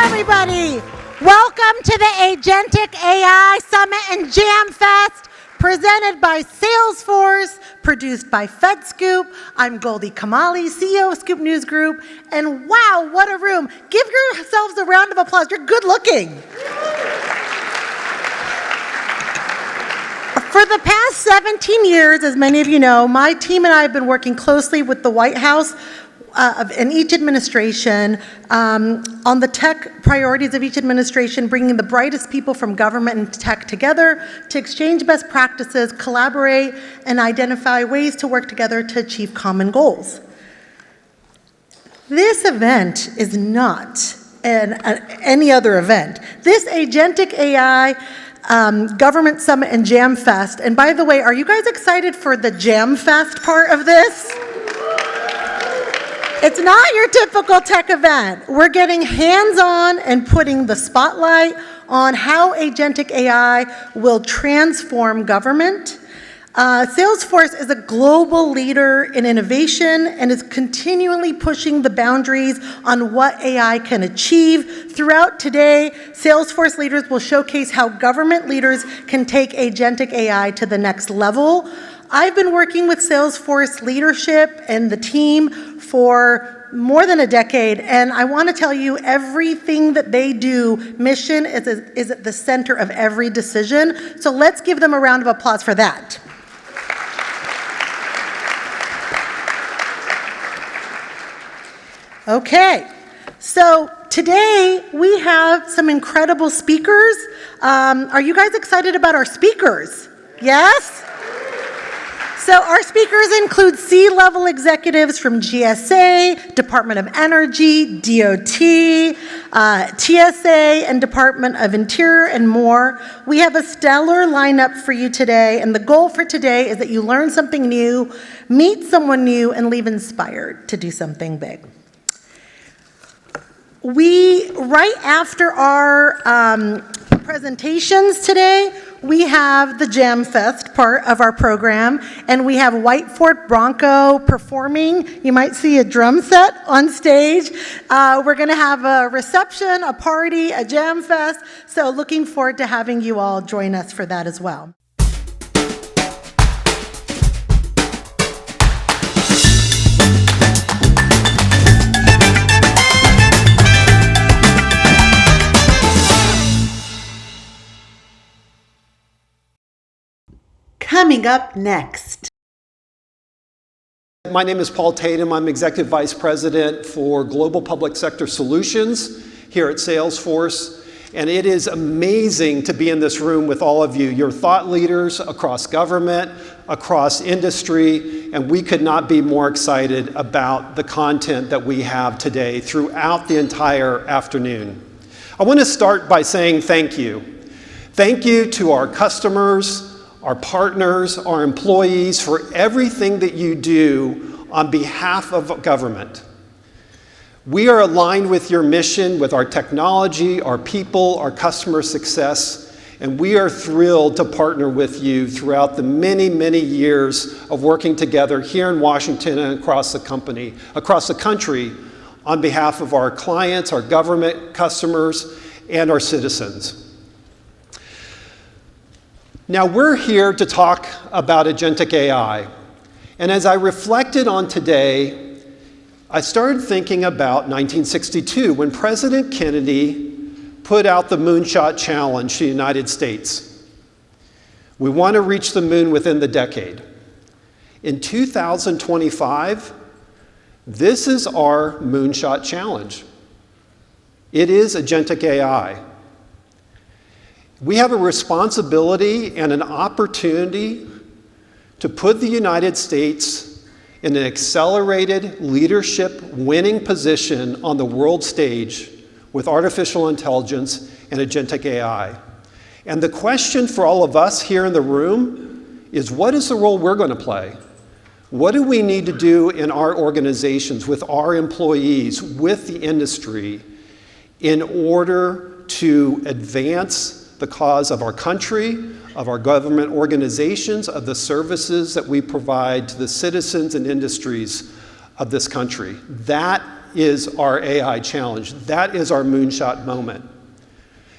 everybody. Welcome to the Agentic AI Summit and Jamfest, presented by Salesforce, produced by FedScoop. I'm Goldie Kamali, CEO of Scoop News Group, and wow, what a room. Give yourselves a round of applause. You're good looking. For the past 17 years, as many of you know, my team and I have been working closely with the White House in each administration on the tech priorities of each administration, bringing the brightest people from government and tech together to exchange best practices, collaborate, and identify ways to work together to achieve common goals. This event is not any other event. This Agentic AI Government Summit and Jamfest, and by the way, are you guys excited for the Jamfest part of this? It's not your typical tech event. We're getting hands-on and putting the spotlight on how agentic AI will transform government. Salesforce is a global leader in innovation and is continually pushing the boundaries on what AI can achieve. Throughout today, Salesforce leaders will showcase how government leaders can take agentic AI to the next level. I've been working with Salesforce leadership and the team for more than a decade, and I want to tell you, everything that they do, mission is at the center of every decision. So let's give them a round of applause for that. Okay, so today we have some incredible speakers. Are you guys excited about our speakers? Yes? So our speakers include C-level executives from GSA, Department of Energy, DOT, TSA, and Department of Interior, and more. We have a stellar lineup for you today, and the goal for today is that you learn something new, meet someone new, and leave inspired to do something big. Right after our presentations today, we have the Jamfest part of our program, and we have White Fort Bronco performing. You might see a drum set on stage. We're going to have a reception, a party, a Jamfest, so looking forward to having you all join us for that as well. Coming up next. My name is Paul Tatum. I'm Executive Vice President for Global Public Sector Solutions here at Salesforce. And it is amazing to be in this room with all of you. You're thought leaders across government, across industry, and we could not be more excited about the content that we have today throughout the entire afternoon. I want to start by saying thank you. Thank you to our customers, our partners, our employees, for everything that you do on behalf of government. We are aligned with your mission, with our technology, our people, our customer success, and we are thrilled to partner with you throughout the many, many years of working together here in Washington and across the country on behalf of our clients, our government customers, and our citizens. Now, we're here to talk about agentic AI. And as I reflected on today, I started thinking about 1962, when President Kennedy put out the Moonshot Challenge to the United States. We want to reach the moon within the decade. In 2025, this is our Moonshot Challenge. It is agentic AI. We have a responsibility and an opportunity to put the United States in an accelerated leadership winning position on the world stage with artificial intelligence and agentic AI. And the question for all of us here in the room is, what is the role we're going to play? What do we need to do in our organizations, with our employees, with the industry, in order to advance the cause of our country, of our government organizations, of the services that we provide to the citizens and industries of this country? That is our AI challenge. That is our moonshot moment.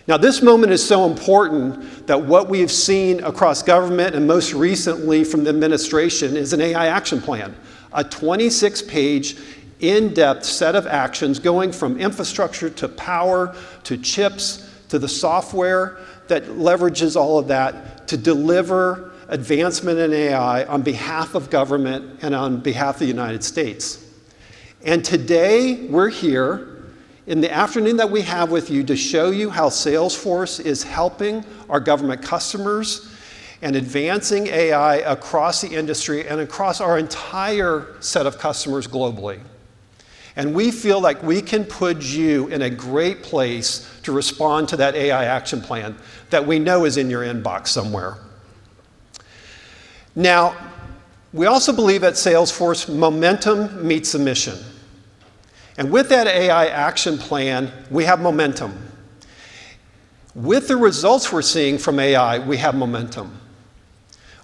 Now, this moment is so important that what we've seen across government and most recently from the administration is an AI action plan, a 26-page, in-depth set of actions going from infrastructure to power to chips to the software that leverages all of that to deliver advancement in AI on behalf of government and on behalf of the United States. And today, we're here in the afternoon that we have with you to show you how Salesforce is helping our government customers and advancing AI across the industry and across our entire set of customers globally. And we feel like we can put you in a great place to respond to that AI action plan that we know is in your inbox somewhere. Now, we also believe at Salesforce, momentum meets the mission. And with that AI action plan, we have momentum. With the results we're seeing from AI, we have momentum.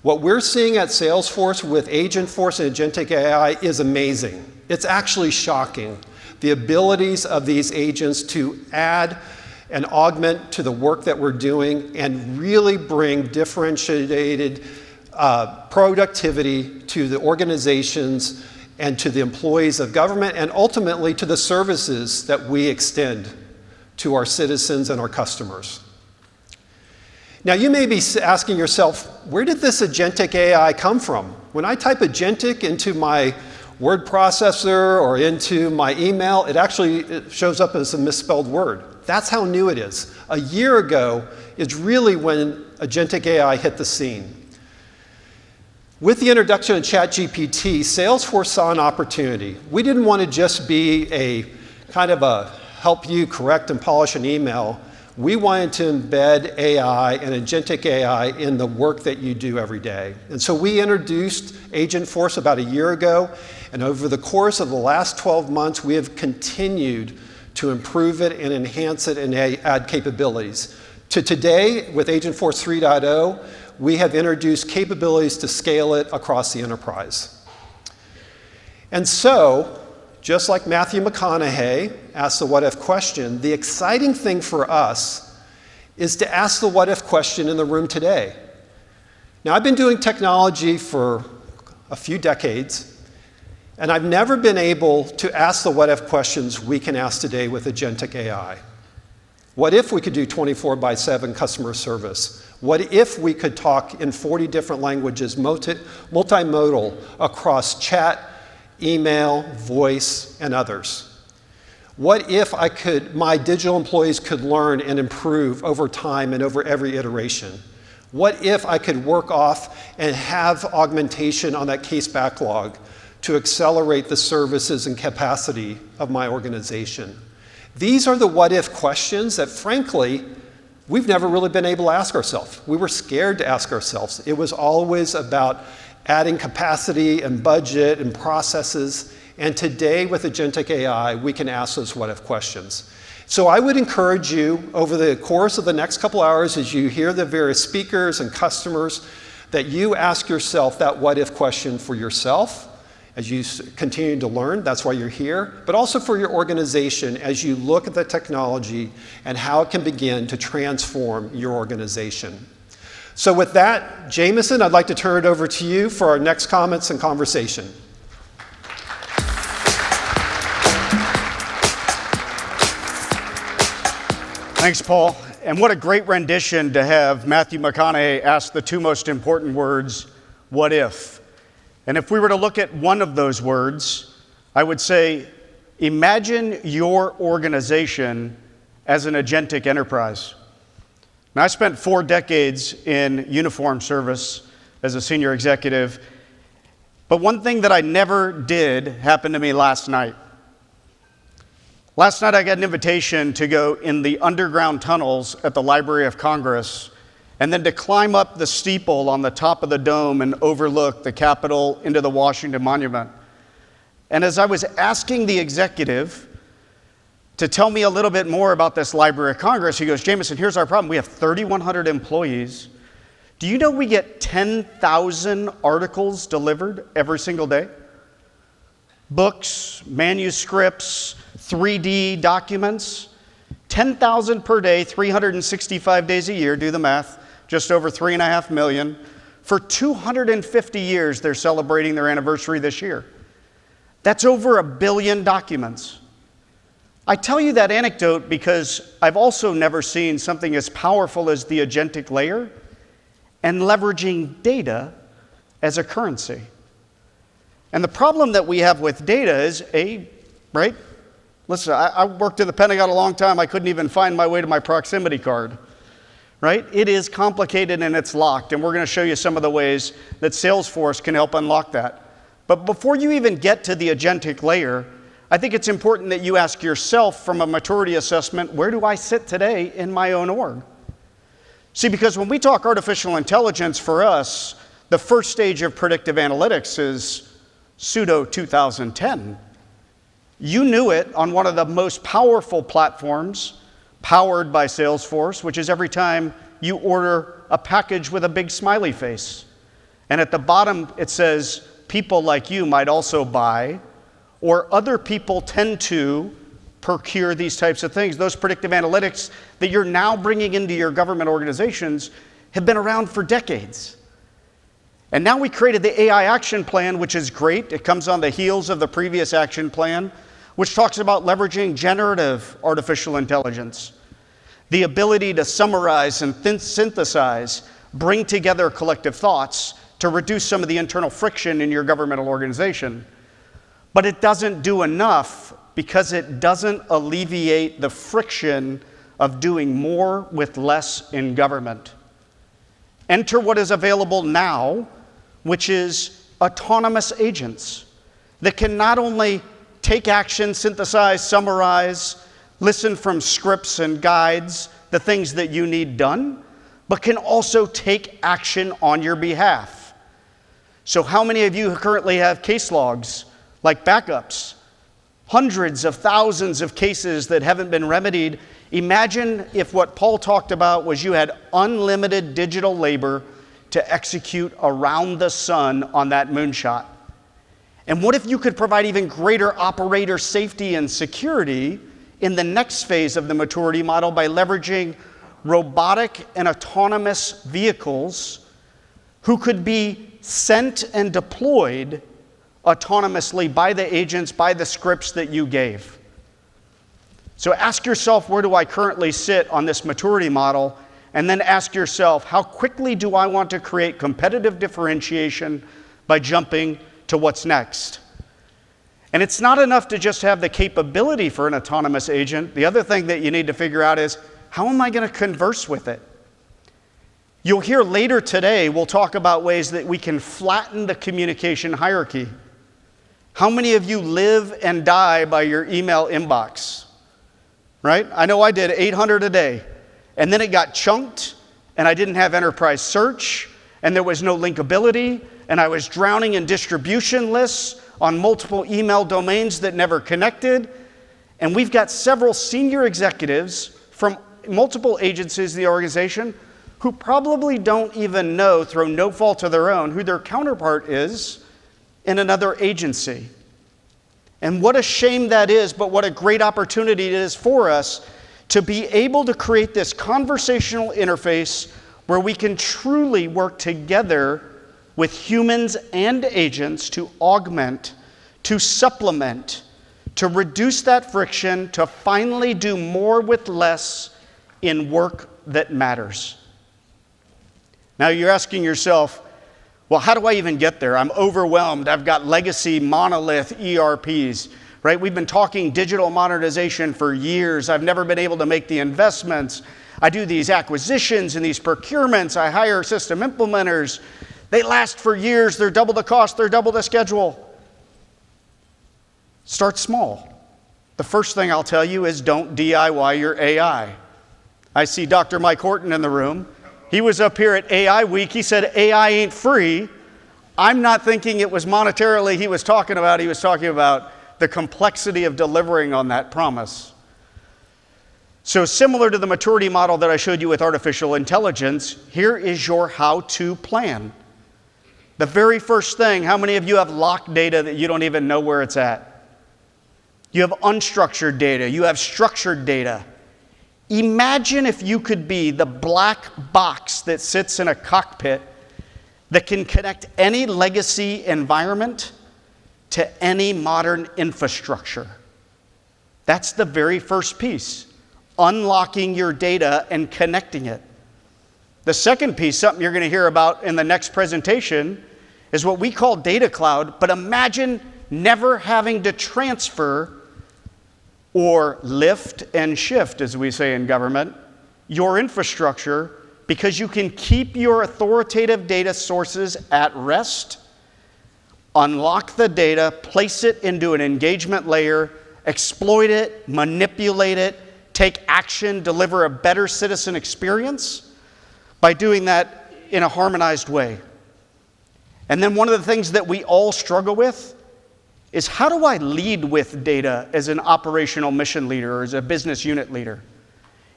What we're seeing at Salesforce with Agentforce and Agentic AI is amazing. It's actually shocking. The abilities of these agents to add and augment to the work that we're doing and really bring differentiated productivity to the organizations and to the employees of government, and ultimately to the services that we extend to our citizens and our customers. Now, you may be asking yourself, where did this agentic AI come from? When I type agentic into my word processor or into my email, it shows up as a misspelled word. That's how new it is. A year ago is really when agentic AI hit the scene. With the introduction of ChatGPT, Salesforce saw an opportunity. We didn't want to just be a kind of a help you correct and polish an email. We wanted to embed AI and agentic AI in the work that you do every day. And so we introduced Agentforce about a year ago, and over the course of the last 12 months, we have continued to improve it and enhance it and add capabilities. To today, with Agentforce 3.0, we have introduced capabilities to scale it across the enterprise. And so, just like Matthew McConaughey asked the what if question, the exciting thing for us is to ask the what if question in the room today. Now, I've been doing technology for a few decades, and I've never been able to ask the what if questions we can ask today with agentic AI. What if we could do 24/7 customer service? What if we could talk in 40 different languages, multimodal, across chat, email, voice, and others? What if my digital employees could learn and improve over time and over every iteration? What if I could work off and have augmentation on that case backlog to accelerate the services and capacity of my organization? These are the what if questions that, frankly, we've never really been able to ask ourselves. We were scared to ask ourselves. It was always about adding capacity and budget and processes. And today, with agentic AI, we can ask those what if questions. So I would encourage you, over the course of the next couple hours, as you hear the various speakers and customers, that you ask yourself that what if question for yourself as you continue to learn. That's why you're here. But also for your organization as you look at the technology and how it can begin to transform your organization. So with that, Jameson, I'd like to turn it over to you for our next comments and conversation. Thanks, Paul. And what a great rendition to have Matthew McConaughey ask the two most important words, what if? And if we were to look at one of those words, I would say, imagine your organization as an agentic enterprise. Now, I spent 4 decades in uniform service as a senior executive, but one thing that I never did happened to me last night. Last night, I got an invitation to go in the underground tunnels at the Library of Congress and then to climb up the steeple on the top of the dome and overlook the Capitol into the Washington Monument. And as I was asking the executive to tell me a little bit more about this Library of Congress, he goes, Jameson, here's our problem. We have 3,100 employees. Do you know we get 10,000 articles delivered every single day? books, manuscripts, 3D documents, 10,000 per day, 365 days a year, do the math, just over 3.5 million. For 250 years, they're celebrating their anniversary this year. That's over 1 billion documents. I tell you that anecdote because I've also never seen something as powerful as the agentic layer and leveraging data as a currency. And the problem that we have with data is, right? Listen, I worked at the Pentagon a long time. I couldn't even find my way to my proximity card, right? It is complicated and it's locked, and we're going to show you some of the ways that Salesforce can help unlock that. But before you even get to the agentic layer, I think it's important that you ask yourself from a maturity assessment, where do I sit today in my own org? See, because when we talk artificial intelligence, for us, the first stage of predictive analytics is pseudo 2010. You knew it on one of the most powerful platforms powered by Salesforce, which is every time you order a package with a big smiley face. And at the bottom, it says, people like you might also buy, or other people tend to procure these types of things. Those predictive analytics that you're now bringing into your government organizations have been around for decades. And now we created the AI action plan, which is great. It comes on the heels of the previous action plan, which talks about leveraging generative artificial intelligence, the ability to summarize and synthesize, bring together collective thoughts to reduce some of the internal friction in your governmental organization. But it doesn't do enough because it doesn't alleviate the friction of doing more with less in government. Enter what is available now, which is autonomous agents that can not only take action, synthesize, summarize, listen from scripts and guides, the things that you need done, but can also take action on your behalf. So how many of you currently have case logs, like backups? Hundreds of thousands of cases that haven't been remedied. Imagine if what Paul talked about was you had unlimited digital labor to execute around the sun on that moonshot. And what if you could provide even greater operator safety and security in the next phase of the maturity model by leveraging robotic and autonomous vehicles who could be sent and deployed autonomously by the agents, by the scripts that you gave. So ask yourself, where do I currently sit on this maturity model? And then ask yourself, how quickly do I want to create competitive differentiation by jumping to what's next? And it's not enough to just have the capability for an autonomous agent. The other thing that you need to figure out is, how am I going to converse with it? You'll hear later today, we'll talk about ways that we can flatten the communication hierarchy. How many of you live and die by your email inbox? Right? I know I did 800 a day. And then it got chunked, and I didn't have enterprise search, and there was no linkability, and I was drowning in distribution lists on multiple email domains that never connected. And we've got several senior executives from multiple agencies in the organization who probably don't even know, through no fault of their own, who their counterpart is in another agency. And what a shame that is, but what a great opportunity it is for us to be able to create this conversational interface where we can truly work together with humans and agents to augment, to supplement, to reduce that friction, to finally do more with less in work that matters. Now you're asking yourself, well, how do I even get there? I'm overwhelmed. I've got legacy monolith ERPs, right? We've been talking digital modernization for years. I've never been able to make the investments. I do these acquisitions and these procurements. I hire system implementers. They last for years. They're double the cost. They're double the schedule. Start small. The first thing I'll tell you is don't DIY your AI. I see Dr. Mike Horton in the room. He was up here at AI Week. He said AI ain't free. I'm not thinking it was monetarily he was talking about. He was talking about the complexity of delivering on that promise. So similar to the maturity model that I showed you with artificial intelligence, here is your how-to plan. The very first thing, how many of you have locked data that you don't even know where it's at? You have unstructured data. You have structured data. Imagine if you could be the black box that sits in a cockpit that can connect any legacy environment to any modern infrastructure. That's the very first piece, unlocking your data and connecting it. The second piece, something you're going to hear about in the next presentation, is what we call data cloud, but imagine never having to transfer or lift and shift, as we say in government, your infrastructure, because you can keep your authoritative data sources at rest, unlock the data, place it into an engagement layer, exploit it, manipulate it, take action, deliver a better citizen experience by doing that in a harmonized way. And then one of the things that we all struggle with is, how do I lead with data as an operational mission leader or as a business unit leader?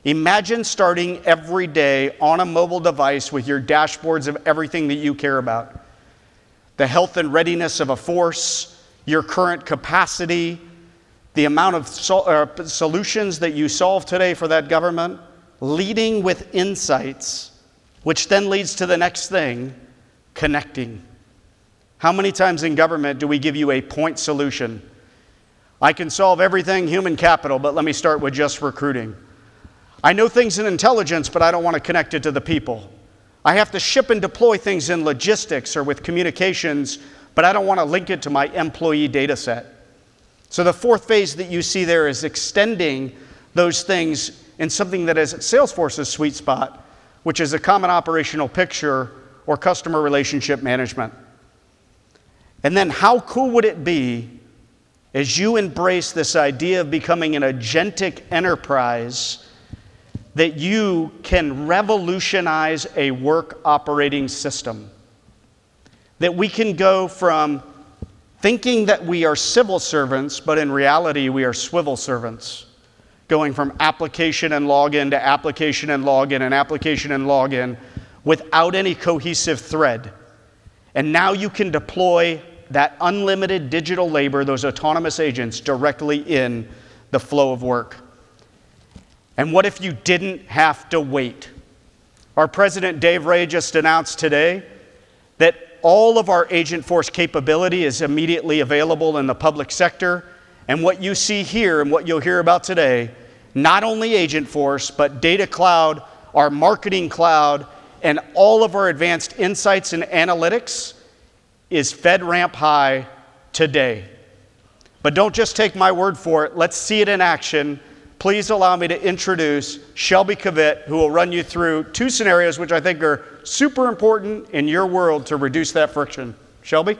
Imagine starting every day on a mobile device with your dashboards of everything that you care about. The health and readiness of a force, your current capacity, the amount of solutions that you solve today for that government, leading with insights, which then leads to the next thing, connecting. How many times in government do we give you a point solution? I can solve everything human capital, but let me start with just recruiting. I know things in intelligence, but I don't want to connect it to the people. I have to ship and deploy things in logistics or with communications, but I don't want to link it to my employee data set. So the fourth phase that you see there is extending those things in something that is Salesforce's sweet spot, which is a common operational picture or customer relationship management. And then how cool would it be as you embrace this idea of becoming an agentic enterprise that you can revolutionize a work operating system? That we can go from thinking that we are civil servants, but in reality we are swivel servants. Going from application and login to application and login and application and login without any cohesive thread. And now you can deploy that unlimited digital labor, those autonomous agents, directly in the flow of work. And what if you didn't have to wait? Our president, Dave Ray, just announced today that all of our Agentforce capability is immediately available in the public sector. And what you see here and what you'll hear about today, not only Agentforce, but Data Cloud, our Marketing Cloud, and all of our advanced insights and analytics is FedRAMP High today. But don't just take my word for it. Let's see it in action. Please allow me to introduce Shelby Kavit, who will run you through two scenarios which I think are super important in your world to reduce that friction. Shelby?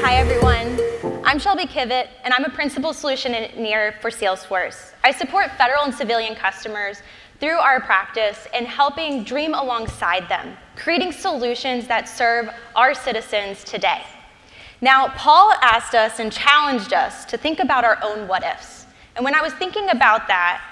Hi, everyone. I'm Shelby Kavit, and I'm a principal solution engineer for Salesforce. I support federal and civilian customers through our practice in helping dream alongside them, creating solutions that serve our citizens today. Now, Paul asked us and challenged us to think about our own what-ifs. And when I was thinking about that,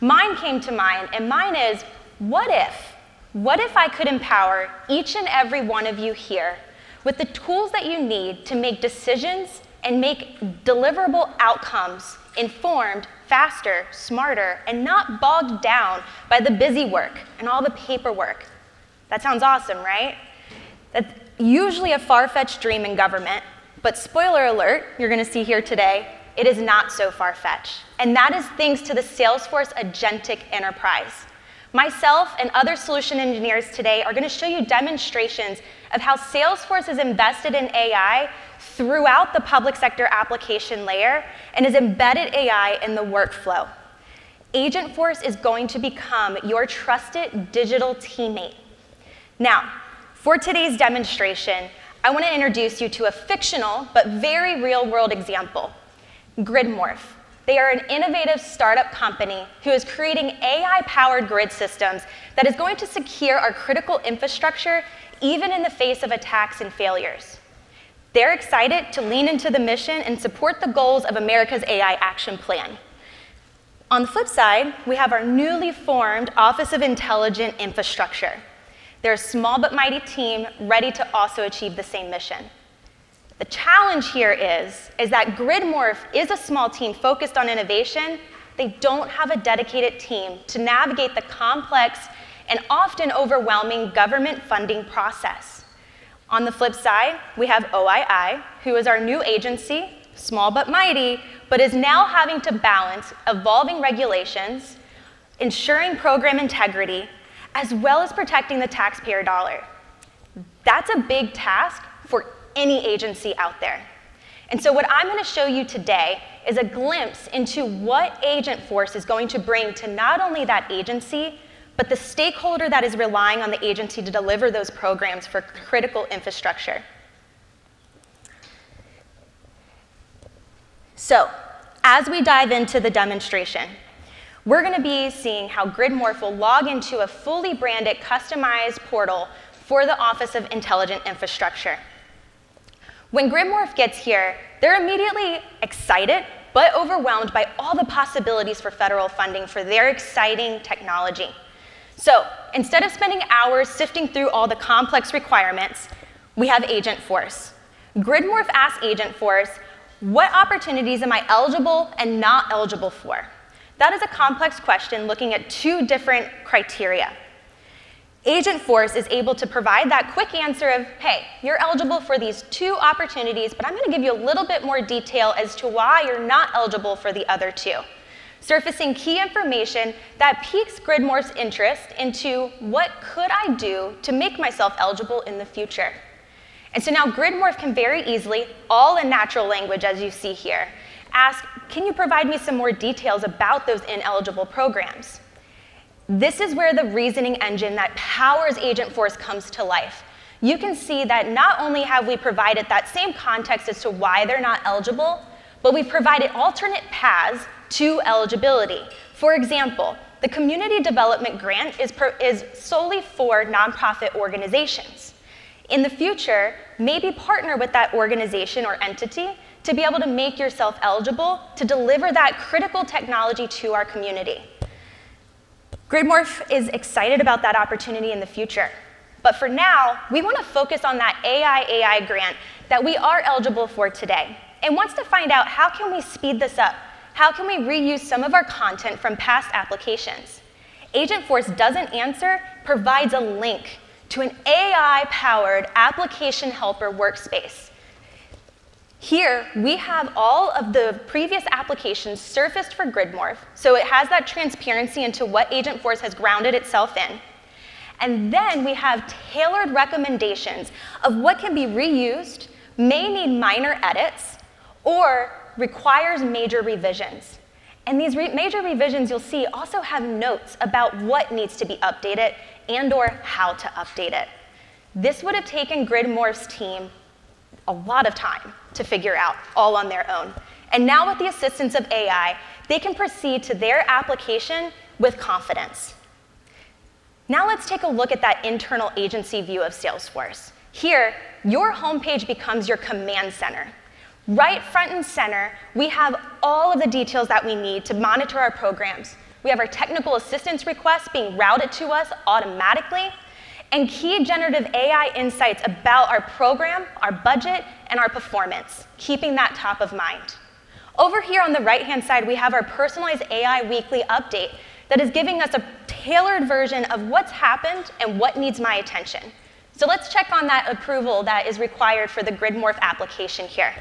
mine came to mind, and mine is, what if? What if I could empower each and every one of you here with the tools that you need to make decisions and make deliverable outcomes informed, faster, smarter, and not bogged down by the busy work and all the paperwork? That sounds awesome, right? That's usually a far-fetched dream in government, but spoiler alert, you're gonna see here today, it is not so far-fetched. And that is thanks to the Salesforce Agentic Enterprise. Myself and other solution engineers today are gonna show you demonstrations of how Salesforce is invested in AI throughout the public sector application layer and has embedded AI in the workflow. Agentforce is going to become your trusted digital teammate. Now, for today's demonstration, I want to introduce you to a fictional but very real-world example, GridMorph. They are an innovative startup company who is creating AI-powered grid systems that is going to secure our critical infrastructure even in the face of attacks and failures. They're excited to lean into the mission and support the goals of America's AI Action Plan. On the flip side, we have our newly formed Office of Intelligent Infrastructure. They're a small but mighty team ready to also achieve the same mission. The challenge here is that GridMorph is a small team focused on innovation. They don't have a dedicated team to navigate the complex and often overwhelming government funding process. On the flip side, we have OII, who is our new agency, small but mighty, but is now having to balance evolving regulations, ensuring program integrity, as well as protecting the taxpayer dollar. That's a big task for any agency out there. And so what I'm going to show you today is a glimpse into what Agentforce is going to bring to not only that agency, but the stakeholder that is relying on the agency to deliver those programs for critical infrastructure. So, as we dive into the demonstration, we're going to be seeing how GridMorph will log into a fully branded, customized portal for the Office of Intelligent Infrastructure. When GridMorph gets here, they're immediately excited, but overwhelmed by all the possibilities for federal funding for their exciting technology. So, instead of spending hours sifting through all the complex requirements, we have Agentforce. GridMorph asks Agentforce, what opportunities am I eligible and not eligible for? That is a complex question looking at two different criteria. Agentforce is able to provide that quick answer of, hey, you're eligible for these two opportunities, but I'm going to give you a little bit more detail as to why you're not eligible for the other two, surfacing key information that piques GridMorph's interest into what could I do to make myself eligible in the future. And so now GridMorph can very easily, all in natural language as you see here, ask, can you provide me some more details about those ineligible programs? This is where the reasoning engine that powers Agentforce comes to life. You can see that not only have we provided that same context as to why they're not eligible, but we've provided alternate paths to eligibility. For example, the Community Development Grant is solely for nonprofit organizations. In the future, maybe partner with that organization or entity to be able to make yourself eligible to deliver that critical technology to our community. GridMorph is excited about that opportunity in the future. But for now, we want to focus on that AI grant that we are eligible for today, and wants to find out how can we speed this up? How can we reuse some of our content from past applications? Agentforce doesn't answer, provides a link to an AI-powered application helper workspace. Here, we have all of the previous applications surfaced for GridMorph, so it has that transparency into what Agentforce has grounded itself in. And then we have tailored recommendations of what can be reused, may need minor edits, or requires major revisions. And these major revisions you'll see also have notes about what needs to be updated and/or how to update it. This would have taken GridMorph's team a lot of time to figure out all on their own. And now with the assistance of AI, they can proceed to their application with confidence. Now let's take a look at that internal agency view of Salesforce. Here, your homepage becomes your command center. Right front and center, we have all of the details that we need to monitor our programs. We have our technical assistance requests being routed to us automatically, and key generative AI insights about our program, our budget, and our performance, keeping that top of mind. Over here on the right-hand side, we have our personalized AI weekly update that is giving us a tailored version of what's happened and what needs my attention. So let's check on that approval that is required for the GridMorph application here.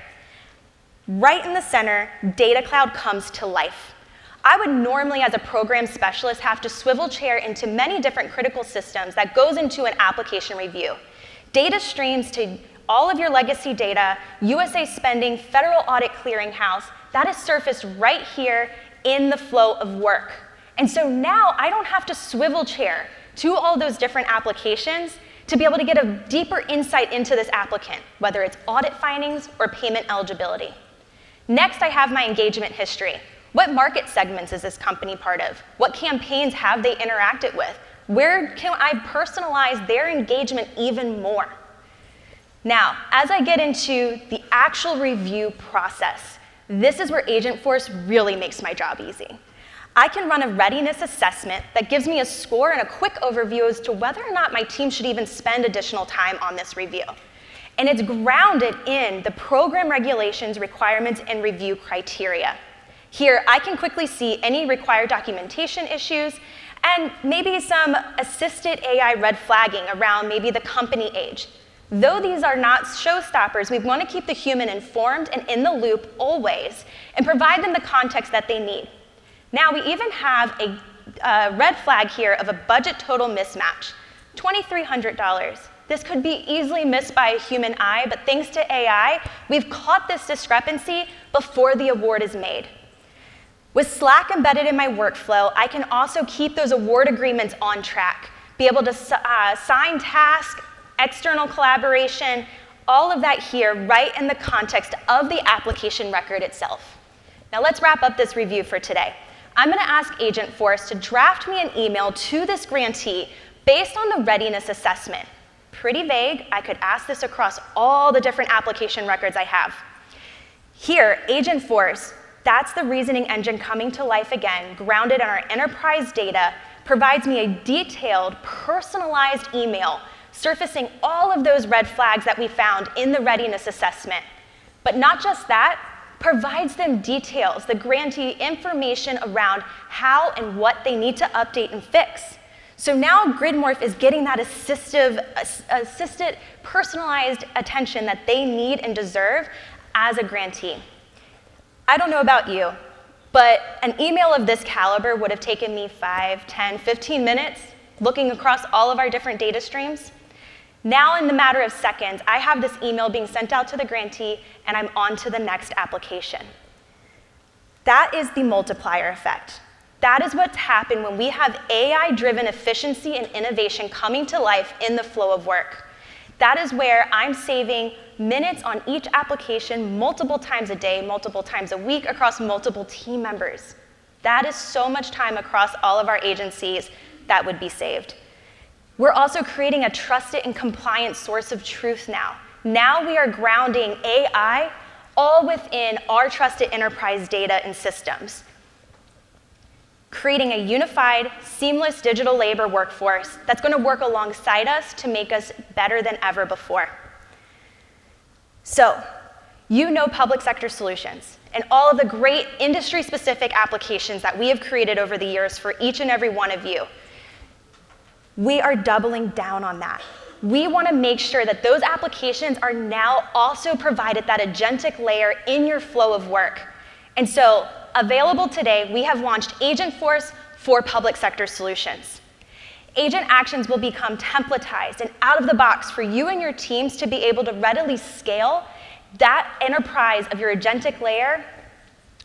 Right in the center, Data Cloud comes to life. I would normally, as a program specialist, have to swivel chair into many different critical systems that goes into an application review. Data streams to all of your legacy data, USA Spending, Federal Audit Clearinghouse, that is surfaced right here in the flow of work. And so now I don't have to swivel chair to all those different applications to be able to get a deeper insight into this applicant, whether it's audit findings or payment eligibility. Next, I have my engagement history. What market segments is this company part of? What campaigns have they interacted with? Where can I personalize their engagement even more? Now, as I get into the actual review process, this is where Agentforce really makes my job easy. I can run a readiness assessment that gives me a score and a quick overview as to whether or not my team should even spend additional time on this review. And it's grounded in the program regulations, requirements, and review criteria. Here, I can quickly see any required documentation issues and maybe some assisted AI red flagging around maybe the company age. Though these are not showstoppers, we want to keep the human informed and in the loop always and provide them the context that they need. Now, we even have a red flag here of a budget total mismatch, $2,300. This could be easily missed by a human eye, but thanks to AI, we've caught this discrepancy before the award is made. With Slack embedded in my workflow, I can also keep those award agreements on track, be able to sign tasks, external collaboration, all of that here right in the context of the application record itself. Now let's wrap up this review for today. I'm going to ask Agentforce to draft me an email to this grantee based on the readiness assessment. Pretty vague. I could ask this across all the different application records I have. Here, Agentforce, that's the reasoning engine coming to life again, grounded in our enterprise data, provides me a detailed, personalized email surfacing all of those red flags that we found in the readiness assessment. But not just that, provides them details, the grantee information around how and what they need to update and fix. So now GridMorph is getting that assisted, personalized attention that they need and deserve as a grantee. I don't know about you, but an email of this caliber would have taken me 5, 10, 15 minutes looking across all of our different data streams. Now, in the matter of seconds, I have this email being sent out to the grantee, and I'm on to the next application. That is the multiplier effect. That is what's happened when we have AI-driven efficiency and innovation coming to life in the flow of work. That is where I'm saving minutes on each application multiple times a day, multiple times a week across multiple team members. That is so much time across all of our agencies that would be saved. We're also creating a trusted and compliant source of truth now. Now we are grounding AI all within our trusted enterprise data and systems, creating a unified, seamless digital labor workforce that's going to work alongside us to make us better than ever before. So, you know public sector solutions and all of the great industry-specific applications that we have created over the years for each and every one of you. We are doubling down on that. We want to make sure that those applications are now also provided that agentic layer in your flow of work. And so, available today, we have launched Agentforce for public sector solutions. Agent actions will become templatized and out of the box for you and your teams to be able to readily scale that enterprise of your agentic layer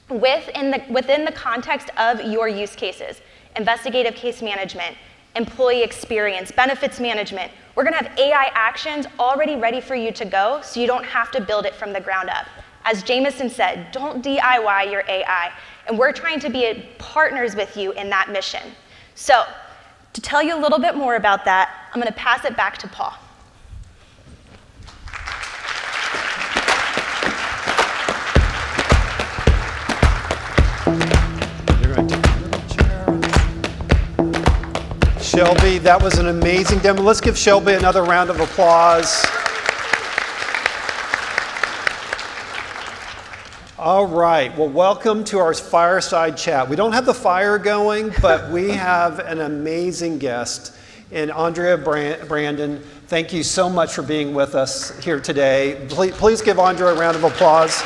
within the context of your use cases. Investigative case management, employee experience, benefits management. We're going to have AI actions already ready for you to go, so you don't have to build it from the ground up. As Jameson said, don't DIY your AI. And we're trying to be partners with you in that mission. So, to tell you a little bit more about that, I'm going to pass it back to Paul. Shelby, that was an amazing demo. Let's give Shelby another round of applause. All right, well, welcome to our fireside chat. We don't have the fire going, but we have an amazing guest in Andrea Brandon. Thank you so much for being with us here today. Please give Andrea a round of applause.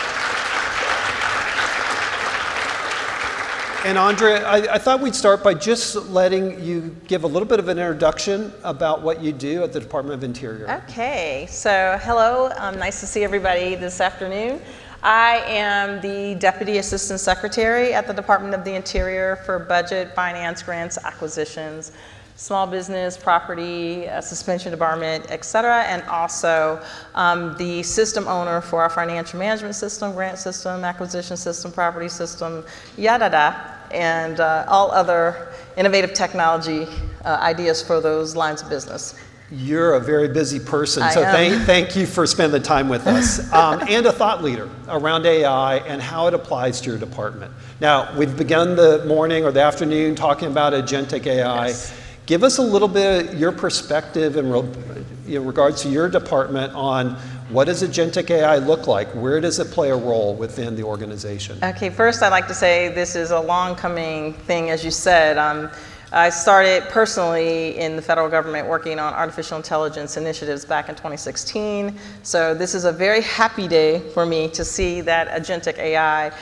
And Andrea, I thought we'd start by just letting you give a little bit of an introduction about what you do at the Department of Interior. Okay, so hello, nice to see everybody this afternoon. I am the Deputy Assistant Secretary at the Department of the Interior for Budget, Finance, Grants, Acquisitions, Small Business, Property, Suspension Department, et cetera, and also the system owner for our financial management system, grant system, acquisition system, property system, yada, and all other innovative technology ideas for those lines of business. You're a very busy person, so I am. thank you for spending the time with us. And a thought leader around AI and how it applies to your department. Now, we've begun the morning or the afternoon talking about Agentic AI. Yes. Give us a little bit of your perspective in regards to your department on what does Agentic AI look like? Where does it play a role within the organization? Okay, first I'd like to say this is a long coming thing, as you said. I started personally in the federal government working on artificial intelligence initiatives back in 2016. So this is a very happy day for me to see that Agentic AI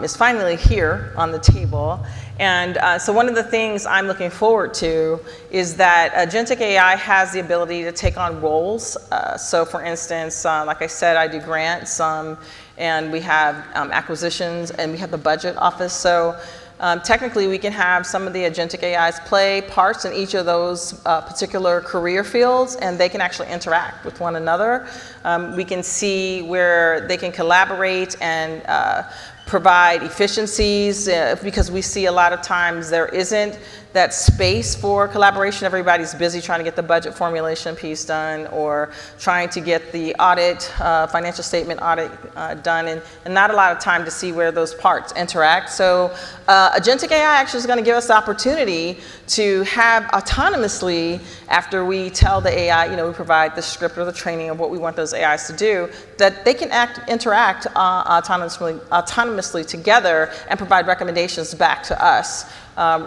is finally here on the table. And so one of the things I'm looking forward to is that Agentic AI has the ability to take on roles. So for instance, like I said, I do grants, and we have acquisitions, and we have the budget office. So technically, we can have some of the Agentic AIs play parts in each of those particular career fields, and they can actually interact with one another. We can see where they can collaborate and provide efficiencies, because we see a lot of times there isn't that space for collaboration. Everybody's busy trying to get the budget formulation piece done or trying to get the audit, financial statement audit done, and not a lot of time to see where those parts interact. So Agentic AI actually is going to give us the opportunity to have autonomously, after we tell the AI, we provide the script or the training of what we want those AIs to do, that they can interact autonomously together and provide recommendations back to us.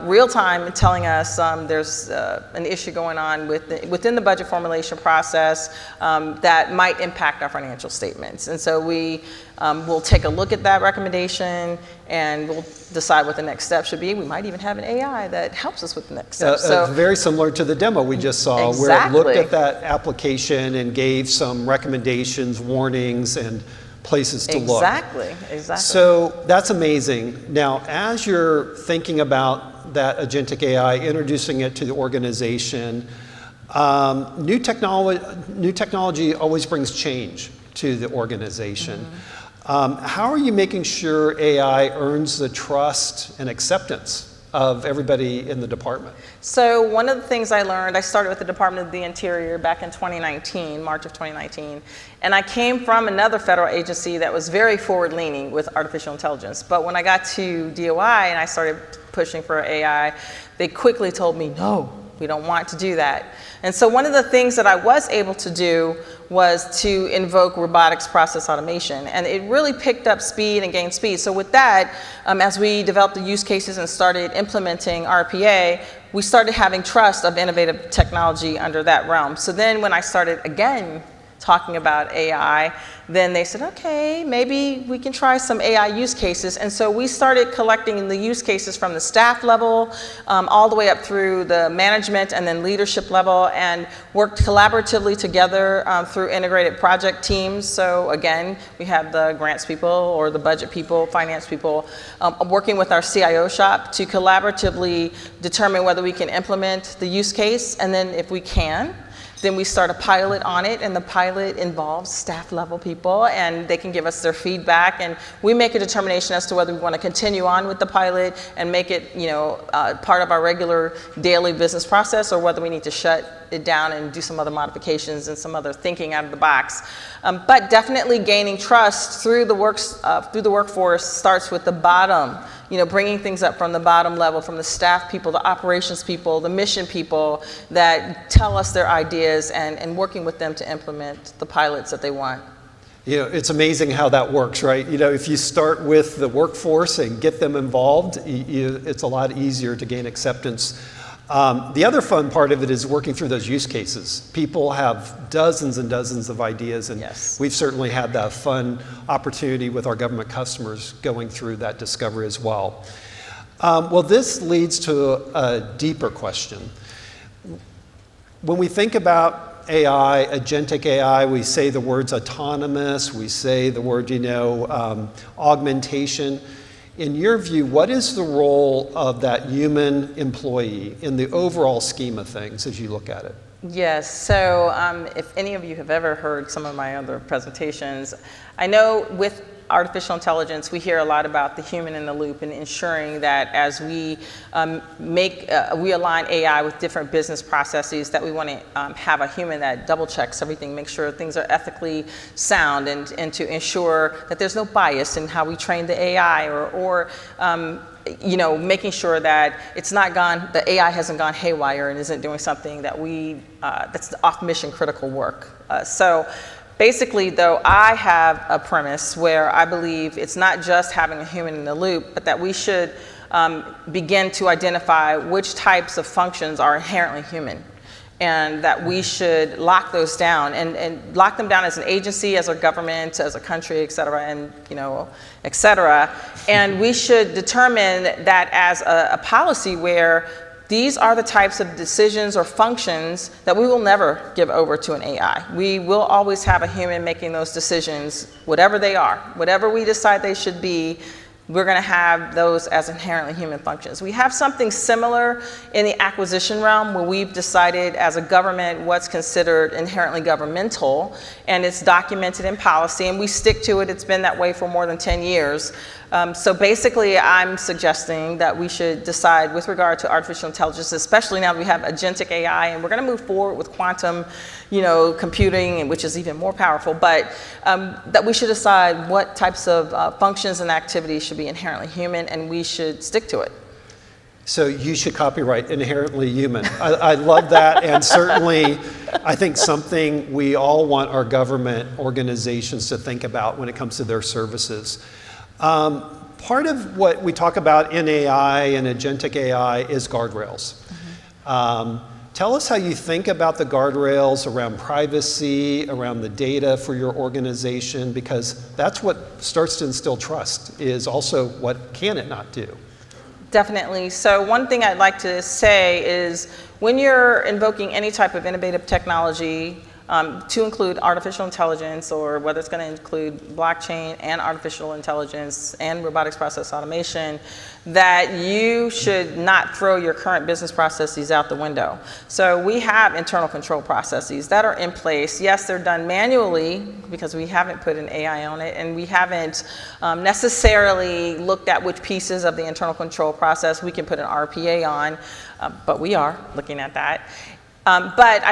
Real time telling us there's an issue going on within the budget formulation process that might impact our financial statements. And so we will take a look at that recommendation and we'll decide what the next step should be. We might even have an AI that helps us with the next step. So very similar to the demo we just saw, Exactly. where it looked at that application and gave some recommendations, warnings, and places to look. Exactly. So that's amazing. Now, as you're thinking about that Agentic AI, introducing it to the organization, new technology always brings change to the organization. How are you making sure AI earns the trust and acceptance of everybody in the department? So one of the things I learned, I started with the Department of the Interior back in 2019, March of 2019, and I came from another federal agency that was very forward-leaning with artificial intelligence. But when I got to DOI and I started pushing for AI, they quickly told me, no, we don't want to do that. And so one of the things that I was able to do was to invoke robotics process automation. And it really picked up speed and gained speed. So with that, as we developed the use cases and started implementing RPA, we started having trust of innovative technology under that realm. So then when I started again talking about AI, then they said, okay, maybe we can try some AI use cases. And so we started collecting the use cases from the staff level all the way up through the management and then leadership level, and worked collaboratively together through integrated project teams. So again, we have the grants people or the budget people, finance people, working with our CIO shop to collaboratively determine whether we can implement the use case. And then if we can, then we start a pilot on it, and the pilot involves staff level people, and they can give us their feedback, and we make a determination as to whether we want to continue on with the pilot and make it, part of our regular daily business process, or whether we need to shut it down and do some other modifications and some other thinking out of the box. But definitely gaining trust through the workforce starts with the bottom. Bringing things up from the bottom level, from the staff people, the operations people, the mission people that tell us their ideas, and working with them to implement the pilots that they want. It's amazing how that works, right? If you start with the workforce and get them involved, it's a lot easier to gain acceptance. The other fun part of it is working through those use cases. People have dozens and dozens of ideas, and Yes. we've certainly had that fun opportunity with our government customers going through that discovery as well. Well, this leads to a deeper question. When we think about AI, Agentic AI, we say the words autonomous, we say the word, augmentation. In your view, what is the role of that human employee in the overall scheme of things as you look at it? Yes, so if any of you have ever heard some of my other presentations, I know with artificial intelligence, we hear a lot about the human in the loop and ensuring that as we we align AI with different business processes, that we want to have a human that double checks everything, make sure things are ethically sound, and to ensure that there's no bias in how we train the AI, or making sure that the AI hasn't gone haywire and isn't doing something that that's off mission critical work. So basically, though, I have a premise where I believe it's not just having a human in the loop, but that we should begin to identify which types of functions are inherently human, and that we should lock those down and lock them down as an agency, as a government, as a country, et cetera, et cetera. And we should determine that as a policy where these are the types of decisions or functions that we will never give over to an AI. We will always have a human making those decisions, whatever they are. Whatever we decide they should be, we're going to have those as inherently human functions. We have something similar in the acquisition realm, where we've decided as a government what's considered inherently governmental, and it's documented in policy, and we stick to it. It's been that way for more than 10 years. So basically, I'm suggesting that we should decide with regard to artificial intelligence, especially now that we have agentic AI, and we're going to move forward with quantum, computing, which is even more powerful, but that we should decide what types of functions and activities should be inherently human, and we should stick to it. So you should copyright inherently human. I love that, and certainly I think something we all want our government organizations to think about when it comes to their services. Part of what we talk about in AI and agentic AI is guardrails. Tell us how you think about the guardrails around privacy, around the data for your organization, because that's what starts to instill trust, is also what can it not do? Definitely. So one thing I'd like to say is when you're invoking any type of innovative technology, to include artificial intelligence, or whether it's going to include blockchain and artificial intelligence and robotics process automation, that you should not throw your current business processes out the window. So we have internal control processes that are in place. Yes, they're done manually because we haven't put an AI on it, and we haven't necessarily looked at which pieces of the internal control process we can put an RPA on, but we are looking at that. But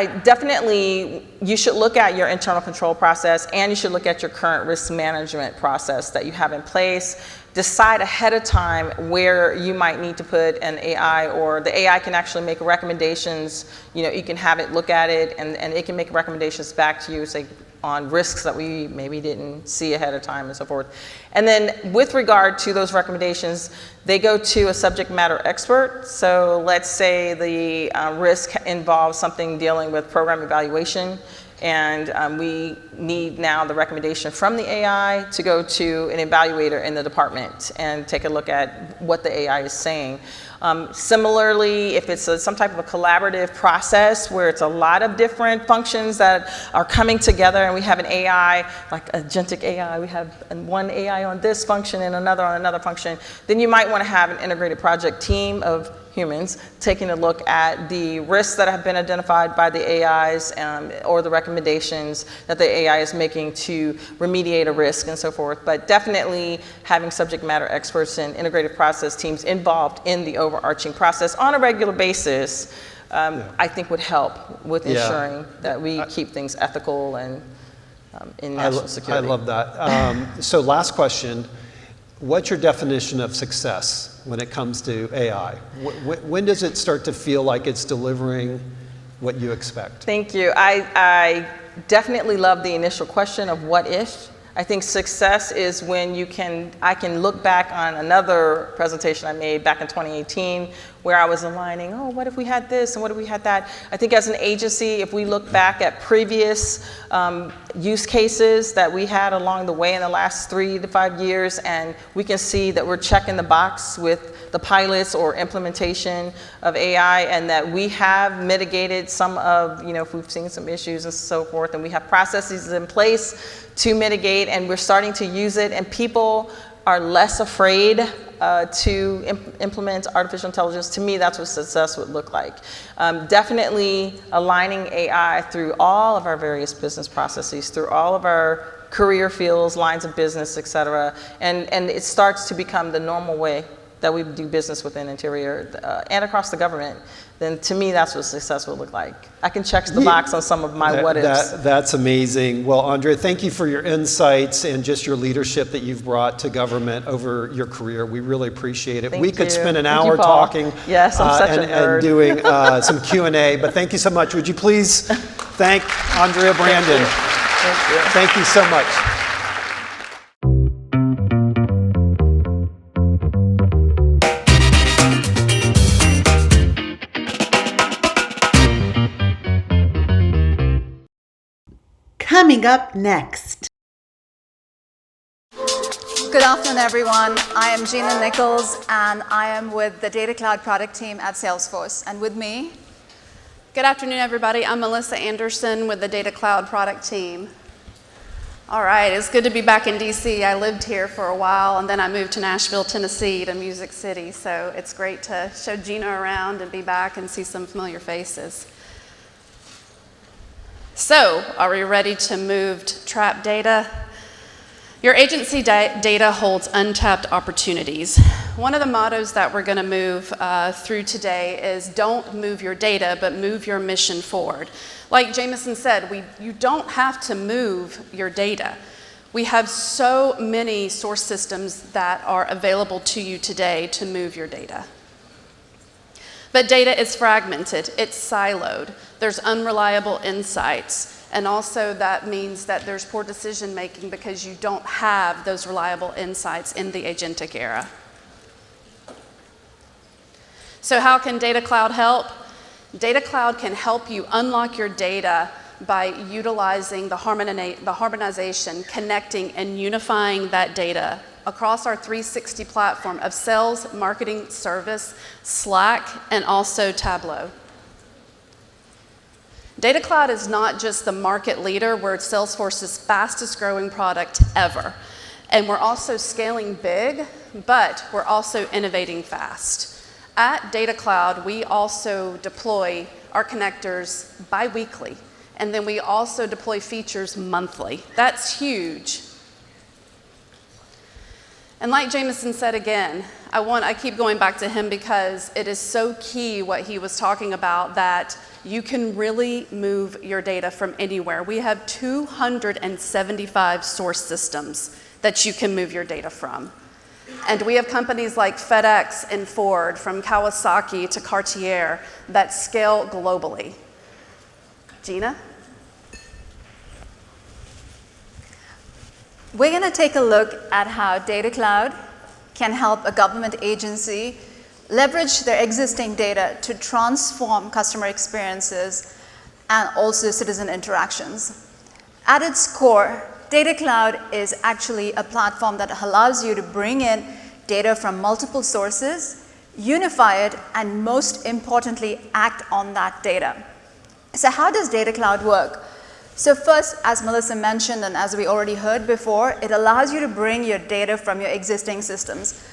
you should look at your internal control process, and you should look at your current risk management process that you have in place. Decide ahead of time where you might need to put an AI, or the AI can actually make recommendations. You can have it look at it, and it can make recommendations back to you, say, on risks that we maybe didn't see ahead of time and so forth. And then with regard to those recommendations, they go to a subject matter expert. So let's say the risk involves something dealing with program evaluation, and we need now the recommendation from the AI to go to an evaluator in the department and take a look at what the AI is saying. Similarly, if it's some type of a collaborative process where it's a lot of different functions that are coming together, and we have an AI, like agentic AI, we have one AI on this function and another on another function, then you might want to have an integrated project team of humans taking a look at the risks that have been identified by the AIs, or the recommendations that the AI is making to remediate a risk and so forth. But definitely having subject matter experts and integrated process teams involved in the overarching process on a regular basis, I think would help with ensuring that we keep things ethical and in national security. I love that. So last question. What's your definition of success when it comes to AI? When does it start to feel like it's delivering what you expect? Thank you. I definitely love the initial question of what if. I think success is when I can look back on another presentation I made back in 2018 where I was aligning, what if we had this and what if we had that? I think as an agency, if we look back at previous use cases that we had along the way in the last 3 to 5 years, and we can see that we're checking the box with the pilots or implementation of AI, and that we have mitigated some of, if we've seen some issues and so forth, and we have processes in place to mitigate, and we're starting to use it, and people are less afraid to implement artificial intelligence. To me, that's what success would look like. Definitely aligning AI through all of our various business processes, through all of our career fields, lines of business, et cetera. And it starts to become the normal way that we do business within Interior and across the government, then to me, that's what success will look like. I can check the box on some of my what-ifs. That's amazing. Well, Andrea, thank you for your insights and just your leadership that you've brought to government over your career. We really appreciate it. We could spend an hour talking yes, I'm such a nerd. and doing some Q&A, but thank you so much. Would you please thank Andrea Brandon? Thank you. Thank you so much. Coming up next. Good afternoon, everyone. I am Gina Nichols, and I am with the Data Cloud product team at Salesforce. And with me, good afternoon, everybody. I'm Melissa Anderson with the Data Cloud product team. All right, it's good to be back in DC. I lived here for a while, and then I moved to Nashville, Tennessee, to Music City. So it's great to show Gina around and be back and see some familiar faces. So, are we ready to move to trap data? Your agency data holds untapped opportunities. One of the mottos that we're going to move through today is don't move your data, but move your mission forward. Like Jameson said, you don't have to move your data. We have so many source systems that are available to you today to move your data. But data is fragmented, it's siloed, there's unreliable insights, and also that means that there's poor decision making because you don't have those reliable insights in the agentic era. So how can Data Cloud help? Data Cloud can help you unlock your data by utilizing the harmonization, connecting and unifying that data across our 360 platform of sales, marketing, service, Slack, and also Tableau. Data Cloud is not just the market leader, we're Salesforce's fastest growing product ever. And we're also scaling big, but we're also innovating fast. At Data Cloud, we also deploy our connectors bi-weekly, and then we also deploy features monthly. That's huge. And like Jameson said again, I keep going back to him because it is so key what he was talking about, that you can really move your data from anywhere. We have 275 source systems that you can move your data from. And we have companies like FedEx and Ford, from Kawasaki to Cartier, that scale globally. Gina? we're going to take a look at how Data Cloud can help a government agency leverage their existing data to transform customer experiences and also citizen interactions. At its core, Data Cloud is actually a platform that allows you to bring in data from multiple sources, unify it, and most importantly, act on that data. So how does Data Cloud work? So first, as Melissa mentioned, and as we already heard before, it allows you to bring your data from your existing systems.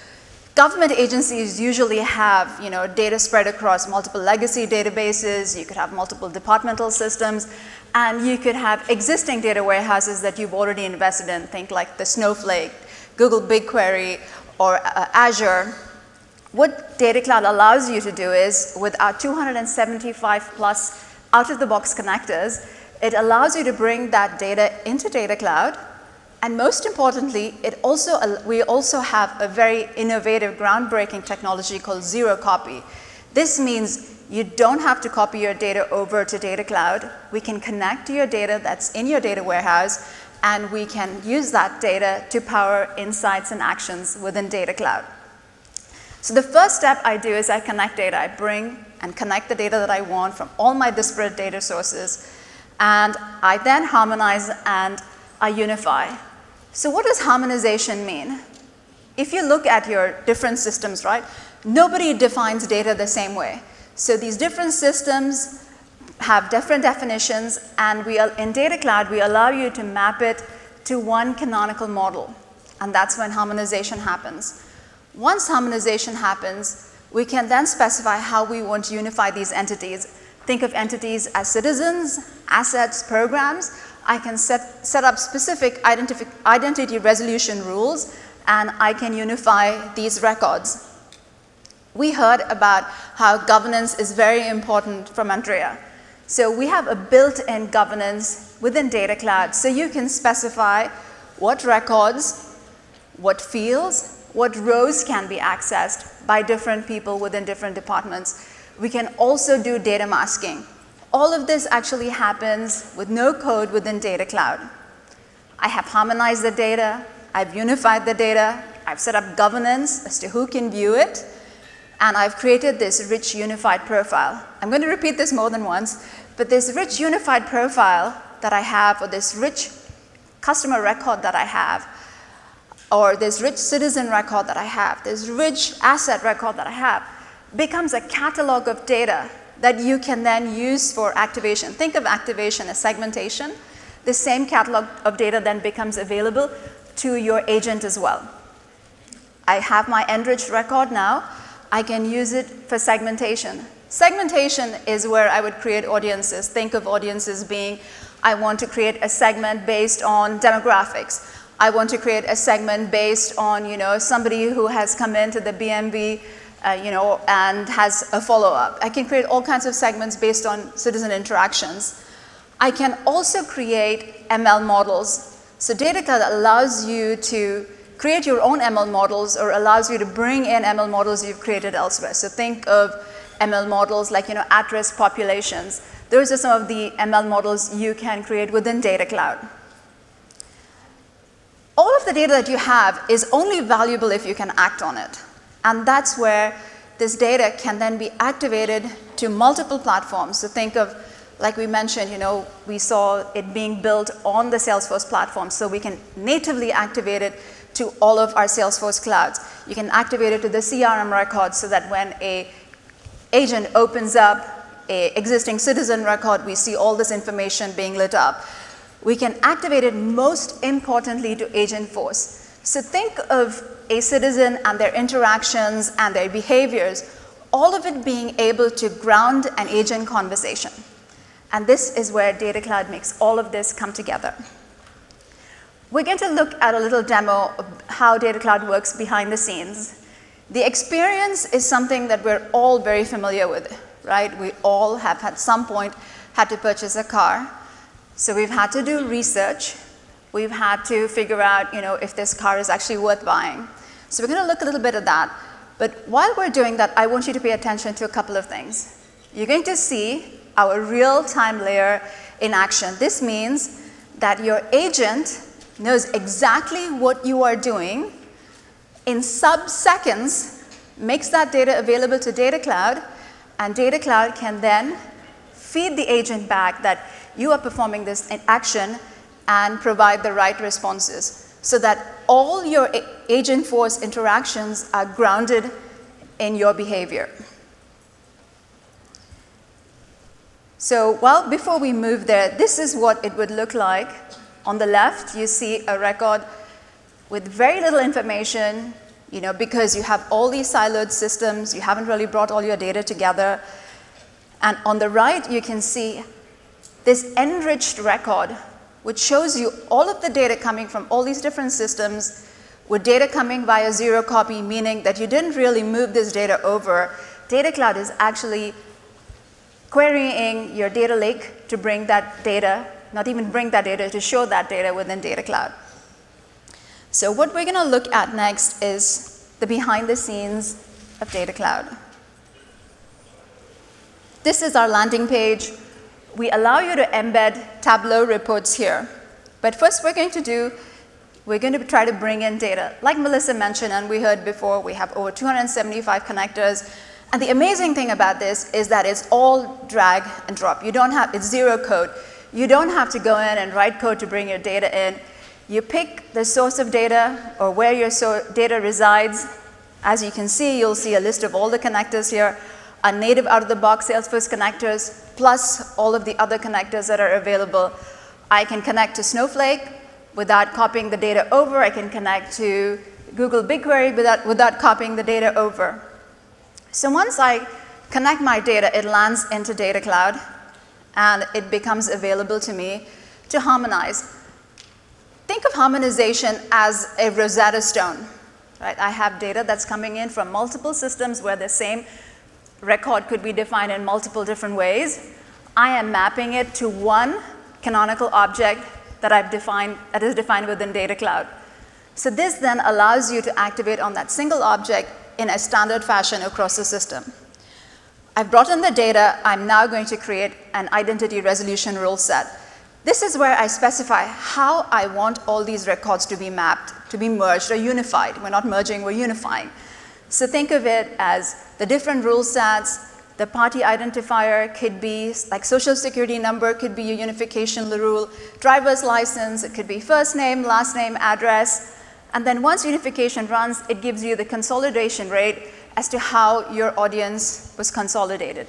Government agencies usually have, data spread across multiple legacy databases. You could have multiple departmental systems, and you could have existing data warehouses that you've already invested in. Think like the Snowflake, Google BigQuery, or Azure. What Data Cloud allows you to do is, with our 275 plus out-of-the-box connectors, it allows you to bring that data into Data Cloud. And most importantly, we also have a very innovative, groundbreaking technology called Zero Copy. This means you don't have to copy your data over to Data Cloud. We can connect to your data that's in your data warehouse, and we can use that data to power insights and actions within Data Cloud. So the first step I do is I connect data. I bring and connect the data that I want from all my disparate data sources, and I then harmonize and I unify. So what does harmonization mean? If you look at your different systems, right, nobody defines data the same way. So these different systems have different definitions, and in Data Cloud, we allow you to map it to one canonical model, and that's when harmonization happens. Once harmonization happens, we can then specify how we want to unify these entities. Think of entities as citizens, assets, programs, I can set up specific identity resolution rules, and I can unify these records. We heard about how governance is very important from Andrea. So we have a built-in governance within Data Cloud, so you can specify what records, what fields, what rows can be accessed by different people within different departments. We can also do data masking. All of this actually happens with no code within Data Cloud. I have harmonized the data, I've unified the data, I've set up governance as to who can view it, and I've created this rich unified profile. I'm going to repeat this more than once, but this rich unified profile that I have, or this rich customer record that I have, or this rich citizen record that I have, this rich asset record that I have, becomes a catalog of data that you can then use for activation. Think of activation as segmentation. The same catalog of data then becomes available to your agent as well. I have my enriched record now. I can use it for segmentation. Segmentation is where I would create audiences. Think of audiences being, I want to create a segment based on demographics. I want to create a segment based on, somebody who has come into the BMV, and has a follow-up. I can create all kinds of segments based on citizen interactions. I can also create ML models. So Data Cloud allows you to create your own ML models, or allows you to bring in ML models you've created elsewhere. So think of ML models like, at-risk populations. Those are some of the ML models you can create within Data Cloud. All of the data that you have is only valuable if you can act on it. And that's where this data can then be activated to multiple platforms. So think of, like we mentioned, we saw it being built on the Salesforce platform, so we can natively activate it to all of our Salesforce clouds. You can activate it to the CRM records, so that when an agent opens up an existing citizen record, we see all this information being lit up. We can activate it most importantly to Agentforce. So think of a citizen and their interactions and their behaviors, all of it being able to ground an agent conversation. And this is where Data Cloud makes all of this come together. We're going to look at a little demo of how Data Cloud works behind the scenes. The experience is something that we're all very familiar with, right? We all have at some point had to purchase a car. So we've had to do research. We've had to figure out, if this car is actually worth buying. So we're going to look a little bit at that. But while we're doing that, I want you to pay attention to a couple of things. You're going to see our real-time layer in action. This means that your agent knows exactly what you are doing, in sub-seconds, makes that data available to Data Cloud, and Data Cloud can then feed the agent back that you are performing this action and provide the right responses, so that all your Agentforce interactions are grounded in your behavior. So, before we move there, this is what it would look like. On the left, you see a record with very little information, because you have all these siloed systems, you haven't really brought all your data together. And on the right, you can see this enriched record, which shows you all of the data coming from all these different systems, with data coming via zero copy, meaning that you didn't really move this data over. Data Cloud is actually querying your data lake to bring that data, not even bring that data, to show that data within Data Cloud. So what we're going to look at next is the behind the scenes of Data Cloud. This is our landing page. We allow you to embed Tableau reports here. But first we're going to try to bring in data. Like Melissa mentioned, and we heard before, we have over 275 connectors. And the amazing thing about this is that it's all drag and drop. It's zero code. You don't have to go in and write code to bring your data in. You pick the source of data, or where your data resides. As you can see, you'll see a list of all the connectors here. Our native out-of-the-box Salesforce connectors, plus all of the other connectors that are available. I can connect to Snowflake without copying the data over. I can connect to Google BigQuery without copying the data over. So once I connect my data, it lands into Data Cloud, and it becomes available to me to harmonize. Think of harmonization as a Rosetta Stone, right? I have data that's coming in from multiple systems where the same record could be defined in multiple different ways. I am mapping it to one canonical object that that is defined within Data Cloud. So this then allows you to activate on that single object in a standard fashion across the system. I've brought in the data. I'm now going to create an identity resolution rule set. This is where I specify how I want all these records to be mapped, to be merged or unified. We're not merging, we're unifying. So think of it as the different rule sets. The party identifier could be like social security number, could be a unification rule, driver's license, it could be first name, last name, address. And then once unification runs, it gives you the consolidation rate as to how your audience was consolidated.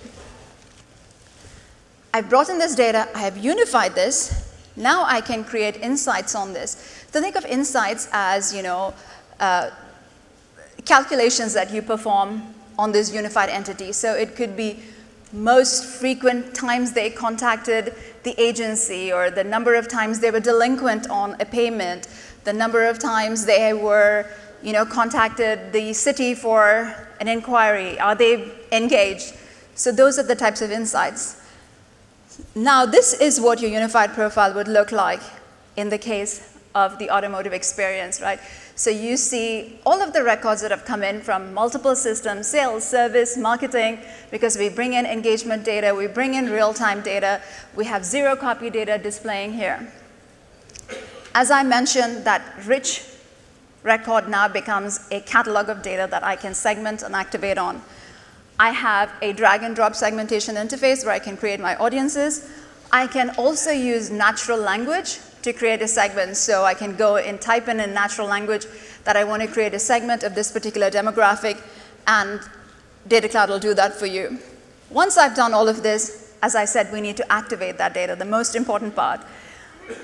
I've brought in this data, I have unified this. Now I can create insights on this. So think of insights as, calculations that you perform on this unified entity. So it could be most frequent times they contacted the agency, or the number of times they were delinquent on a payment, the number of times they were, contacted the city for an inquiry. Are they engaged? So those are the types of insights. Now, this is what your unified profile would look like in the case of the automotive experience, right? So you see all of the records that have come in from multiple systems, sales, service, marketing, because we bring in engagement data, we bring in real-time data, we have zero copy data displaying here. As I mentioned, that rich record now becomes a catalog of data that I can segment and activate on. I have a drag and drop segmentation interface where I can create my audiences. I can also use natural language to create a segment. So I can go and type in natural language that I want to create a segment of this particular demographic, and Data Cloud will do that for you. Once I've done all of this, as I said, we need to activate that data, the most important part.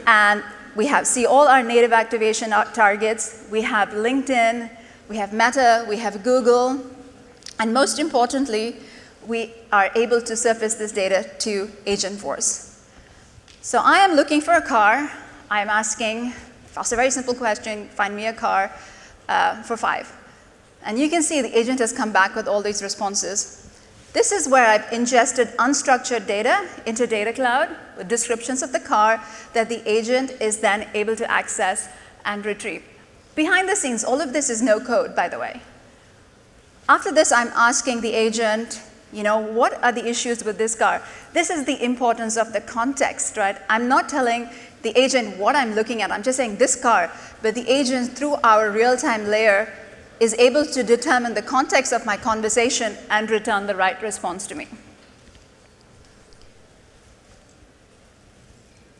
And we see all our native activation targets. We have LinkedIn, we have Meta, we have Google, and most importantly, we are able to surface this data to Agentforce. So I am looking for a car. I'm asking, ask a very simple question, find me a car for 5. And you can see the agent has come back with all these responses. This is where I've ingested unstructured data into Data Cloud with descriptions of the car that the agent is then able to access and retrieve. Behind the scenes, all of this is no code, by the way. After this, I'm asking the agent, what are the issues with this car? This is the importance of the context, right? I'm not telling the agent what I'm looking at. I'm just saying this car. But the agent, through our real-time layer, is able to determine the context of my conversation and return the right response to me.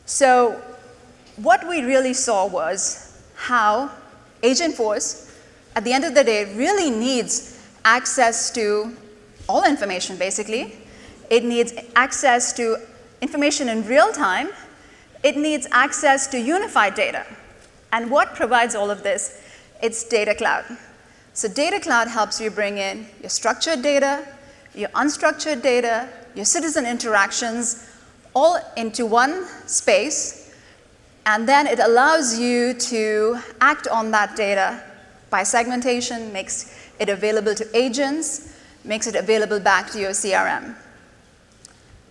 So what we really saw was how Agentforce, at the end of the day, really needs access to all information, basically. It needs access to information in real time. It needs access to unified data. And what provides all of this? It's Data Cloud. So Data Cloud helps you bring in your structured data, your unstructured data, your citizen interactions, all into one space. And then it allows you to act on that data by segmentation, makes it available to agents, makes it available back to your CRM.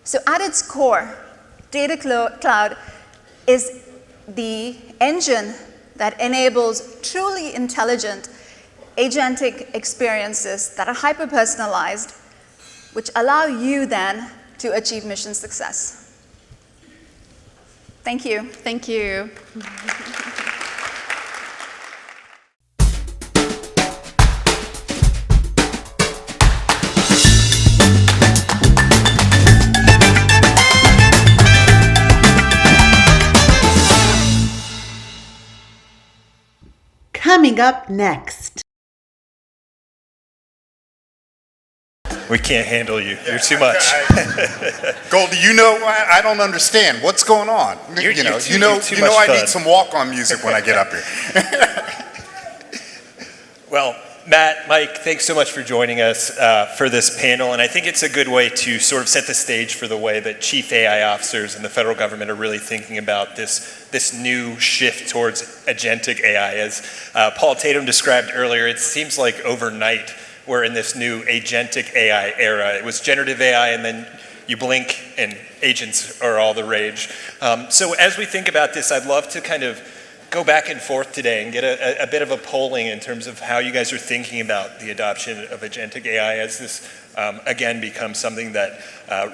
So at its core, Data Cloud is the engine that enables truly intelligent agentic experiences that are hyper-personalized, which allow you then to achieve mission success. Thank you. Thank you. Coming up next. We can't handle you. You're too much. Goldie, I don't understand. What's going on? You're too much I fun. need some walk-on music when I get up here. Well, Matt, Mike, thanks so much for joining us for this panel, and I think it's a good way to sort of set the stage for the way that chief AI officers in the federal government are really thinking about this new shift towards agentic AI. As Paul Tatum described earlier, it seems like overnight we're in this new agentic AI era. It was generative AI, and then you blink and agents are all the rage. So as we think about this, I'd love to kind of go back and forth today and get a bit of a polling in terms of how you guys are thinking about the adoption of agentic AI as this, again, becomes something that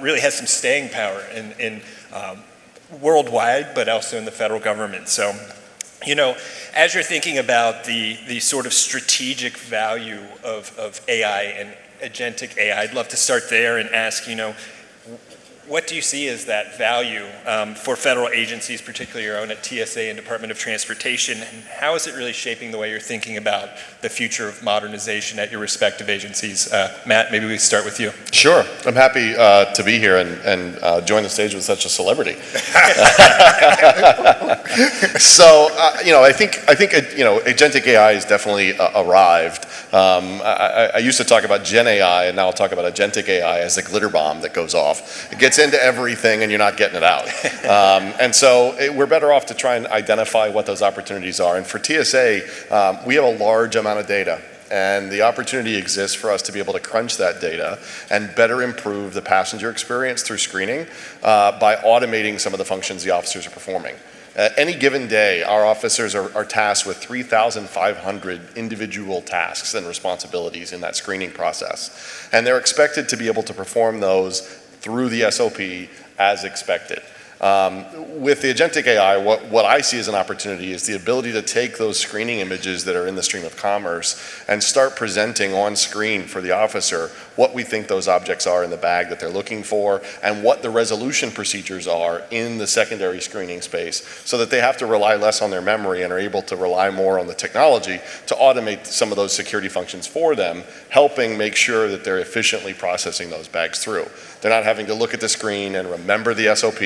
really has some staying power in worldwide, but also in the federal government. So, as you're thinking about the sort of strategic value of AI and agentic AI, I'd love to start there and ask, what do you see as that value for federal agencies, particularly your own at TSA and Department of Transportation, and how is it really shaping the way you're thinking about the future of modernization at your respective agencies? Matt, maybe we start with you. Sure, I'm happy to be here and join the stage with such a celebrity. So, I think agentic AI has definitely arrived. I used to talk about Gen AI, and now I'll talk about agentic AI as a glitter bomb that goes off. It gets into everything, and you're not getting it out. And so we're better off to try and identify what those opportunities are. And for TSA, we have a large amount of data. And the opportunity exists for us to be able to crunch that data and better improve the passenger experience through screening by automating some of the functions the officers are performing. Any given day, our officers are tasked with 3,500 individual tasks and responsibilities in that screening process. And they're expected to be able to perform those through the SOP as expected. With the agentic AI, what I see as an opportunity is the ability to take those screening images that are in the stream of commerce and start presenting on screen for the officer what we think those objects are in the bag that they're looking for and what the resolution procedures are in the secondary screening space so that they have to rely less on their memory and are able to rely more on the technology to automate some of those security functions for them, helping make sure that they're efficiently processing those bags through. They're not having to look at the screen and remember the SOP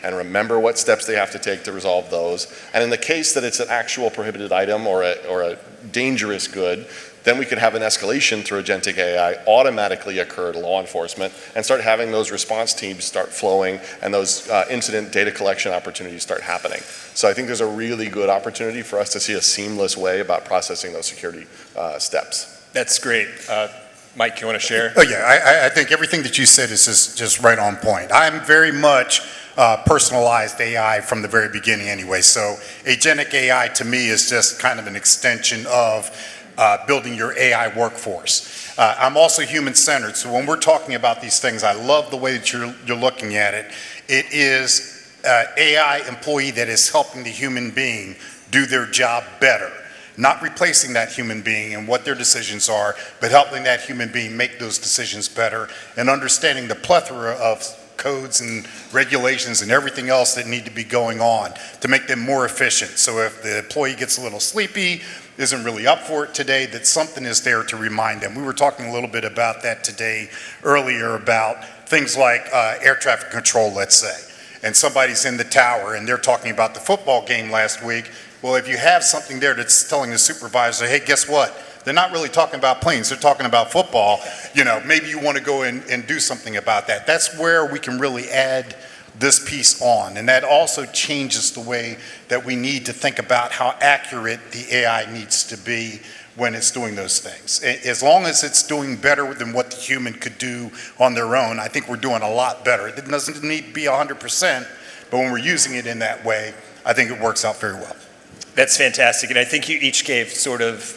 and remember what steps they have to take to resolve those. And in the case that it's an actual prohibited item or a dangerous good, then we could have an escalation through agentic AI automatically occur to law enforcement and start having those response teams start flowing and those incident data collection opportunities start happening. So I think there's a really good opportunity for us to see a seamless way about processing those security steps. That's great. Mike, you want to share? Oh yeah, I think everything that you said is just right on point. I'm very much personalized AI from the very beginning anyway. So agentic AI to me is just kind of an extension of building your AI workforce. I'm also human-centered, so when we're talking about these things, I love the way that you're looking at it. It is AI employee that is helping the human being do their job better. Not replacing that human being and what their decisions are, but helping that human being make those decisions better and understanding the plethora of codes and regulations and everything else that need to be going on to make them more efficient. So if the employee gets a little sleepy, isn't really up for it today, that something is there to remind them. We were talking a little bit about that today earlier about things like air traffic control, let's say, and somebody's in the tower and they're talking about the football game last week. Well, if you have something there that's telling the supervisor, hey, guess what? They're not really talking about planes, they're talking about football. Maybe you want to go in and do something about that. That's where we can really add this piece on. And that also changes the way that we need to think about how accurate the AI needs to be when it's doing those things. As long as it's doing better than what the human could do on their own, I think we're doing a lot better. It doesn't need to be 100%, but when we're using it in that way, I think it works out very well. That's fantastic, and I think you each gave sort of,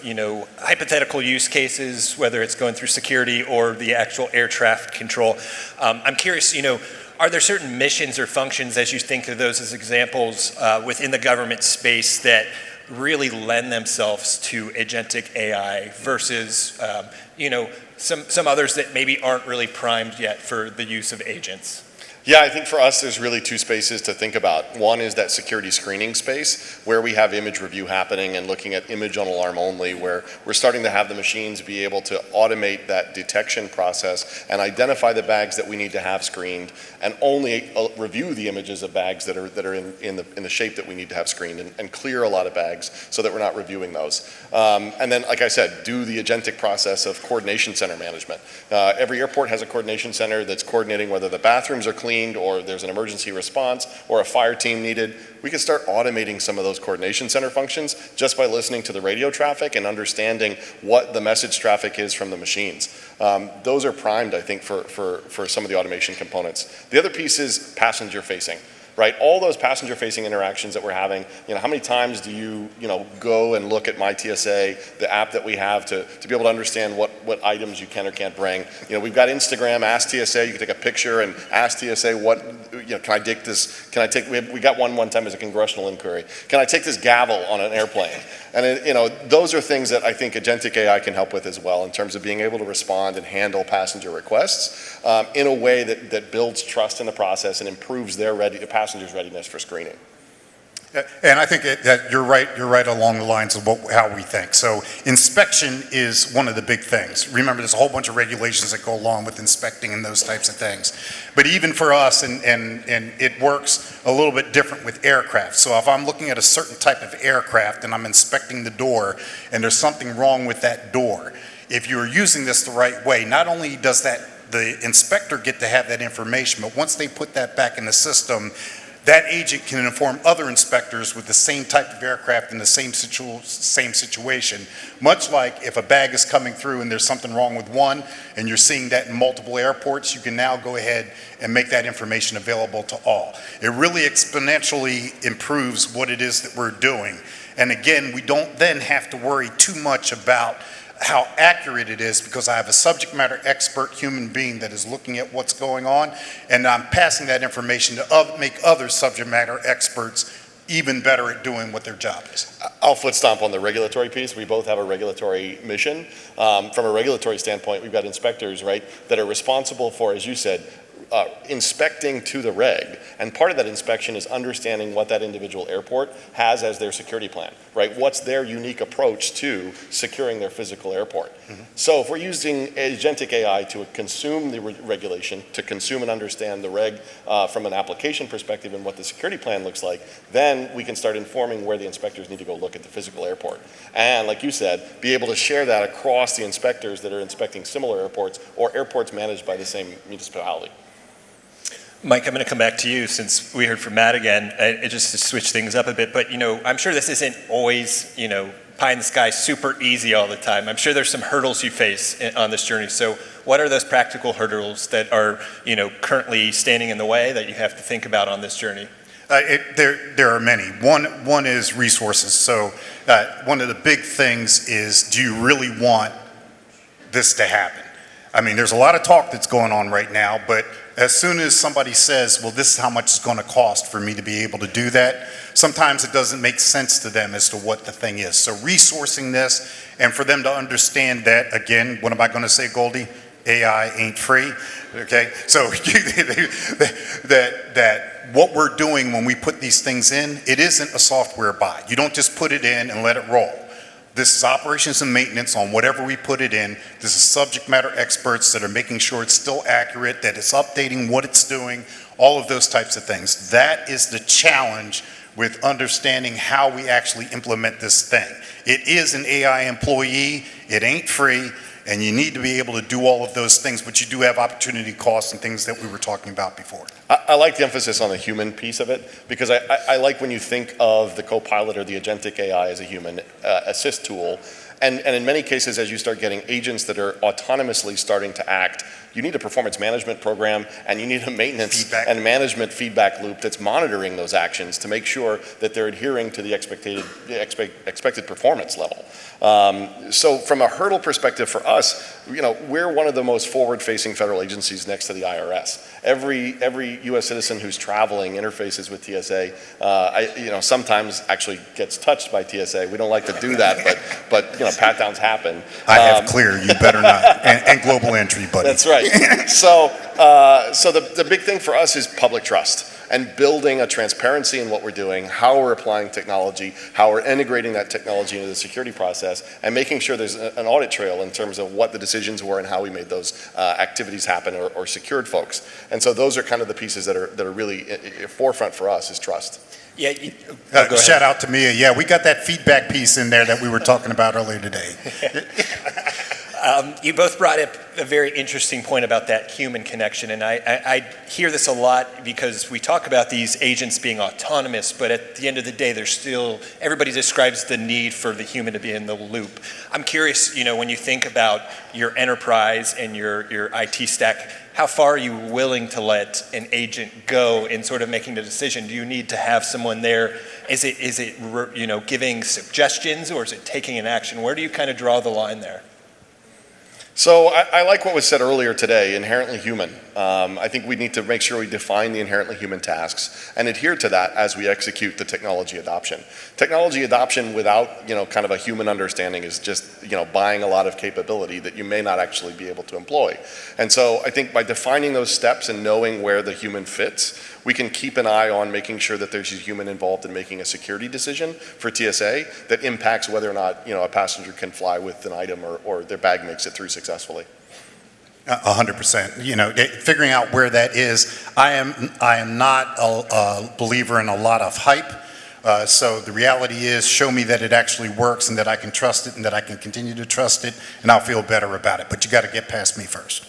hypothetical use cases, whether it's going through security or the actual air traffic control. I'm curious, are there certain missions or functions, as you think of those as examples, within the government space that really lend themselves to agentic AI versus, some others that maybe aren't really primed yet for the use of agents? Yeah, I think for us, there's really two spaces to think about. One is that security screening space, where we have image review happening and looking at image on alarm only, where we're starting to have the machines be able to automate that detection process and identify the bags that we need to have screened, and only review the images of bags that are in the shape that we need to have screened, and clear a lot of bags so that we're not reviewing those. And then, like I said, do the agentic process of coordination center management. Every airport has a coordination center that's coordinating whether the bathrooms are clean, or there's an emergency response or a fire team needed. We can start automating some of those coordination center functions just by listening to the radio traffic and understanding what the message traffic is from the machines. Those are primed, I think, for some of the automation components. The other piece is passenger facing. Right, all those passenger-facing interactions that we're having, how many times do you, go and look at MyTSA, the app that we have to be able to understand what items you can or can't bring? We've got Instagram, Ask TSA, you can take a picture and ask TSA can I take this, we got one time as a congressional inquiry, can I take this gavel on an airplane? And those are things that I think Agentic AI can help with as well, in terms of being able to respond and handle passenger requests in a way that builds trust in the process and improves their passengers' readiness for screening. And I think that you're right along the lines of how we think. So inspection is one of the big things. Remember, there's a whole bunch of regulations that go along with inspecting and those types of things. But even for us, and it works a little bit different with aircraft. So if I'm looking at a certain type of aircraft and I'm inspecting the door and there's something wrong with that door, if you're using this the right way, not only does the inspector get to have that information, but once they put that back in the system, that agent can inform other inspectors with the same type of aircraft in the same situation, much like if a bag is coming through and there's something wrong with one, and you're seeing that in multiple airports, you can now go ahead and make that information available to all. It really exponentially improves what it is that we're doing. And again, we don't then have to worry too much about how accurate it is, because I have a subject matter expert human being that is looking at what's going on, and I'm passing that information to make other subject matter experts even better at doing what their job is. I'll foot stomp on the regulatory piece. We both have a regulatory mission. From a regulatory standpoint, we've got inspectors, right, that are responsible for, as you said, inspecting to the reg, and part of that inspection is understanding what that individual airport has as their security plan, right? What's their unique approach to securing their physical airport? Mm-hmm. So if we're using Agentic AI to consume the regulation, to consume and understand the reg from an application perspective and what the security plan looks like, then we can start informing where the inspectors need to go look at the physical airport. And like you said, be able to share that across the inspectors that are inspecting similar airports or airports managed by the same municipality. Mike, I'm going to come back to you since we heard from Matt again, just to switch things up a bit. But, I'm sure this isn't always, pie in the sky, super easy all the time. I'm sure there's some hurdles you face on this journey. So what are those practical hurdles that are, currently standing in the way that you have to think about on this journey? There are many. One is resources. So one of the big things is, do you really want this to happen? I mean, there's a lot of talk that's going on right now, but as soon as somebody says, well, this is how much it's going to cost for me to be able to do that, sometimes it doesn't make sense to them as to what the thing is. So resourcing this, and for them to understand that, again, what am I going to say, Goldie? AI ain't free, okay? So that what we're doing when we put these things in, it isn't a software buy. You don't just put it in and let it roll. This is operations and maintenance on whatever we put it in. This is subject matter experts that are making sure it's still accurate, that it's updating what it's doing, all of those types of things. That is the challenge with understanding how we actually implement this thing. It is an AI employee, it ain't free, and you need to be able to do all of those things, but you do have opportunity costs and things that we were talking about before. I like the emphasis on the human piece of it, because I like when you think of the Copilot or the Agentic AI as a human assist tool. And in many cases, as you start getting agents that are autonomously starting to act, you need a performance management program, and you need a maintenance and management feedback loop that's monitoring those actions to make sure that they're adhering to the expected performance level. So from a hurdle perspective for us, we're one of the most forward-facing federal agencies next to the IRS. Every U.S. citizen who's traveling interfaces with TSA. Sometimes actually gets touched by TSA. We don't like to do that, but pat downs happen. I have clear. You better not. And global entry, buddy. That's right. So the big thing for us is public trust and building a transparency in what we're doing, how we're applying technology, how we're integrating that technology into the security process, and making sure there's an audit trail in terms of what the decisions were and how we made those activities happen or secured folks. And so those are kind of the pieces that are really forefront for us is trust. Yeah. Shout out to Mia. Yeah, we got that feedback piece in there that we were talking about earlier today. You both brought up a very interesting point about that human connection, and I hear this a lot because we talk about these agents being autonomous, but at the end of the day, everybody describes the need for the human to be in the loop. I'm curious, when you think about your enterprise and your IT stack, how far are you willing to let an agent go in sort of making the decision? Do you need to have someone there? Is it giving suggestions, or is it taking an action? Where do you kind of draw the line there? So I like what was said earlier today, inherently human. I think we need to make sure we define the inherently human tasks and adhere to that as we execute the technology adoption. Technology adoption without, kind of a human understanding is just, buying a lot of capability that you may not actually be able to employ. And so I think by defining those steps and knowing where the human fits, we can keep an eye on making sure that there's a human involved in making a security decision for TSA that impacts whether or not, a passenger can fly with an item or their bag makes it through successfully. 100%. Figuring out where that is. I am not a believer in a lot of hype. So the reality is, show me that it actually works and that I can trust it and that I can continue to trust it, and I'll feel better about it. But you got to get past me first.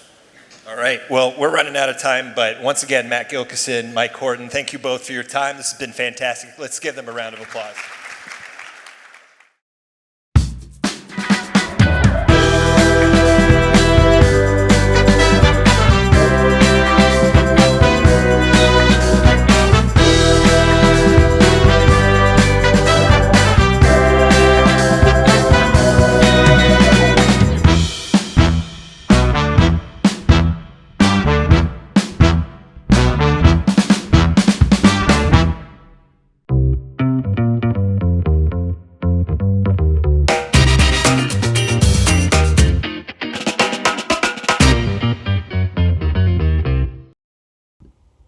All right. Well, we're running out of time, but once again, Matt Gilkison, Mike Horton, thank you both for your time. This has been fantastic. Let's give them a round of applause.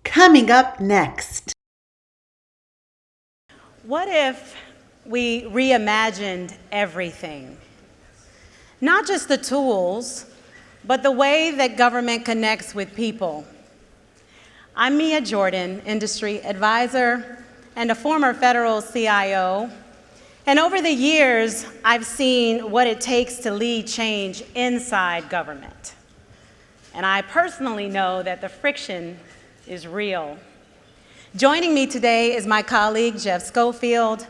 Coming up next. What if we reimagined everything? Not just the tools, but the way that government connects with people. I'm Mia Jordan, industry advisor and a former federal CIO. And over the years, I've seen what it takes to lead change inside government. And I personally know that the friction is real. Joining me today is my colleague, Jeff Schofield,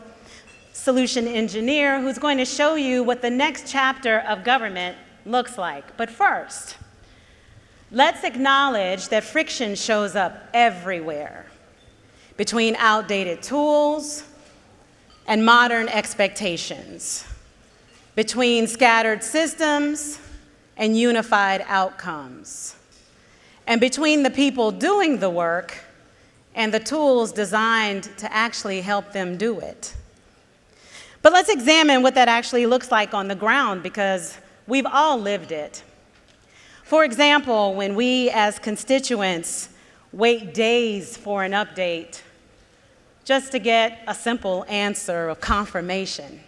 solution engineer, who's going to show you what the next chapter of government looks like. But first, let's acknowledge that friction shows up everywhere, between outdated tools and modern expectations, between scattered systems and unified outcomes, and between the people doing the work and the tools designed to actually help them do it. But let's examine what that actually looks like on the ground, because we've all lived it. For example, when we as constituents wait days for an update just to get a simple answer of confirmation,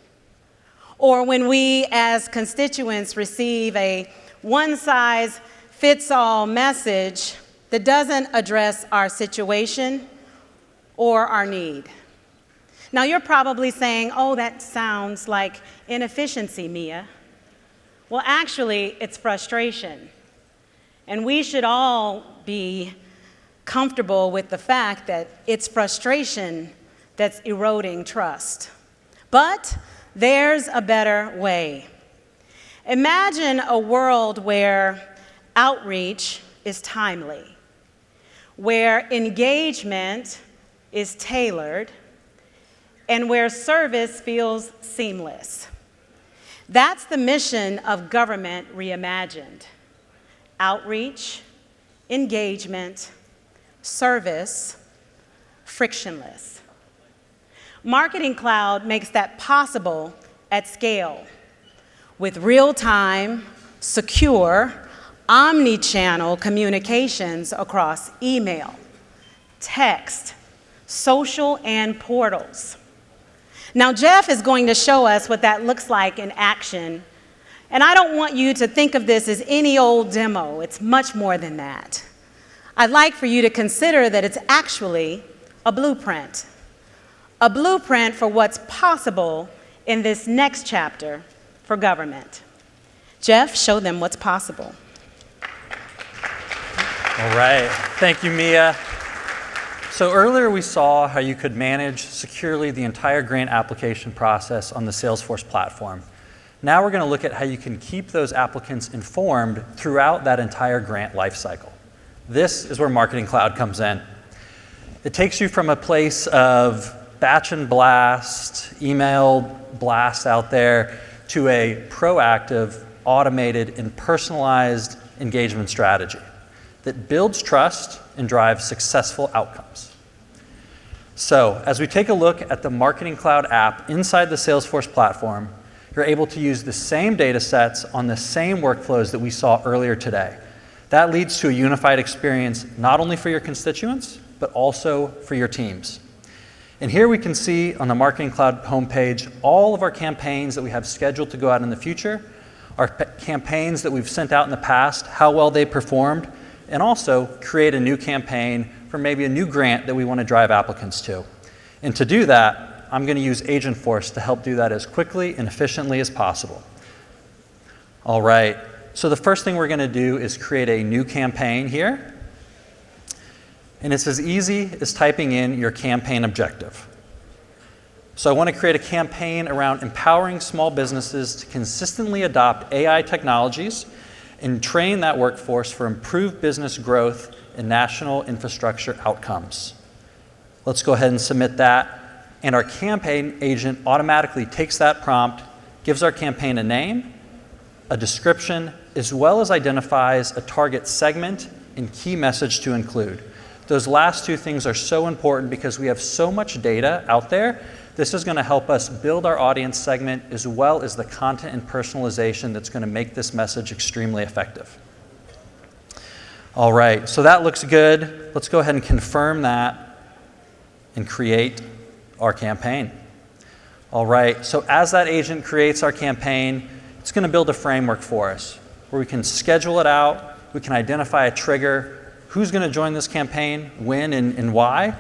or when we as constituents receive a one-size-fits-all message that doesn't address our situation or our need. Now, you're probably saying, oh, that sounds like inefficiency, Mia. Well, actually, it's frustration. And we should all be comfortable with the fact that it's frustration that's eroding trust. But there's a better way. Imagine a world where outreach is timely, where engagement is tailored, and where service feels seamless. That's the mission of Government Reimagined. Outreach, engagement, service, frictionless. Marketing Cloud makes that possible at scale with real-time, secure, omni-channel communications across email, text, social, and portals. Now, Jeff is going to show us what that looks like in action, and I don't want you to think of this as any old demo. It's much more than that. I'd like for you to consider that it's actually a blueprint for what's possible in this next chapter for government. Jeff, show them what's possible. All right, thank you, Mia. So earlier we saw how you could manage securely the entire grant application process on the Salesforce platform. Now we're going to look at how you can keep those applicants informed throughout that entire grant lifecycle. This is where Marketing Cloud comes in. It takes you from a place of batch and blast, email blast out there, to a proactive, automated, and personalized engagement strategy that builds trust and drives successful outcomes. So as we take a look at the Marketing Cloud app inside the Salesforce platform, you're able to use the same data sets on the same workflows that we saw earlier today. That leads to a unified experience not only for your constituents, but also for your teams. And here we can see on the Marketing Cloud homepage all of our campaigns that we have scheduled to go out in the future, our campaigns that we've sent out in the past, how well they performed, and also create a new campaign for maybe a new grant that we want to drive applicants to. And to do that, I'm going to use Agentforce to help do that as quickly and efficiently as possible. All right, so the first thing we're going to do is create a new campaign here. And it's as easy as typing in your campaign objective. So I want to create a campaign around empowering small businesses to consistently adopt AI technologies and train that workforce for improved business growth and national infrastructure outcomes. Let's go ahead and submit that. And our campaign agent automatically takes that prompt, gives our campaign a name, a description, as well as identifies a target segment and key message to include. Those last two things are so important because we have so much data out there. This is going to help us build our audience segment as well as the content and personalization that's going to make this message extremely effective. All right, so that looks good. Let's go ahead and confirm that and create our campaign. All right, so as that agent creates our campaign, it's going to build a framework for us where we can schedule it out, we can identify a trigger, who's going to join this campaign, when and why,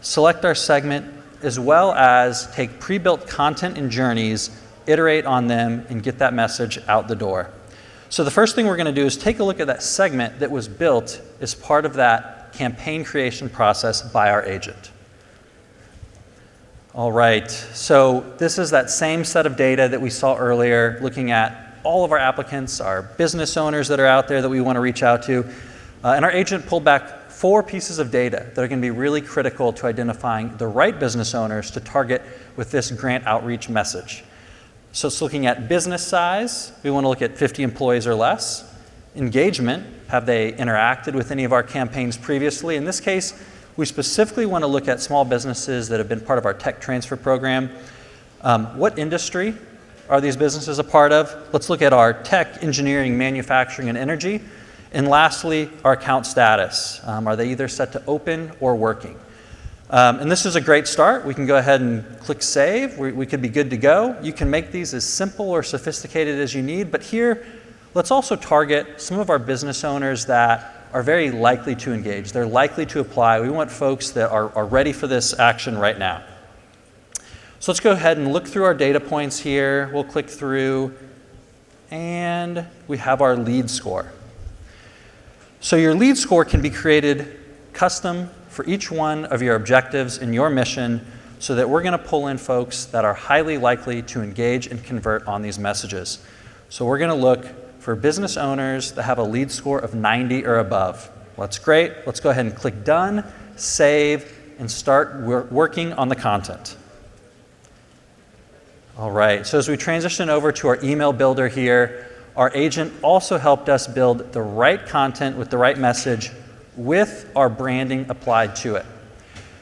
select our segment, as well as take pre-built content and journeys, iterate on them, and get that message out the door. So the first thing we're going to do is take a look at that segment that was built as part of that campaign creation process by our agent. All right, so this is that same set of data that we saw earlier, looking at all of our applicants, our business owners that are out there that we want to reach out to. And our agent pulled back 4 pieces of data that are going to be really critical to identifying the right business owners to target with this grant outreach message. So it's looking at business size. We want to look at 50 employees or less. Engagement, have they interacted with any of our campaigns previously? In this case, we specifically want to look at small businesses that have been part of our tech transfer program. What industry are these businesses a part of? Let's look at our tech, engineering, manufacturing, and energy. And lastly, our account status. Are they either set to open or working? And this is a great start. We can go ahead and click save. We could be good to go. You can make these as simple or sophisticated as you need. But here, let's also target some of our business owners that are very likely to engage. They're likely to apply. We want folks that are ready for this action right now. So let's go ahead and look through our data points here. We'll click through, and we have our lead score. So your lead score can be created custom for each one of your objectives in your mission so that we're going to pull in folks that are highly likely to engage and convert on these messages. So we're going to look for business owners that have a lead score of 90 or above. Well, that's great. Let's go ahead and click done, save, and start working on the content. All right, so as we transition over to our email builder here, our agent also helped us build the right content with the right message with our branding applied to it.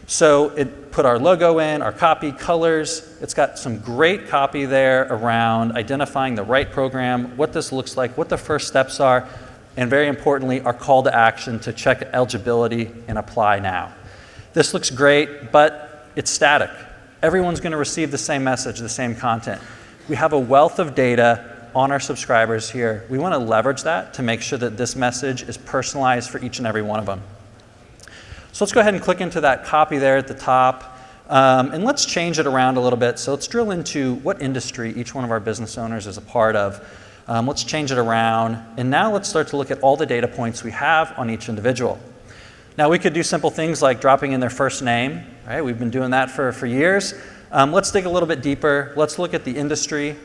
So it put our logo in, our copy, colors. It's got some great copy there around identifying the right program, what this looks like, what the first steps are. and very importantly, our call to action to check eligibility and apply now. This looks great, but it's static. Everyone's going to receive the same message, the same content. We have a wealth of data on our subscribers here. We want to leverage that to make sure that this message is personalized for each and every one of them. So let's go ahead and click into that copy there at the top, and let's change it around a little bit. So let's drill into what industry each one of our business owners is a part of. Let's change it around, and now let's start to look at all the data points we have on each individual. Now we could do simple things like dropping in their first name, right? We've been doing that for years. Let's dig a little bit deeper. Let's look at the industry.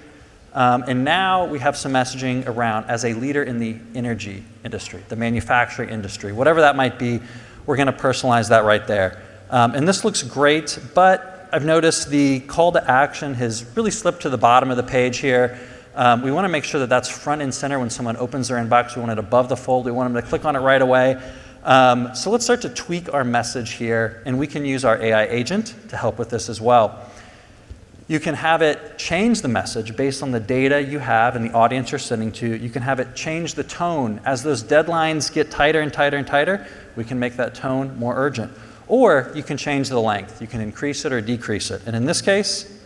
And now we have some messaging around as a leader in the energy industry, the manufacturing industry, whatever that might be, we're going to personalize that right there. And this looks great, but I've noticed the call to action has really slipped to the bottom of the page here. We want to make sure that that's front and center when someone opens their inbox. We want it above the fold. We want them to click on it right away. So let's start to tweak our message here, and we can use our AI agent to help with this as well. You can have it change the message based on the data you have and the audience you're sending to. You can have it change the tone. As those deadlines get tighter and tighter and tighter, we can make that tone more urgent. Or you can change the length. You can increase it or decrease it. And in this case,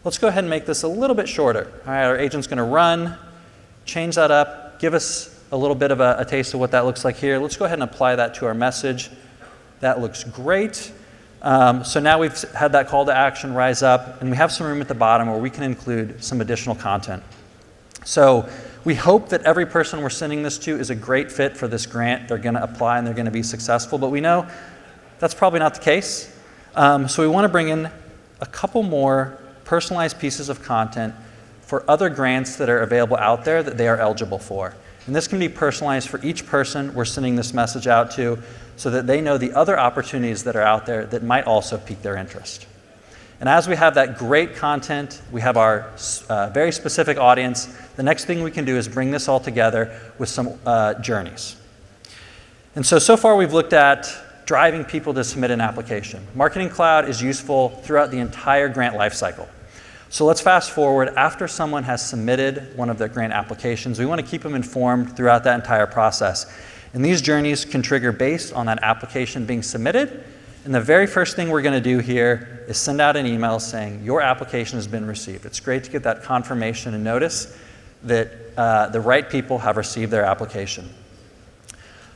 let's go ahead and make this a little bit shorter. All right, our agent's going to run, change that up, give us a little bit of a taste of what that looks like here. Let's go ahead and apply that to our message. That looks great. So now we've had that call to action rise up, and we have some room at the bottom where we can include some additional content. So we hope that every person we're sending this to is a great fit for this grant. They're going to apply and they're going to be successful, but we know that's probably not the case. So we want to bring in a couple more personalized pieces of content for other grants that are available out there that they are eligible for. And this can be personalized for each person we're sending this message out to, so that they know the other opportunities that are out there that might also pique their interest. And as we have that great content, we have our very specific audience, the next thing we can do is bring this all together with some journeys. And so far we've looked at driving people to submit an application. Marketing Cloud is useful throughout the entire grant lifecycle. So let's fast forward. After someone has submitted one of their grant applications, we want to keep them informed throughout that entire process. And these journeys can trigger based on that application being submitted. And the very first thing we're going to do here is send out an email saying your application has been received. It's great to get that confirmation and notice that the right people have received their application.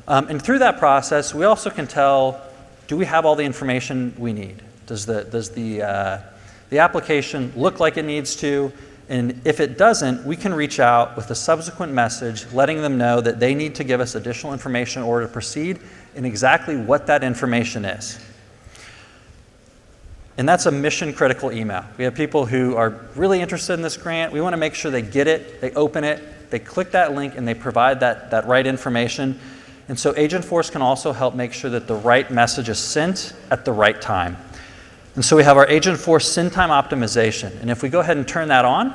And through that process, we also can tell, do we have all the information we need? Does the application look like it needs to? And if it doesn't, we can reach out with a subsequent message letting them know that they need to give us additional information in order to proceed and exactly what that information is. And that's a mission critical email. We have people who are really interested in this grant. We want to make sure they get it, they open it, they click that link, and they provide that right information. And so Agentforce can also help make sure that the right message is sent at the right time. And so we have our Agentforce send time optimization. And if we go ahead and turn that on,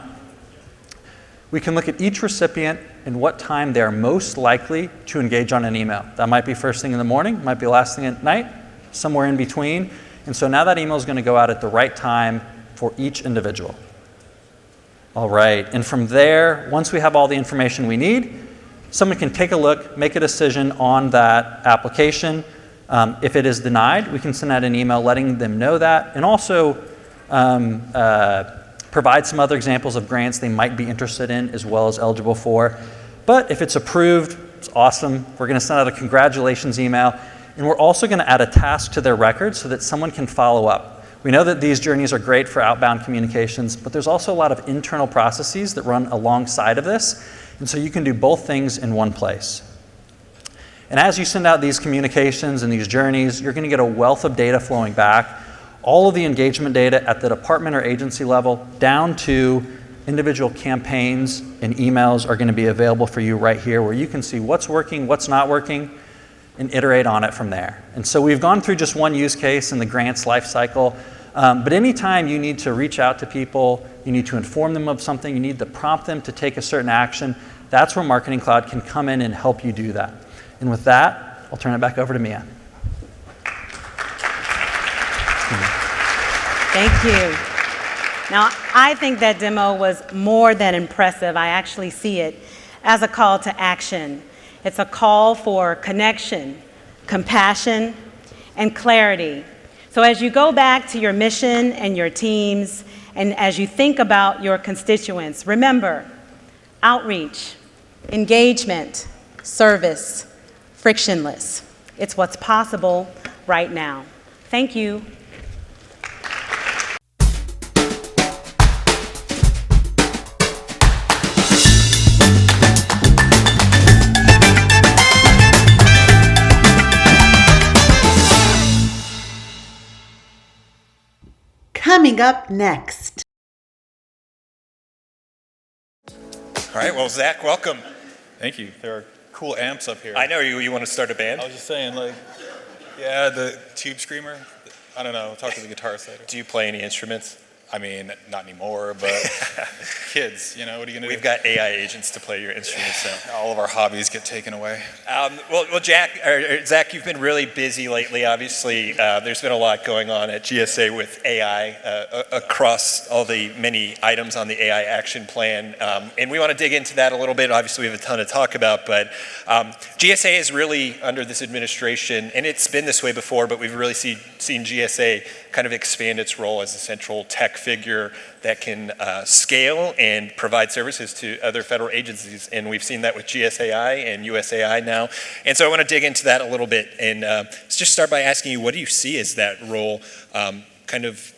we can look at each recipient and what time they are most likely to engage on an email. That might be first thing in the morning, might be last thing at night, somewhere in between. And so now that email is going to go out at the right time for each individual. All right, and from there, once we have all the information we need, someone can take a look, make a decision on that application. If it is denied, we can send out an email letting them know that, and also provide some other examples of grants they might be interested in as well as eligible for. But if it's approved, it's awesome. We're going to send out a congratulations email, and we're also going to add a task to their record so that someone can follow up. We know that these journeys are great for outbound communications, but there's also a lot of internal processes that run alongside of this, and so you can do both things in one place. And as you send out these communications and these journeys, you're going to get a wealth of data flowing back. All of the engagement data at the department or agency level down to individual campaigns and emails are going to be available for you right here, where you can see what's working, what's not working, and iterate on it from there. And so we've gone through just one use case in the grants lifecycle, but anytime you need to reach out to people, you need to inform them of something, you need to prompt them to take a certain action, that's where Marketing Cloud can come in and help you do that. And with that, I'll turn it back over to Mia. Thank you. Now, I think that demo was more than impressive. I actually see it as a call to action. It's a call for connection, compassion, and clarity. So as you go back to your mission and your teams, and as you think about your constituents, remember, outreach, engagement, service, frictionless. It's what's possible right now. Thank you. Coming up next. All right, well, Zach, welcome. Thank you. There are cool amps up here. I know you want to start a band. I was just saying, like, yeah, the tube screamer. I don't know. Talk to the guitarist later. Do you play any instruments? I mean, not anymore, but kids, you know, what are you going to do? We've got AI agents to play your instruments now. All of our hobbies get taken away. Well, Zach, you've been really busy lately. Obviously, there's been a lot going on at GSA with AI across all the many items on the AI action plan. And we want to dig into that a little bit. Obviously, we have a ton to talk about, but GSA is really under this administration, and it's been this way before, but we've really seen GSA kind of expand its role as a central tech figure that can scale and provide services to other federal agencies. And we've seen that with GSAI and USAI now. And so I want to dig into that a little bit. And let's just start by asking you, what do you see as that role, kind of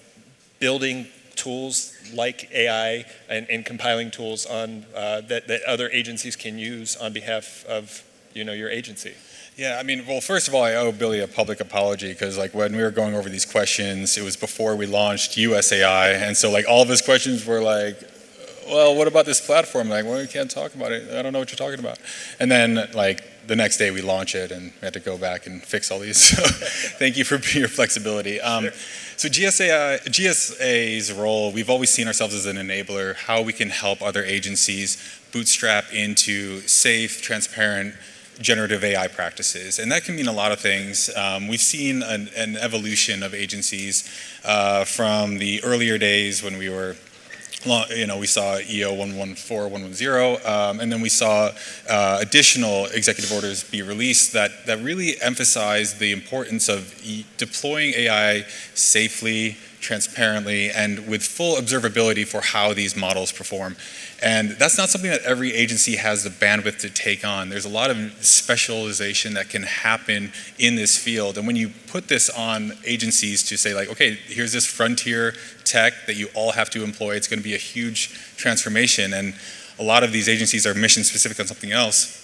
building tools like AI and compiling tools on that other agencies can use on behalf of your agency? Yeah, I mean, well, first of all, I owe Billy a public apology because, like, when we were going over these questions, it was before we launched USAI, and so, like, all of his questions were like, well, what about this platform? Like, well, we can't talk about it. I don't know what you're talking about. And then, like, the next day we launch it, and we had to go back and fix all these. So thank you for your flexibility. Sure. So GSA's role, we've always seen ourselves as an enabler, how we can help other agencies bootstrap into safe, transparent, generative AI practices. And that can mean a lot of things. We've seen an evolution of agencies from the earlier days when we were, we saw EO 114, 110, and then we saw additional executive orders be released that really emphasized the importance of deploying AI safely, transparently, and with full observability for how these models perform. And that's not something that every agency has the bandwidth to take on. There's a lot of specialization that can happen in this field. And when you put this on agencies to say, like, okay, here's this frontier tech that you all have to employ, it's going to be a huge transformation. And a lot of these agencies are mission specific on something else.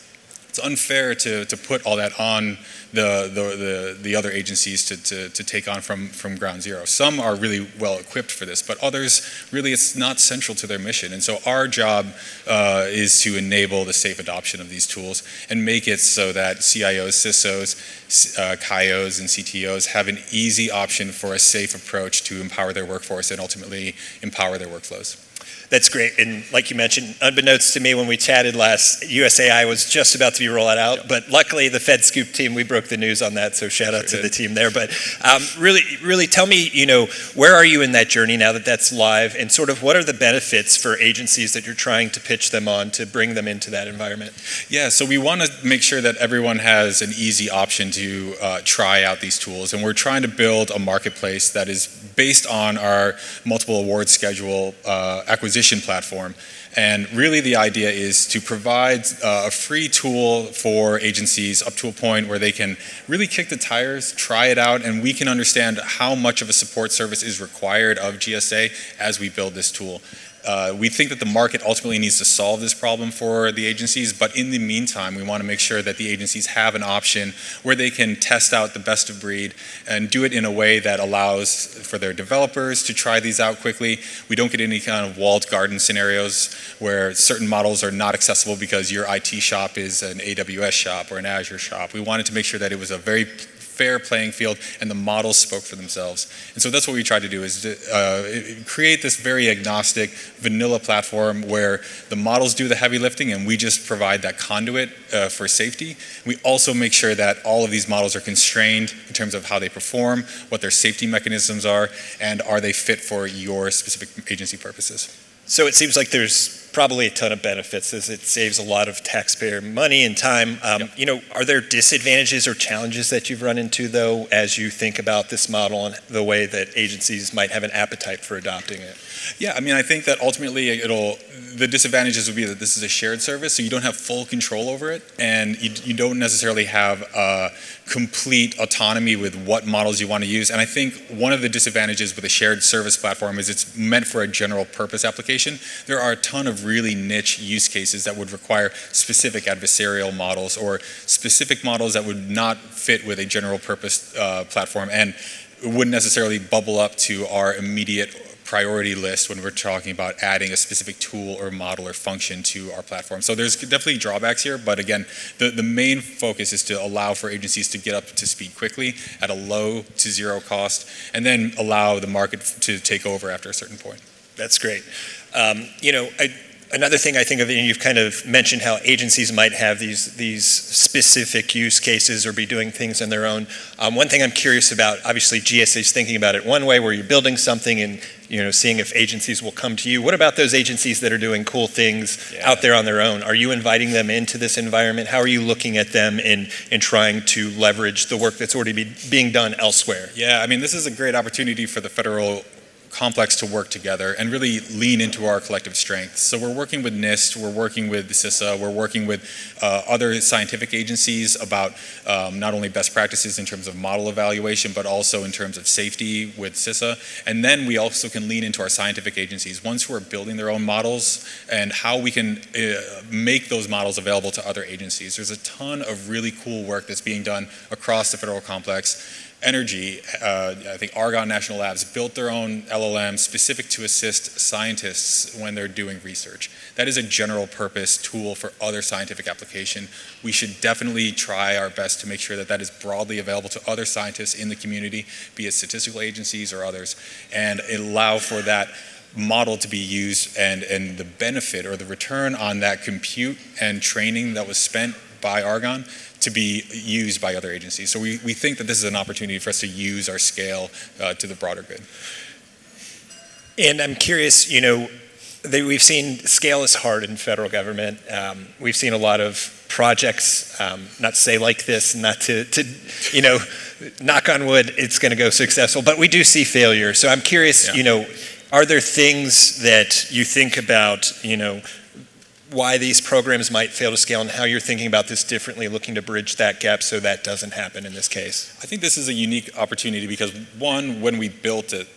It's unfair to put all that on the other agencies to take on from ground zero. Some are really well equipped for this, but others, really, it's not central to their mission. And so our job is to enable the safe adoption of these tools and make it so that CIOs, CISOs, CIOs, and CTOs have an easy option for a safe approach to empower their workforce and ultimately empower their workflows. That's great. And like you mentioned, unbeknownst to me when we chatted last, USAI was just about to be rolled out. Yep. But luckily, the FedScoop team, we broke the news on that. So shout out to the team there. But really tell me, where are you in that journey now that that's live? And sort of what are the benefits for agencies that you're trying to pitch them on to bring them into that environment? Yeah, so we want to make sure that everyone has an easy option to try out these tools. And we're trying to build a marketplace that is based on our multiple award schedule acquisition platform. And really the idea is to provide a free tool for agencies up to a point where they can really kick the tires, try it out, and we can understand how much of a support service is required of GSA as we build this tool. We think that the market ultimately needs to solve this problem for the agencies, but in the meantime, we want to make sure that the agencies have an option where they can test out the best of breed and do it in a way that allows for their developers to try these out quickly. We don't get any kind of walled garden scenarios where certain models are not accessible because your IT shop is an AWS shop or an Azure shop. We wanted to make sure that it was a very fair playing field and the models spoke for themselves. And so that's what we tried to do, is to, create this very agnostic vanilla platform where the models do the heavy lifting and we just provide that conduit for safety. We also make sure that all of these models are constrained in terms of how they perform, what their safety mechanisms are, and are they fit for your specific agency purposes. So it seems like there's probably a ton of benefits as it saves a lot of taxpayer money and time. You know, are there disadvantages or challenges that you've run into, though, as you think about this model and the way that agencies might have an appetite for adopting it? Yeah, I mean, I think that ultimately the disadvantages would be that this is a shared service, so you don't have full control over it, and you don't necessarily have complete autonomy with what models you want to use. And I think one of the disadvantages with a shared service platform is it's meant for a general purpose application. There are a ton of really niche use cases that would require specific adversarial models or specific models that would not fit with a general purpose platform and wouldn't necessarily bubble up to our immediate priority list when we're talking about adding a specific tool or model or function to our platform. So there's definitely drawbacks here, but again, the main focus is to allow for agencies to get up to speed quickly at a low to zero cost, and then allow the market to take over after a certain point. That's great. You know, another thing I think of, and you've kind of mentioned how agencies might have these specific use cases or be doing things on their own. One thing I'm curious about, obviously GSA is thinking about it one way where you're building something and seeing if agencies will come to you. What about those agencies that are doing cool things out there on their own? Are you inviting them into this environment? How are you looking at them in trying to leverage the work that's already being done elsewhere? Yeah, I mean, this is a great opportunity for the federal complex to work together and really lean into our collective strengths. So we're working with NIST, we're working with CISA, we're working with other scientific agencies about not only best practices in terms of model evaluation, but also in terms of safety with CISA. And then we also can lean into our scientific agencies, ones who are building their own models, and how we can make those models available to other agencies. There's a ton of really cool work that's being done across the federal complex. Energy, I think Argonne National Labs built their own LLM specific to assist scientists when they're doing research. That is a general purpose tool for other scientific application. We should definitely try our best to make sure that that is broadly available to other scientists in the community, be it statistical agencies or others, and allow for that model to be used and the benefit or the return on that compute and training that was spent by Argonne to be used by other agencies. So we think that this is an opportunity for us to use our scale to the broader good. And I'm curious, we've seen scale is hard in federal government. We've seen a lot of projects, not to say like this, not to knock on wood, it's going to go successful, but we do see failure. So I'm curious, are there things that you think about, why these programs might fail to scale and how you're thinking about this differently, looking to bridge that gap so that doesn't happen in this case? I think this is a unique opportunity because, one, when we built it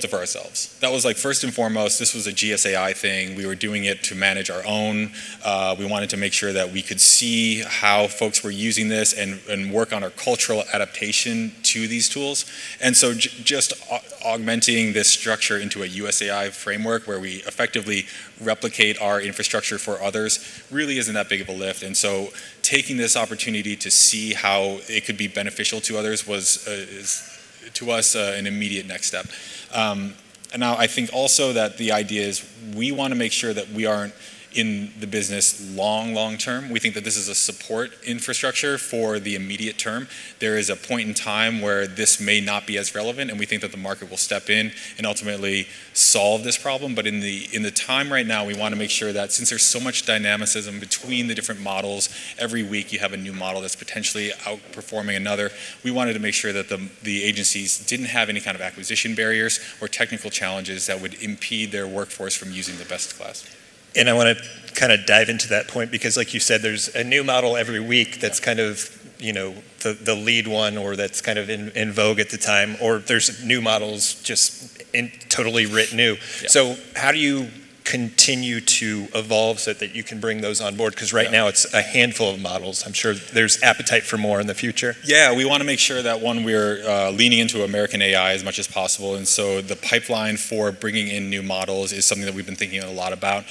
for ourselves. That was like first and foremost, this was a GSAI thing. We were doing it to manage our own. We wanted to make sure that we could see how folks were using this and work on our cultural adaptation to these tools. And so just augmenting this structure into a USAI framework where we effectively replicate our infrastructure for others really isn't that big of a lift. And so taking this opportunity to see how it could be beneficial to others is to us an immediate next step. And now I think also that the idea is we want to make sure that we aren't in the business long term. We think that this is a support infrastructure for the immediate term. There is a point in time where this may not be as relevant, and we think that the market will step in and ultimately solve this problem. But in the time right now, we want to make sure that since there's so much dynamicism between the different models, every week you have a new model that's potentially outperforming another. We wanted to make sure that the agencies didn't have any kind of acquisition barriers or technical challenges that would impede their workforce from using the best class. And I want to kind of dive into that point because, like you said, there's a new model every week that's kind of, the lead one or that's kind of in vogue at the time, or there's new models just totally written new. Yeah. So how do you continue to evolve so that you can bring those on board? Because right now it's a handful of models. I'm sure there's appetite for more in the future. Yeah, we want to make sure that, one, we're leaning into American AI as much as possible. And so the pipeline for bringing in new models is something that we've been thinking a lot about.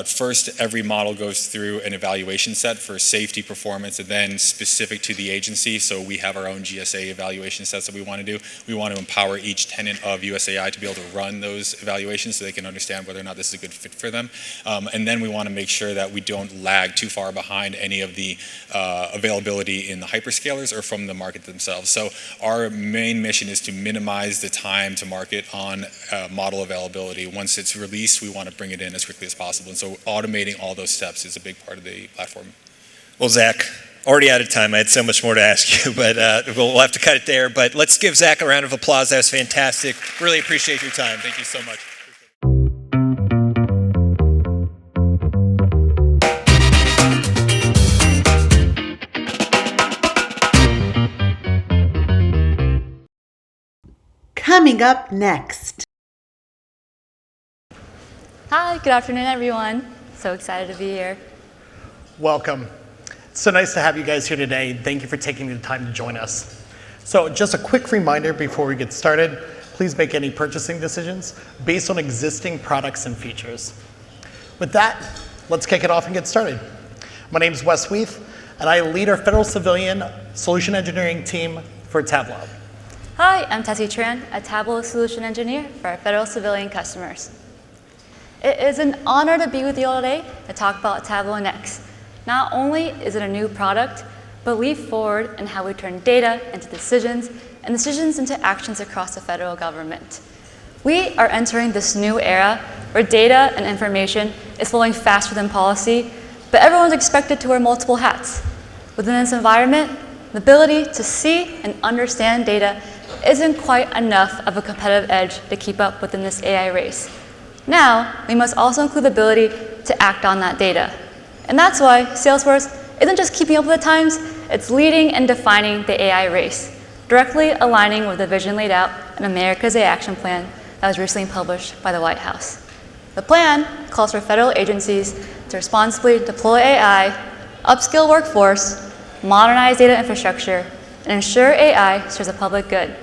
First, every model goes through an evaluation set for safety, performance, and then specific to the agency. So we have our own GSA evaluation sets that we want to do. We want to empower each tenant of USAI to be able to run those evaluations so they can understand whether or not this is a good fit for them. And then we want to make sure that we don't lag too far behind any of the availability in the hyperscalers or from the market themselves. So our main mission is to minimize the time to market on model availability. Once it's released, we want to bring it in as quickly as possible. And so automating all those steps is a big part of the platform. Well, Zach, already out of time. I had so much more to ask you, but we'll have to cut it there. But let's give Zach a round of applause. That was fantastic. Really appreciate your time. Thank you so much. Coming up next. Hi, good afternoon, everyone. So excited to be here. Welcome. It's so nice to have you guys here today. Thank you for taking the time to join us. So just a quick reminder before we get started, please make any purchasing decisions based on existing products and features. With that, let's kick it off and get started. My name is Wes Weath, and I lead our federal civilian solution engineering team for Tableau. Hi, I'm Tessie Tran, a Tableau solution engineer for our federal civilian customers. It is an honor to be with you all today to talk about Tableau Next. Not only is it a new product, but leap forward in how we turn data into decisions and decisions into actions across the federal government. We are entering this new era where data and information is flowing faster than policy, but everyone's expected to wear multiple hats. Within this environment, the ability to see and understand data isn't quite enough of a competitive edge to keep up within this AI race. Now, we must also include the ability to act on that data. And that's why Salesforce isn't just keeping up with the times, it's leading and defining the AI race, directly aligning with the vision laid out in America's AI Action Plan that was recently published by the White House. The plan calls for federal agencies to responsibly deploy AI, upskill workforce, modernize data infrastructure, and ensure AI serves the public good.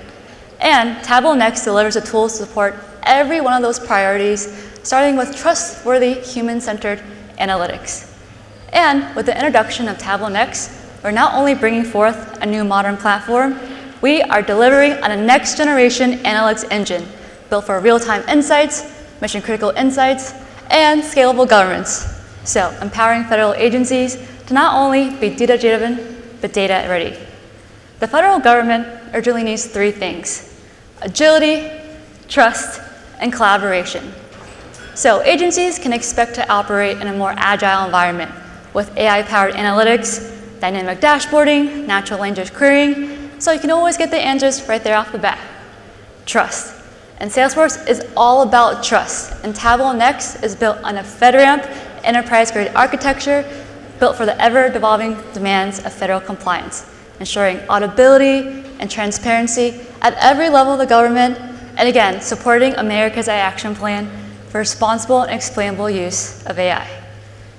And Tableau Next delivers the tools to support every one of those priorities, starting with trustworthy, human-centered analytics. And with the introduction of Tableau Next, we're not only bringing forth a new modern platform, we are delivering on a next-generation analytics engine built for real-time insights, mission-critical insights, and scalable governance. So empowering federal agencies to not only be data-driven, but data-ready. The federal government urgently needs three things: agility, trust, and collaboration. So agencies can expect to operate in a more agile environment with AI-powered analytics, dynamic dashboarding, natural language querying, so you can always get the answers right there off the bat. Trust. And Salesforce is all about trust, and Tableau Next is built on a FedRAMP enterprise-grade architecture built for the ever-evolving demands of federal compliance, ensuring auditability and transparency at every level of the government, and again, supporting America's AI Action Plan for responsible and explainable use of AI.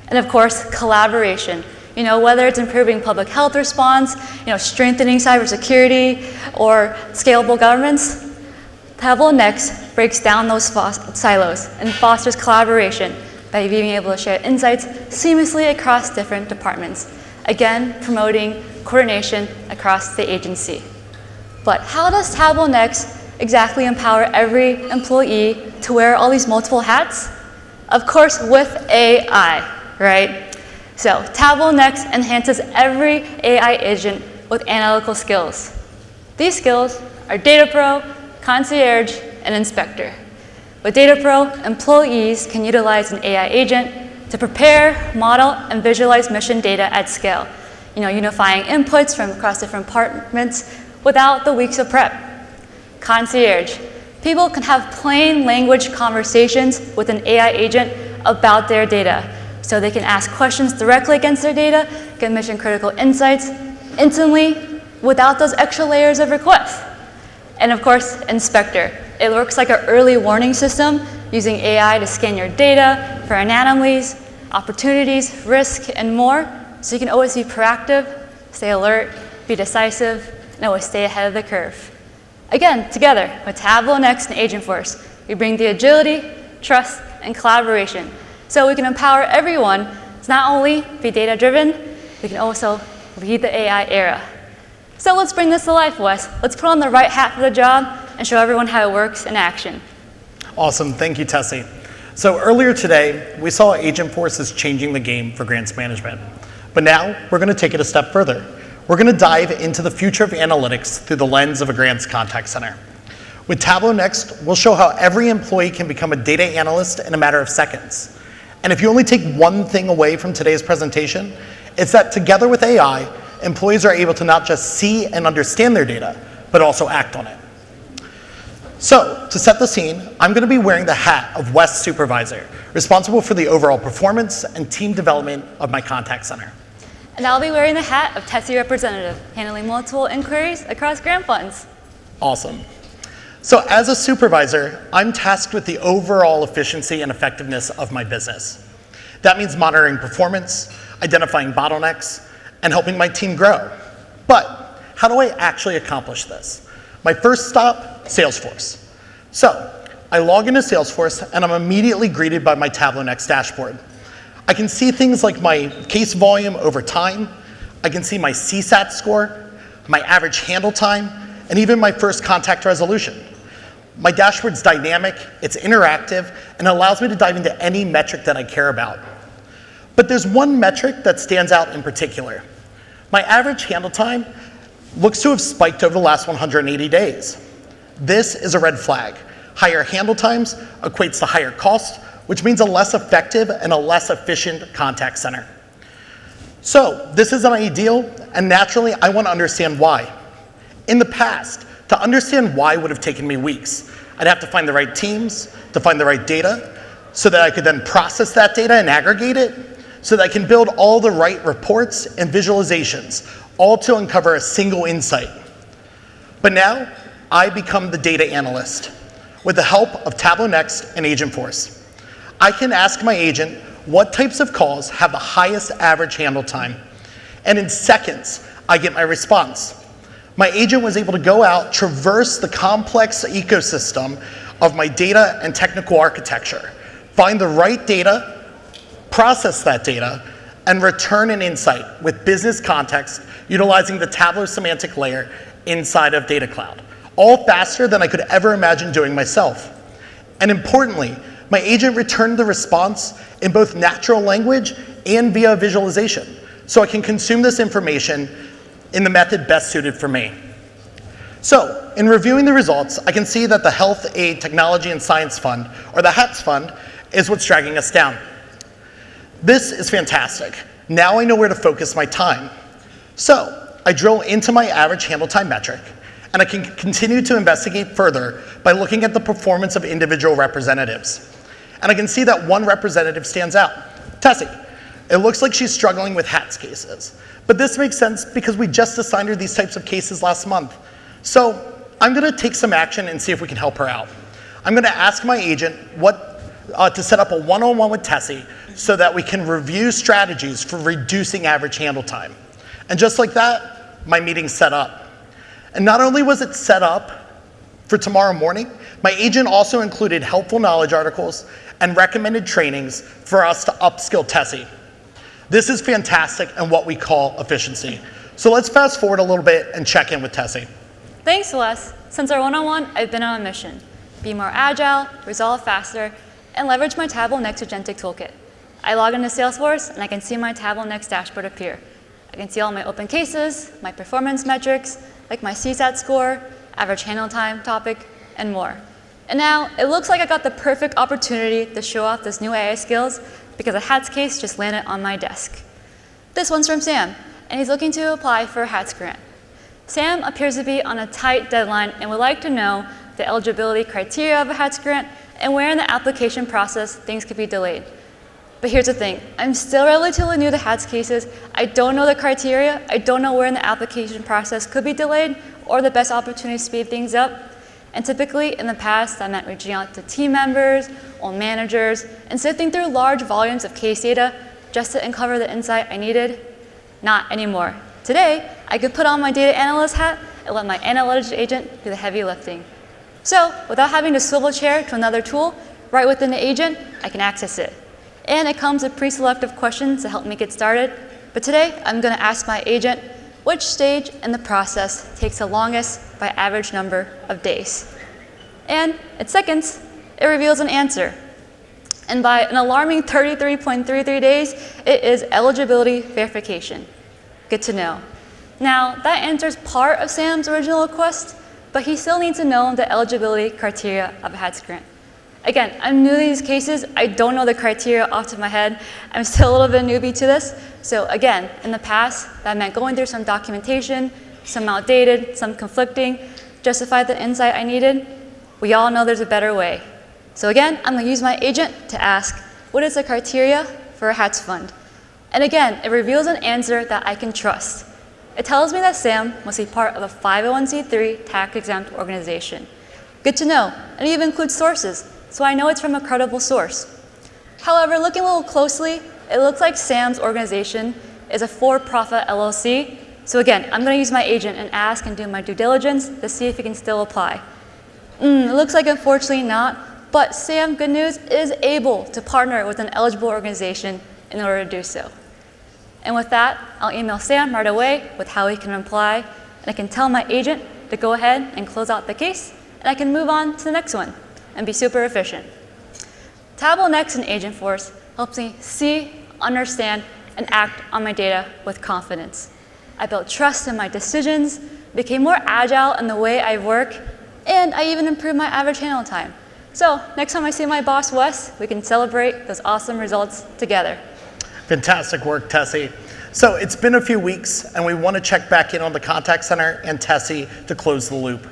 And of course, collaboration. Whether it's improving public health response, strengthening cybersecurity, or scalable governments, Tableau Next breaks down those silos and fosters collaboration by being able to share insights seamlessly across different departments, again, promoting coordination across the agency. But how does Tableau Next exactly empower every employee to wear all these multiple hats? Of course, with AI, right? So Tableau Next enhances every AI agent with analytical skills. These skills are Data Pro, Concierge, and Inspector. With Data Pro, employees can utilize an AI agent to prepare, model, and visualize mission data at scale, unifying inputs from across different departments without the weeks of prep. Concierge. People can have plain language conversations with an AI agent about their data, so they can ask questions directly against their data, get mission-critical insights instantly without those extra layers of requests. And of course, Inspector. It works like an early warning system using AI to scan your data for anomalies, opportunities, risk, and more, so you can always be proactive, stay alert, be decisive, and always stay ahead of the curve. Again, together with Tableau Next and Agentforce, we bring the agility, trust, and collaboration so we can empower everyone to not only be data-driven, we can also lead the AI era. So let's bring this to life, Wes. Let's put on the right hat for the job and show everyone how it works in action. Awesome. Thank you, Tessie. So earlier today, we saw Agentforce is changing the game for grants management. But now, we're going to take it a step further. We're going to dive into the future of analytics through the lens of a grants contact center. With Tableau Next, we'll show how every employee can become a data analyst in a matter of seconds. And if you only take one thing away from today's presentation, it's that together with AI, employees are able to not just see and understand their data, but also act on it. So, to set the scene, I'm going to be wearing the hat of West Supervisor, responsible for the overall performance and team development of my contact center. And I'll be wearing the hat of TESI representative, handling multiple inquiries across grant funds. Awesome. So as a supervisor, I'm tasked with the overall efficiency and effectiveness of my business. That means monitoring performance, identifying bottlenecks, and helping my team grow. But how do I actually accomplish this? My first stop, Salesforce. So I log into Salesforce and I'm immediately greeted by my Tableau Next dashboard. I can see things like my case volume over time, I can see my CSAT score, my average handle time, and even my first contact resolution. My dashboard's dynamic, it's interactive, and allows me to dive into any metric that I care about. But there's one metric that stands out in particular. My average handle time looks to have spiked over the last 180 days. This is a red flag. Higher handle times equates to higher cost, which means a less effective and a less efficient contact center. So this isn't ideal, and naturally I want to understand why. In the past, to understand why would have taken me weeks. I'd have to find the right teams, to find the right data, so that I could then process that data and aggregate it, so that I can build all the right reports and visualizations, all to uncover a single insight. But now, I become the data analyst with the help of Tableau Next and Agentforce. I can ask my agent what types of calls have the highest average handle time, and in seconds, I get my response. My agent was able to go out, traverse the complex ecosystem of my data and technical architecture, find the right data, process that data, and return an insight with business context utilizing the Tableau semantic layer inside of Data Cloud, all faster than I could ever imagine doing myself. And importantly, my agent returned the response in both natural language and via visualization, so I can consume this information in the method best suited for me. So, in reviewing the results, I can see that the Health, Aid, Technology, and Science Fund, or the HATS Fund, is what's dragging us down. This is fantastic. Now I know where to focus my time. So, I drill into my average handle time metric, and I can continue to investigate further by looking at the performance of individual representatives. And I can see that one representative stands out, Tessie. It looks like she's struggling with HATS cases. But this makes sense because we just assigned her these types of cases last month. So I'm going to take some action and see if we can help her out. I'm going to ask my agent to set up a one-on-one with Tessie so that we can review strategies for reducing average handle time. And just like that, my meeting's set up. And not only was it set up for tomorrow morning, my agent also included helpful knowledge articles and recommended trainings for us to upskill Tessie. This is fantastic and what we call efficiency. So let's fast forward a little bit and check in with Tessie. Thanks, Wes. Since our one-on-one, I've been on a mission. Be more agile, resolve faster, and leverage my Tableau Next Agentic toolkit. I log into Salesforce and I can see my Tableau Next dashboard appear. I can see all my open cases, my performance metrics, like my CSAT score, average handle time topic, and more. And now, it looks like I got the perfect opportunity to show off this new AI skills because a HATS case just landed on my desk. This one's from Sam, and he's looking to apply for a HATS grant. Sam appears to be on a tight deadline and would like to know the eligibility criteria of a HATS grant and where in the application process things could be delayed. But here's the thing, I'm still relatively new to HATS cases. I don't know the criteria, I don't know where in the application process could be delayed or the best opportunity to speed things up. And typically, in the past, that meant reaching out to team members or managers and sifting through large volumes of case data just to uncover the insight I needed. Not anymore. Today, I could put on my data analyst hat and let my analytics agent do the heavy lifting. So, without having to swivel chair to another tool, right within the agent, I can access it. And it comes with pre-selective questions to help me get started. But today, I'm going to ask my agent which stage in the process takes the longest by average number of days. And in seconds, it reveals an answer. And by an alarming 33.33 days, it is eligibility verification. Good to know. Now, that answers part of Sam's original request, but he still needs to know the eligibility criteria of a HATS grant. Again, I'm new to these cases. I don't know the criteria off the top of my head. I'm still a little bit newbie to this. So again, in the past, that meant going through some documentation, some outdated, some conflicting, justify the insight I needed. We all know there's a better way. So again, I'm going to use my agent to ask, what is the criteria for a HATS fund? And again, it reveals an answer that I can trust. It tells me that Sam must be part of a 501c3 tax-exempt organization. Good to know, and it even includes sources, so I know it's from a credible source. However, looking a little closely, it looks like Sam's organization is a for-profit LLC. So again, I'm going to use my agent and ask and do my due diligence to see if it can still apply. It looks like unfortunately not, but Sam, good news, is able to partner with an eligible organization in order to do so. And with that, I'll email Sam right away with how he can apply, and I can tell my agent to go ahead and close out the case, and I can move on to the next one and be super efficient. Tableau Next in Agentforce helps me see, understand, and act on my data with confidence. I built trust in my decisions, became more agile in the way I work, and I even improved my average handle time. So next time I see my boss, Wes, we can celebrate those awesome results together. Fantastic work, Tessie. So it's been a few weeks, and we want to check back in on the contact center and Tessie to close the loop.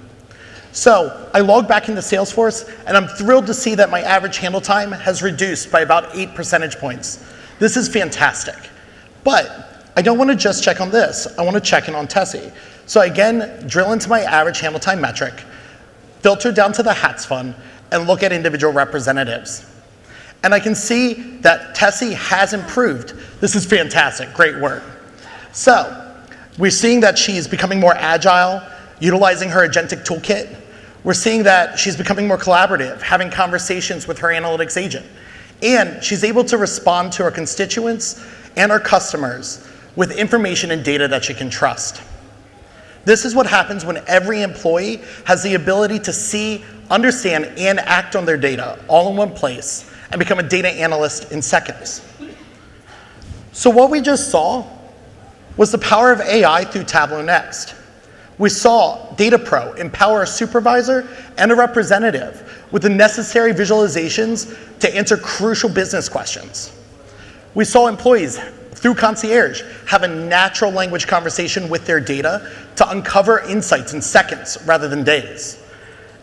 So I logged back into Salesforce, and I'm thrilled to see that my average handle time has reduced by about 8 percentage points. This is fantastic. But I don't want to just check on this. I want to check in on Tessie. So again, drill into my average handle time metric, filter down to the HATS fund, and look at individual representatives. And I can see that Tessie has improved. This is fantastic, great work. So we're seeing that she's becoming more agile, utilizing her Agentic toolkit. We're seeing that she's becoming more collaborative, having conversations with her analytics agent. And she's able to respond to her constituents and her customers with information and data that she can trust. This is what happens when every employee has the ability to see, understand, and act on their data all in one place and become a data analyst in seconds. So what we just saw was the power of AI through Tableau Next. We saw Data Pro empower a supervisor and a representative with the necessary visualizations to answer crucial business questions. We saw employees, through Concierge, have a natural language conversation with their data to uncover insights in seconds rather than days.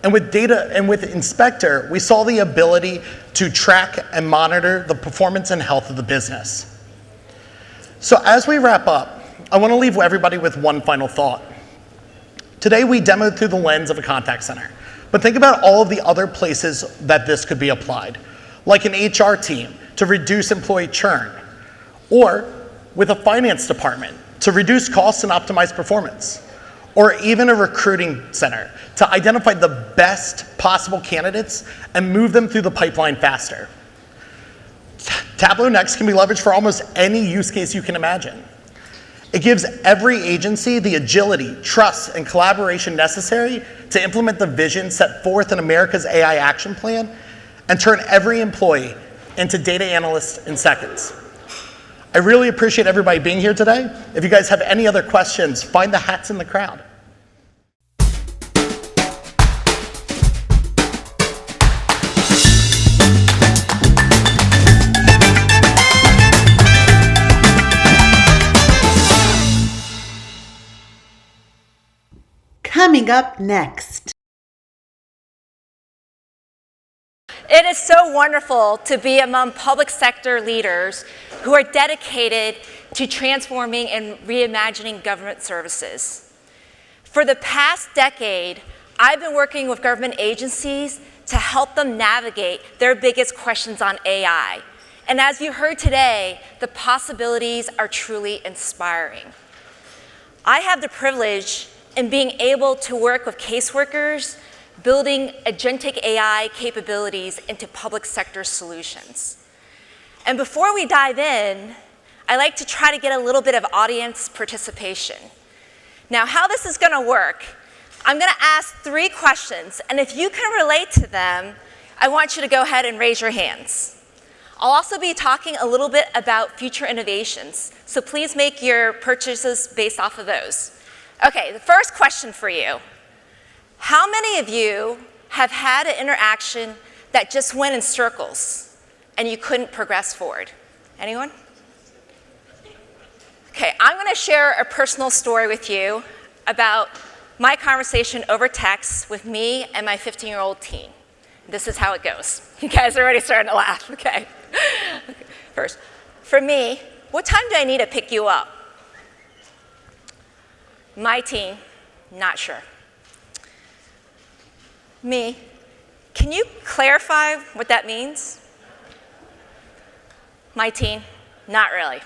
And with data and with Inspector, we saw the ability to track and monitor the performance and health of the business. So as we wrap up, I want to leave everybody with one final thought. Today we demoed through the lens of a contact center, but think about all of the other places that this could be applied, like an HR team to reduce employee churn, or with a finance department to reduce costs and optimize performance, or even a recruiting center to identify the best possible candidates and move them through the pipeline faster. Tableau Next can be leveraged for almost any use case you can imagine. It gives every agency the agility, trust, and collaboration necessary to implement the vision set forth in America's AI Action Plan and turn every employee into data analysts in seconds. I really appreciate everybody being here today. If you guys have any other questions, find the hats in the crowd. Coming up next. It is so wonderful to be among public sector leaders who are dedicated to transforming and reimagining government services. For the past decade, I've been working with government agencies to help them navigate their biggest questions on AI. And as you heard today, the possibilities are truly inspiring. I have the privilege in being able to work with caseworkers, building agentic AI capabilities into public sector solutions. And before we dive in, I like to try to get a little bit of audience participation. Now, how this is going to work, I'm going to ask 3 questions, and if you can relate to them, I want you to go ahead and raise your hands. I'll also be talking a little bit about future innovations, so please make your purchases based off of those. Okay, the first question for you. How many of you have had an interaction that just went in circles and you couldn't progress forward? Anyone? Okay, I'm going to share a personal story with you about my conversation over text with me and my 15-year-old teen. This is how it goes. You guys are already starting to laugh, okay? First, for me, what time do I need to pick you up? My teen, not sure. Me, can you clarify what that means? My teen, not really.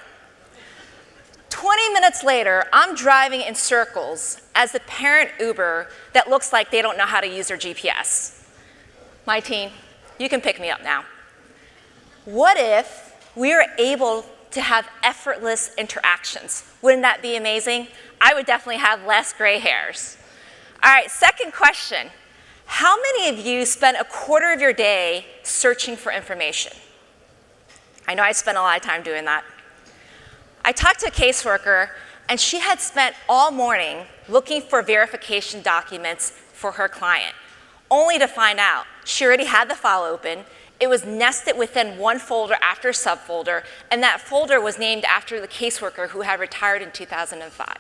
20 minutes later, I'm driving in circles as the parent Uber that looks like they don't know how to use their GPS. My teen, you can pick me up now. What if we were able to have effortless interactions? Wouldn't that be amazing? I would definitely have less gray hairs. All right, second question. How many of you spend a quarter of your day searching for information? I know I spend a lot of time doing that. I talked to a caseworker, and she had spent all morning looking for verification documents for her client, only to find out she already had the file open. It was nested within one folder after a subfolder, and that folder was named after the caseworker who had retired in 2005.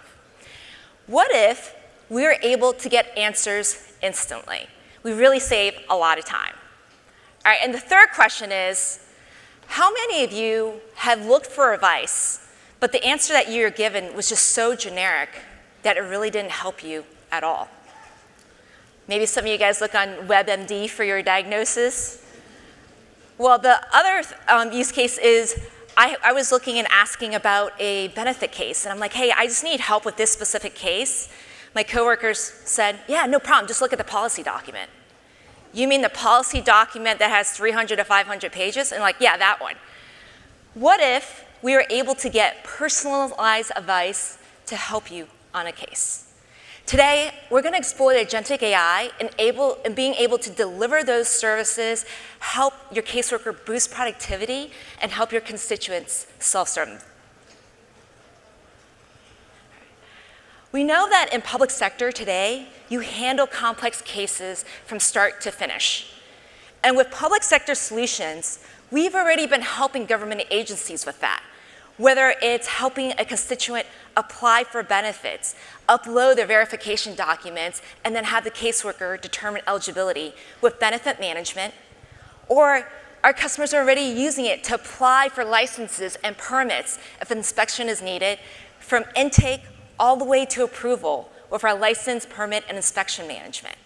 What if we were able to get answers instantly? We really save a lot of time. All right, and the third question is, how many of you have looked for advice, but the answer that you were given was just so generic that it really didn't help you at all? Maybe some of you guys look on WebMD for your diagnosis. Well, the other use case is I was looking and asking about a benefit case, and I'm like, hey, I just need help with this specific case. My coworkers said, yeah, no problem, just look at the policy document. You mean the policy document that has 300 to 500 pages? And like, yeah, that one. What if we were able to get personalized advice to help you on a case? Today, we're going to explore the Agentic AI and being able to deliver those services, help your caseworker boost productivity, and help your constituents self-serve. We know that in public sector today, you handle complex cases from start to finish. And with public sector solutions, we've already been helping government agencies with that. Whether it's helping a constituent apply for benefits, upload their verification documents, and then have the caseworker determine eligibility with benefit management, or our customers are already using it to apply for licenses and permits if an inspection is needed, from intake all the way to approval with our license, permit, and inspection management.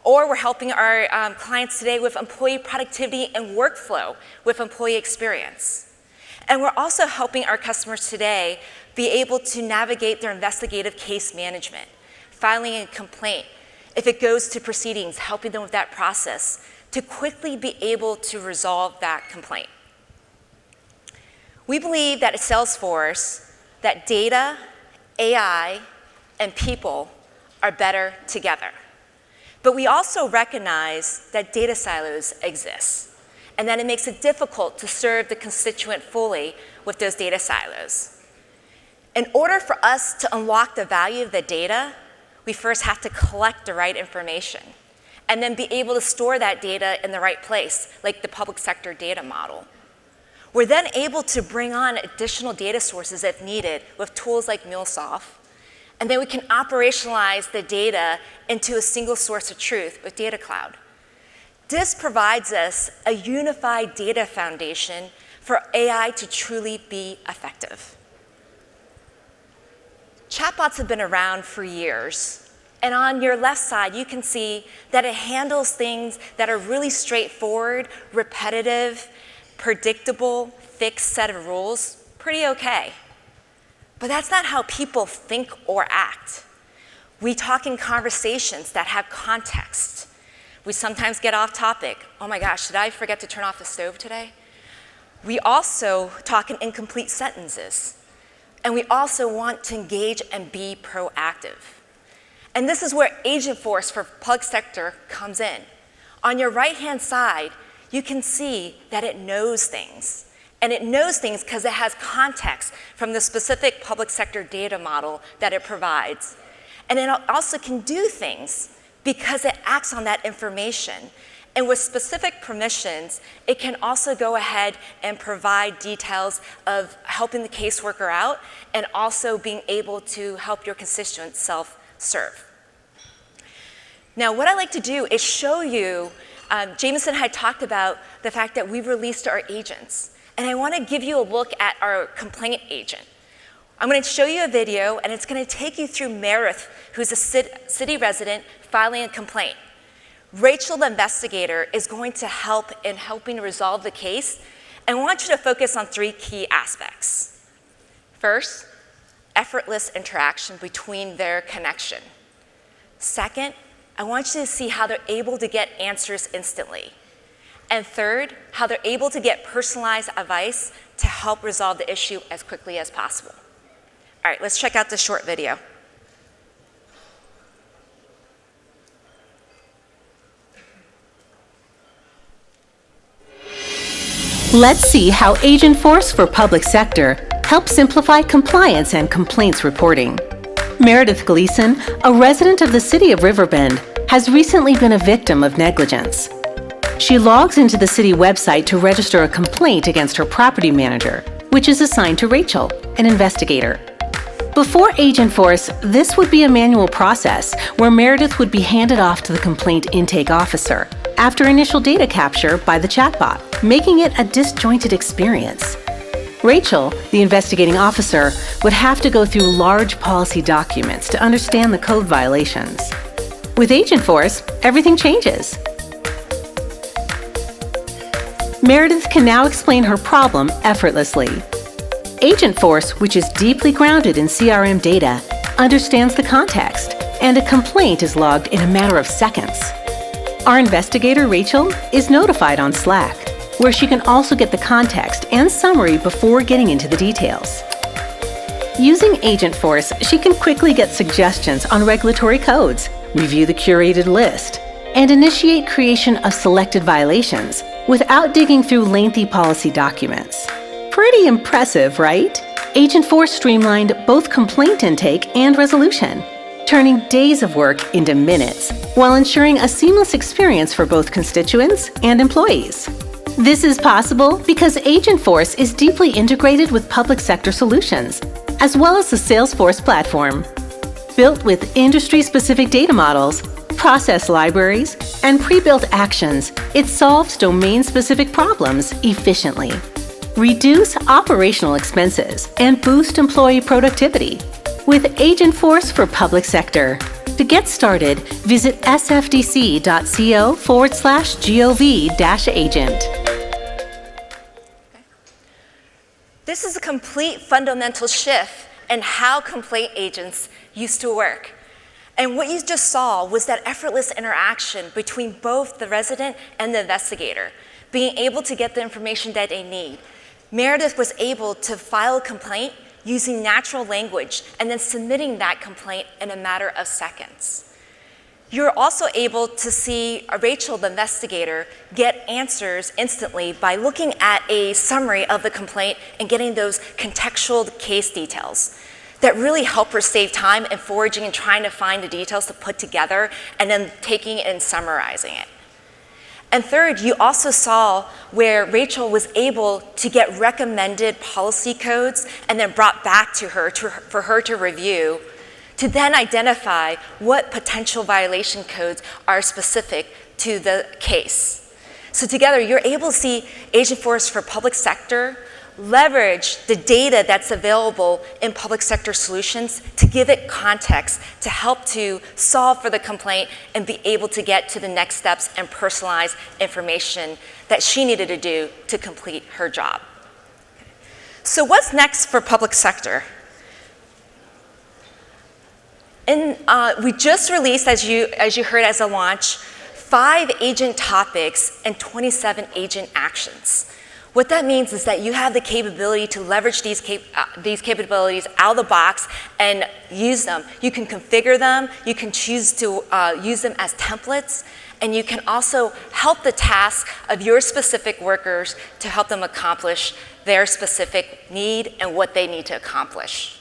Or we're helping our clients today with employee productivity and workflow with employee experience. And we're also helping our customers today be able to navigate their investigative case management, filing a complaint. If it goes to proceedings, helping them with that process to quickly be able to resolve that complaint. We believe that at Salesforce, that data, AI, and people are better together. But we also recognize that data silos exist, and that it makes it difficult to serve the constituent fully with those data silos. In order for us to unlock the value of the data, we first have to collect the right information, and then be able to store that data in the right place, like the public sector data model. We're then able to bring on additional data sources if needed with tools like MuleSoft, and then we can operationalize the data into a single source of truth with Data Cloud. This provides us a unified data foundation for AI to truly be effective. Chatbots have been around for years, and on your left side, you can see that it handles things that are really straightforward, repetitive, predictable, fixed set of rules, pretty okay. But that's not how people think or act. We talk in conversations that have context. We sometimes get off topic. Oh my gosh, did I forget to turn off the stove today? We also talk in incomplete sentences. And we also want to engage and be proactive. And this is where Agentforce for public sector comes in. On your right-hand side, you can see that it knows things. And it knows things because it has context from the specific public sector data model that it provides. And it also can do things because it acts on that information. And with specific permissions, it can also go ahead and provide details of helping the caseworker out and also being able to help your constituents self-serve. Now, what I like to do is show you, Jameson had talked about the fact that we've released our agents. And I want to give you a look at our complaint agent. I'm going to show you a video, and it's going to take you through Meredith, who's a city resident filing a complaint. Rachel, the investigator, is going to help in helping resolve the case. And I want you to focus on 3 key aspects. First, effortless interaction between their connection. Second, I want you to see how they're able to get answers instantly. And third, how they're able to get personalized advice to help resolve the issue as quickly as possible. All right, let's check out this short video. Let's see how Agentforce for Public Sector helps simplify compliance and complaints reporting. Meredith Gleason, a resident of the city of Riverbend, has recently been a victim of negligence. She logs into the city website to register a complaint against her property manager, which is assigned to Rachel, an investigator. Before Agentforce, this would be a manual process where Meredith would be handed off to the complaint intake officer after initial data capture by the chatbot, making it a disjointed experience. Rachel, the investigating officer, would have to go through large policy documents to understand the code violations. With Agentforce, everything changes. Meredith can now explain her problem effortlessly. Agentforce, which is deeply grounded in CRM data, understands the context, and a complaint is logged in a matter of seconds. Our investigator, Rachel, is notified on Slack, where she can also get the context and summary before getting into the details. Using Agentforce, she can quickly get suggestions on regulatory codes, review the curated list, and initiate creation of selected violations without digging through lengthy policy documents. Pretty impressive, right? Agentforce streamlined both complaint intake and resolution, turning days of work into minutes, while ensuring a seamless experience for both constituents and employees. This is possible because Agentforce is deeply integrated with public sector solutions, as well as the Salesforce platform. Built with industry-specific data models, process libraries, and pre-built actions, it solves domain-specific problems efficiently. Reduce operational expenses and boost employee productivity with Agentforce for Public Sector. To get started, visit sfdc.co/gov-agent. This is a complete fundamental shift in how complaint agents used to work. And what you just saw was that effortless interaction between both the resident and the investigator, being able to get the information that they need. Meredith was able to file a complaint using natural language and then submitting that complaint in a matter of seconds. You're also able to see Rachel, the investigator, get answers instantly by looking at a summary of the complaint and getting those contextual case details that really help her save time in foraging and trying to find the details to put together and then taking it and summarizing it. And third, you also saw where Rachel was able to get recommended policy codes and then brought back to her for her to review, to then identify what potential violation codes are specific to the case. So together, you're able to see Agentforce for Public Sector leverage the data that's available in public sector solutions to give it context to help to solve for the complaint and be able to get to the next steps and personalize information that she needed to do to complete her job. So what's next for public sector? We just released, as you heard as a launch, 5 agent topics and 27 agent actions. What that means is that you have the capability to leverage these capabilities out of the box and use them. You can configure them, you can choose to use them as templates, and you can also help the task of your specific workers to help them accomplish their specific need and what they need to accomplish.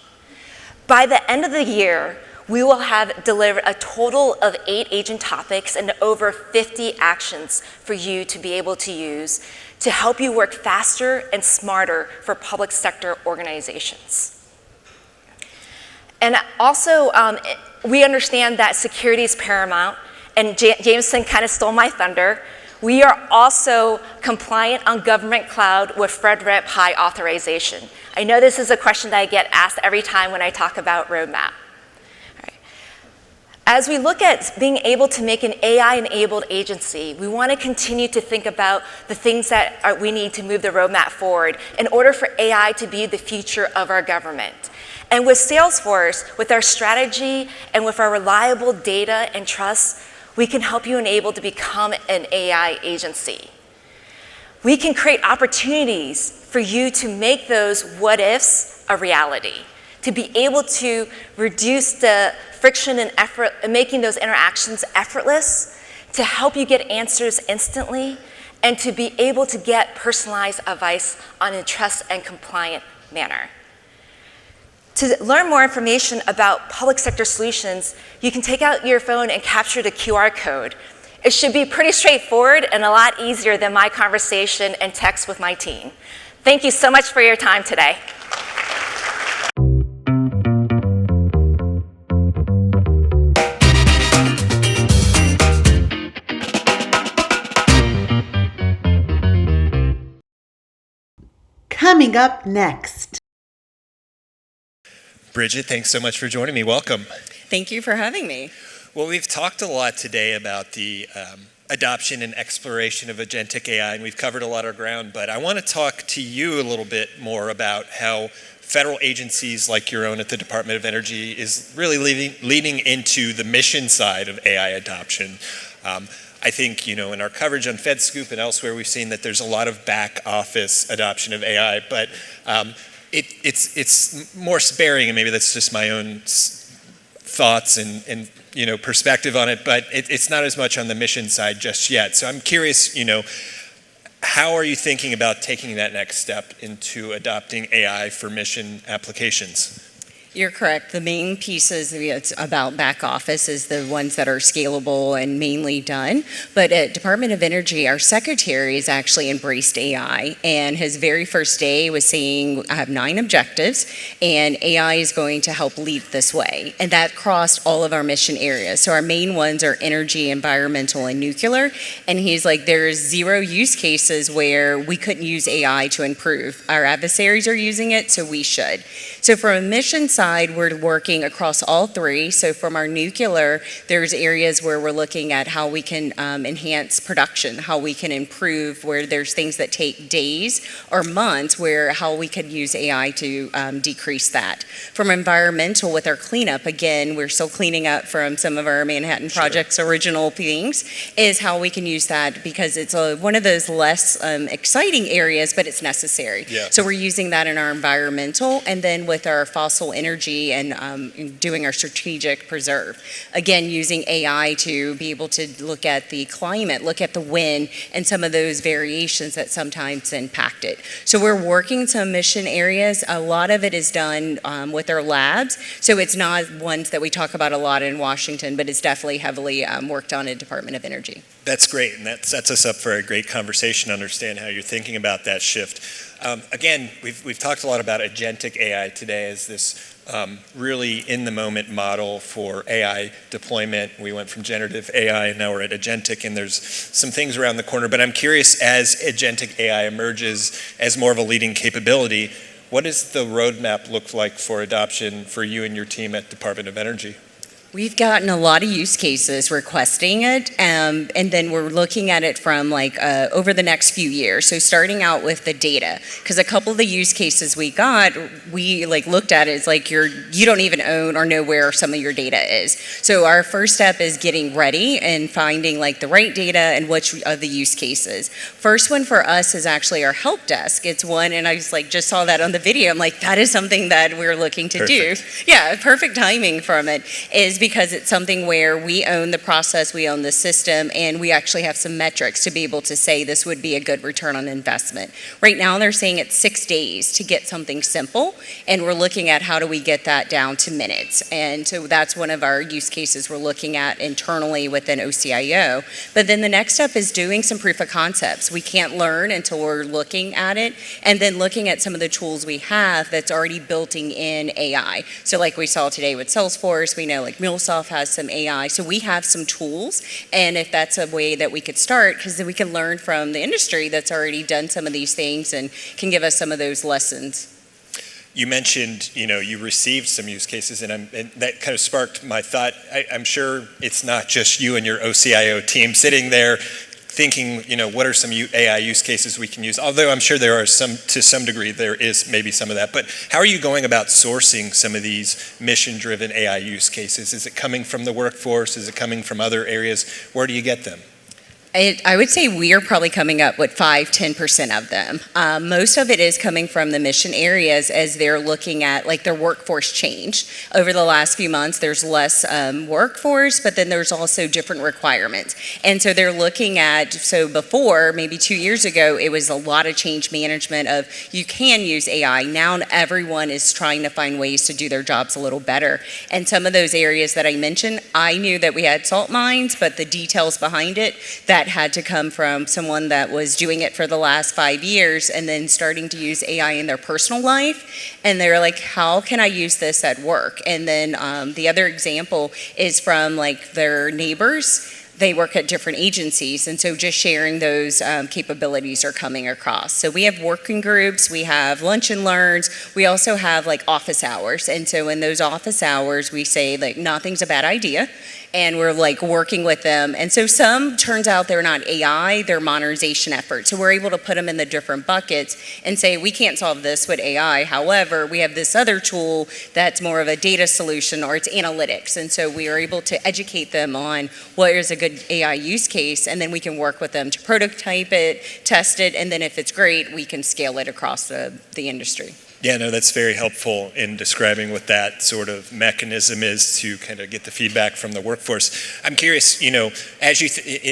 By the end of the year, we will have delivered a total of 8 agent topics and over 50 actions for you to be able to use to help you work faster and smarter for public sector organizations. And also, we understand that security is paramount, and Jameson kind of stole my thunder. We are also compliant on government cloud with FedRAMP High authorization. I know this is a question that I get asked every time when I talk about roadmap. As we look at being able to make an AI-enabled agency, we want to continue to think about the things that we need to move the roadmap forward in order for AI to be the future of our government. And with Salesforce, with our strategy and with our reliable data and trust, we can help you enable to become an AI agency. We can create opportunities for you to make those what-ifs a reality, to be able to reduce the friction and effort in making those interactions effortless, to help you get answers instantly, and to be able to get personalized advice on a trust and compliant manner. To learn more information about public sector solutions, you can take out your phone and capture the QR code. It should be pretty straightforward and a lot easier than my conversation and text with my team. Thank you so much for your time today. Coming up next. Bridget, thanks so much for joining me. Welcome. Thank you for having me. Well, we've talked a lot today about the adoption and exploration of agentic AI, and we've covered a lot of ground, but I want to talk to you a little bit more about how federal agencies like your own at the Department of Energy is really leading into the mission side of AI adoption. I think, in our coverage on FedScoop and elsewhere, we've seen that there's a lot of back office adoption of AI, but it's more sparing, and maybe that's just my own thoughts and perspective on it, but it's not as much on the mission side just yet. So I'm curious, how are you thinking about taking that next step into adopting AI for mission applications? You're correct. The main pieces about back office is the ones that are scalable and mainly done. But at Department of Energy, our secretary has actually embraced AI, and his very first day was saying, I have 9 objectives, and AI is going to help lead this way. And that crossed all of our mission areas. So our main ones are energy, environmental, and nuclear. And he's like, there's 0 use cases where we couldn't use AI to improve. Our adversaries are using it, so we should. So from a mission side, we're working across all 3. So from our nuclear, there's areas where we're looking at how we can enhance production, how we can improve where there's things that take days or months, where how we could use AI to decrease that. From environmental, with our cleanup, again, we're still cleaning up from some of our Manhattan Project's original things, is how we can use that because it's one of those less exciting areas, but it's necessary. Yeah. So we're using that in our environmental, and then with our fossil energy and doing our strategic preserve. Again, using AI to be able to look at the climate, look at the wind, and some of those variations that sometimes impact it. So we're working some mission areas. A lot of it is done with our labs, so it's not ones that we talk about a lot in Washington, but it's definitely heavily worked on in Department of Energy. That's great, and that sets us up for a great conversation to understand how you're thinking about that shift. Again, we've talked a lot about agentic AI today as this really in-the-moment model for AI deployment. We went from generative AI, and now we're at agentic, and there's some things around the corner. But I'm curious, as agentic AI emerges as more of a leading capability, what does the roadmap look like for adoption for you and your team at Department of Energy? We've gotten a lot of use cases requesting it, and then we're looking at it from over the next few years. So starting out with the data, because a couple of the use cases we got, we looked at it as you don't even own or know where some of your data is. So our first step is getting ready and finding the right data and which of the use cases. First one for us is actually our help desk. It's one, and I just saw that on the video. I'm like, that is something that we're looking to do. Yeah, perfect timing from it is because it's something where we own the process, we own the system, and we actually have some metrics to be able to say this would be a good return on investment. Right now, they're saying it's 6 days to get something simple, and we're looking at how do we get that down to minutes. And so that's one of our use cases we're looking at internally within OCIO. But then the next step is doing some proof of concepts. We can't learn until we're looking at it, and then looking at some of the tools we have that's already building in AI. So like we saw today with Salesforce, we know like MuleSoft has some AI, so we have some tools, and if that's a way that we could start, because then we can learn from the industry that's already done some of these things and can give us some of those lessons. You mentioned, you received some use cases, and that kind of sparked my thought. I'm sure it's not just you and your OCIO team sitting there thinking, what are some AI use cases we can use? Although I'm sure there are some, to some degree, there is maybe some of that. But how are you going about sourcing some of these mission-driven AI use cases? Is it coming from the workforce? Is it coming from other areas? Where do you get them? I would say we are probably coming up with 5-10% of them. Most of it is coming from the mission areas as they're looking at like their workforce changed. Over the last few months, there's less workforce, but then there's also different requirements. And so they're looking at, so before, maybe 2 years ago, it was a lot of change management of you can use AI. Now everyone is trying to find ways to do their jobs a little better. And some of those areas that I mentioned, I knew that we had salt mines, but the details behind it, that had to come from someone that was doing it for the last 5 years and then starting to use AI in their personal life. And they're like, how can I use this at work? And then the other example is from like their neighbors. They work at different agencies, and so just sharing those capabilities are coming across. So we have working groups, we have lunch and learns, we also have like office hours. And so in those office hours, we say like nothing's a bad idea, and we're like working with them. And so some turns out they're not AI, they're modernization efforts. So we're able to put them in the different buckets and say, we can't solve this with AI. However, we have this other tool that's more of a data solution or it's analytics. And so we are able to educate them on what is a good AI use case, and then we can work with them to prototype it, test it, and then if it's great, we can scale it across the industry. Yeah, no, that's very helpful in describing what that sort of mechanism is to kind of get the feedback from the workforce. I'm curious, as you,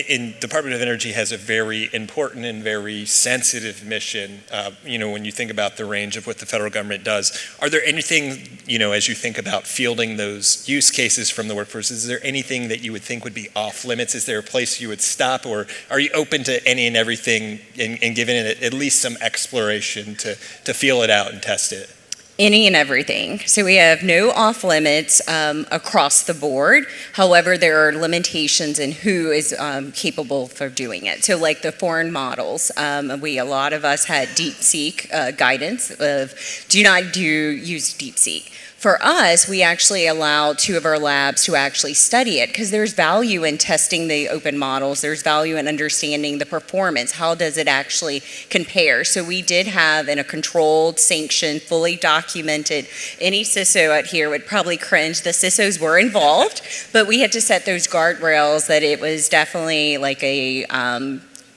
in Department of Energy has a very important and very sensitive mission, when you think about the range of what the federal government does. Are there anything, as you think about fielding those use cases from the workforce, is there anything that you would think would be off limits? Is there a place you would stop, or are you open to any and everything and giving it at least some exploration to feel it out and test it? Any and everything. So we have no off limits across the board. However, there are limitations in who is capable for doing it. So like the foreign models, a lot of us had DeepSeek guidance of do not use DeepSeek. For us, we actually allow 2 of our labs to actually study it because there's value in testing the open models. There's value in understanding the performance. How does it actually compare? So we did have in a controlled, sanctioned, fully documented, any CISO out here would probably cringe. The CISOs were involved, but we had to set those guardrails that it was definitely like a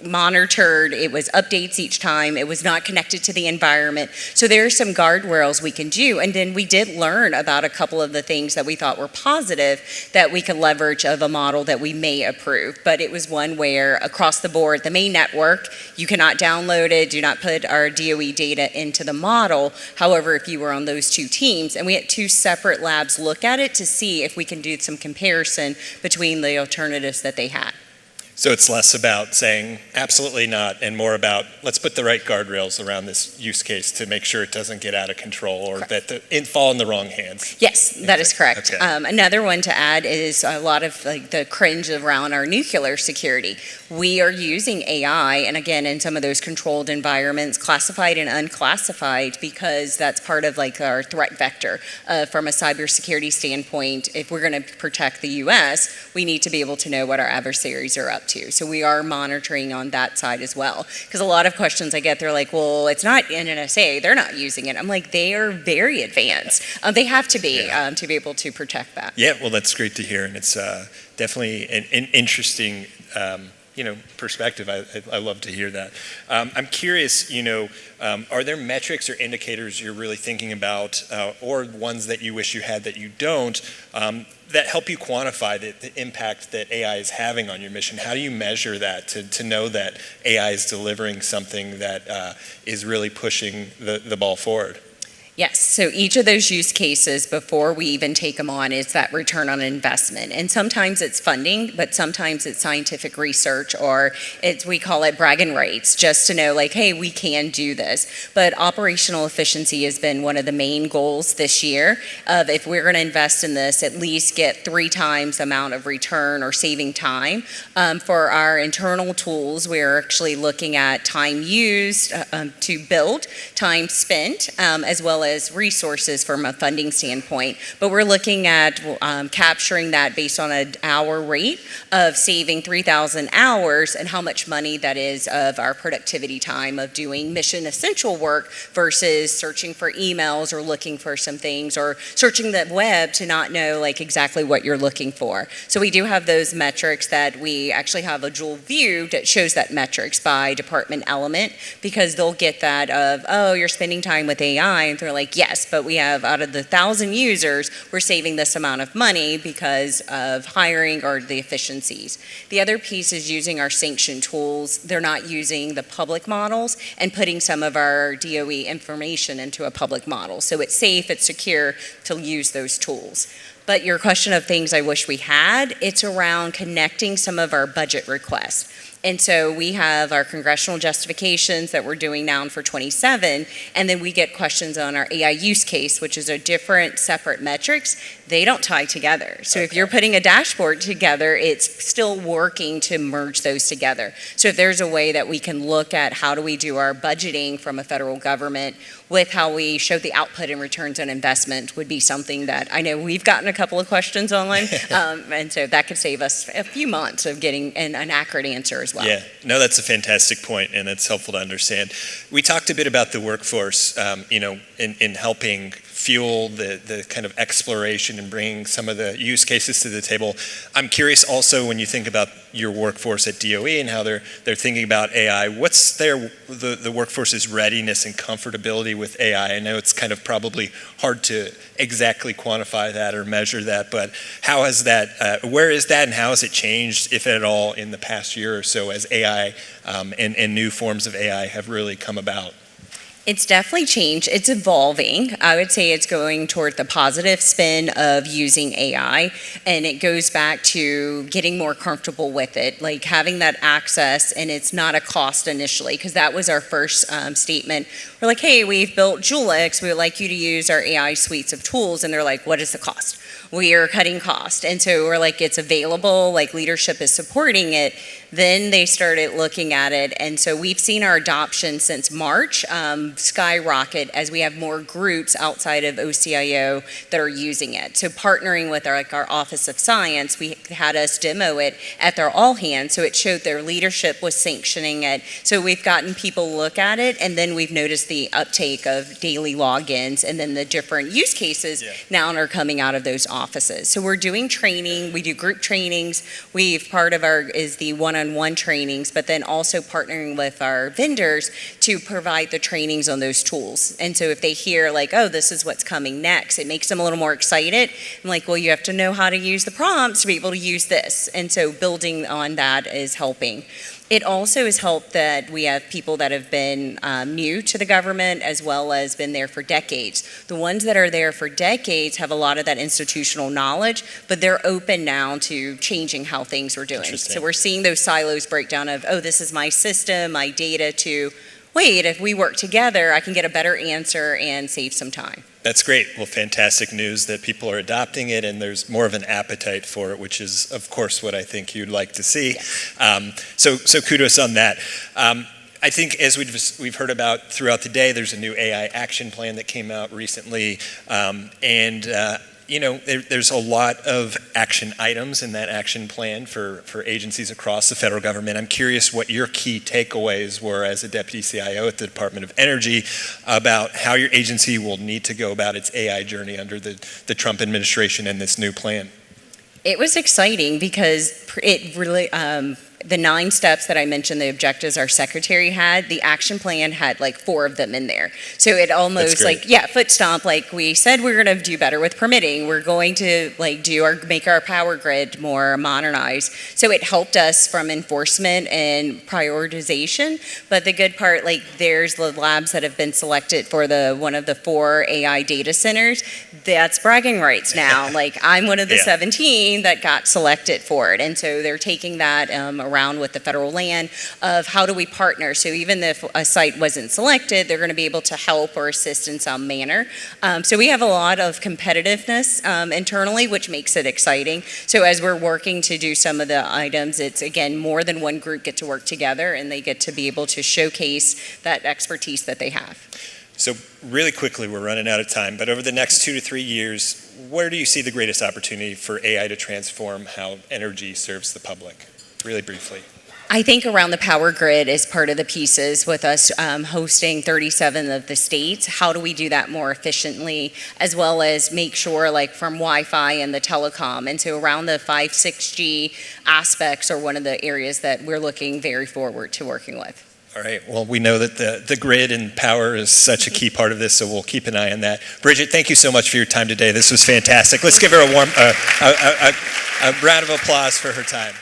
monitored, it was updates each time, it was not connected to the environment. So there are some guardrails we can do, and then we did learn about a couple of the things that we thought were positive that we could leverage of a model that we may approve. But it was one where across the board, the main network, you cannot download it, do not put our DOE data into the model. However, if you were on those 2 teams, and we had 2 separate labs look at it to see if we can do some comparison between the alternatives that they had. So it's less about saying absolutely not and more about let's put the right guardrails around this use case to make sure it doesn't get out of control or that it fall in the wrong hands. Yes, that is correct. Okay. Another one to add is a lot of like the cringe around our nuclear security. We are using AI, and again, in some of those controlled environments, classified and unclassified, because that's part of like our threat vector. From a cybersecurity standpoint, if we're going to protect the U.S., we need to be able to know what our adversaries are up to. So we are monitoring on that side as well. Because a lot of questions I get, they're like, well, it's not NSA, they're not using it. I'm like, they are very advanced. They have to be able to protect that. Yeah, well, that's great to hear, and it's definitely an interesting perspective. I love to hear that. I'm curious, are there metrics or indicators you're really thinking about, or ones that you wish you had that you don't, that help you quantify the impact that AI is having on your mission? How do you measure that to know that AI is delivering something that is really pushing the ball forward? Yes, so each of those use cases before we even take them on is that return on investment. And sometimes it's funding, but sometimes it's scientific research, or we call it bragging rights, just to know like, hey, we can do this. But operational efficiency has been one of the main goals this year of if we're going to invest in this, at least get 3 times the amount of return or saving time. For our internal tools, we're actually looking at time used to build, time spent, as well as resources from a funding standpoint. But we're looking at capturing that based on an hour rate of saving 3,000 hours and how much money that is of our productivity time of doing mission essential work versus searching for emails or looking for some things or searching the web to not know like exactly what you're looking for. So we do have those metrics that we actually have a dual view that shows that metrics by department element, because they'll get that of, oh, you're spending time with AI, and they're like, yes, but we have out of the 1,000 users, we're saving this amount of money because of hiring or the efficiencies. The other piece is using our sanction tools. They're not using the public models and putting some of our DOE information into a public model. So it's safe, it's secure to use those tools. But your question of things I wish we had, it's around connecting some of our budget requests. And so we have our congressional justifications that we're doing now for 27, and then we get questions on our AI use case, which is a different separate metrics. They don't tie together. So if you're putting a dashboard together, it's still working to merge those together. So if there's a way that we can look at how do we do our budgeting from a federal government with how we show the output and returns on investment would be something that I know we've gotten a couple of questions online, and so that could save us a few months of getting an accurate answer as well. Yeah, no, that's a fantastic point, and it's helpful to understand. We talked a bit about the workforce, in helping fuel the kind of exploration and bringing some of the use cases to the table. I'm curious also when you think about your workforce at DOE and how they're thinking about AI, what's the workforce's readiness and comfortability with AI? I know it's kind of probably hard to exactly quantify that or measure that, but how has that, where is that and how has it changed, if at all, in the past year or so as AI and new forms of AI have really come about? It's definitely changed. It's evolving. I would say it's going toward the positive spin of using AI, and it goes back to getting more comfortable with it, like having that access, and it's not a cost initially, because that was our first statement. We're like, hey, we've built Julix. We would like you to use our AI suites of tools, and they're like, what is the cost? We are cutting cost. And so we're like, it's available, like leadership is supporting it. Then they started looking at it. And so we've seen our adoption since March skyrocket as we have more groups outside of OCIO that are using it. So partnering with our Office of Science, we had us demo it at their all hands. So it showed their leadership was sanctioning it. So we've gotten people look at it, and then we've noticed the uptake of daily logins, and then the different use cases now are coming out of those offices. So we're doing training, we do group trainings. Part of our is the one-on-one trainings, but then also partnering with our vendors to provide the trainings on those tools. And so if they hear like, oh, this is what's coming next, it makes them a little more excited. I'm like, well, you have to know how to use the prompts to be able to use this. And so building on that is helping. It also has helped that we have people that have been new to the government as well as been there for decades. The ones that are there for decades have a lot of that institutional knowledge, but they're open now to changing how things are doing. So we're seeing those silos break down of, oh, this is my system, my data, to, wait, if we work together, I can get a better answer and save some time. That's great. Well, fantastic news that people are adopting it and there's more of an appetite for it, which is, of course, what I think you'd like to see. So kudos on that. I think as we've heard about throughout the day, there's a new AI action plan that came out recently, there's a lot of action items in that action plan for agencies across the federal government. I'm curious what your key takeaways were as a deputy CIO at the Department of Energy about how your agency will need to go about its AI journey under the Trump administration and this new plan. It was exciting because it really the 9 steps that I mentioned, the objectives our secretary had, the action plan had like 4 of them in there. So it almost like, yeah, foot stomp, like we said we're going to do better with permitting. We're going to like make our power grid more modernized. So it helped us from enforcement and prioritization. But the good part, like there's the labs that have been selected for one of the 4 AI data centers. That's bragging rights now. Like I'm one of the 17 that got selected for it. And so they're taking that around with the federal land of how do we partner. So even if a site wasn't selected, they're going to be able to help or assist in some manner. So we have a lot of competitiveness internally, which makes it exciting. So as we're working to do some of the items, it's again, more than one group get to work together and they get to be able to showcase that expertise that they have. So really quickly, we're running out of time, but over the next 2 to 3 years, where do you see the greatest opportunity for AI to transform how energy serves the public? Really briefly. I think around the power grid is part of the pieces with us hosting 37 of the states. How do we do that more efficiently, as well as make sure like from Wi-Fi and the telecom. And so around the 5, 6G aspects are one of the areas that we're looking very forward to working with. All right, well, we know that the grid and power is such a key part of this, so we'll keep an eye on that. Bridget, thank you so much for your time today. This was fantastic. Let's give her a warm, a round of applause for her time.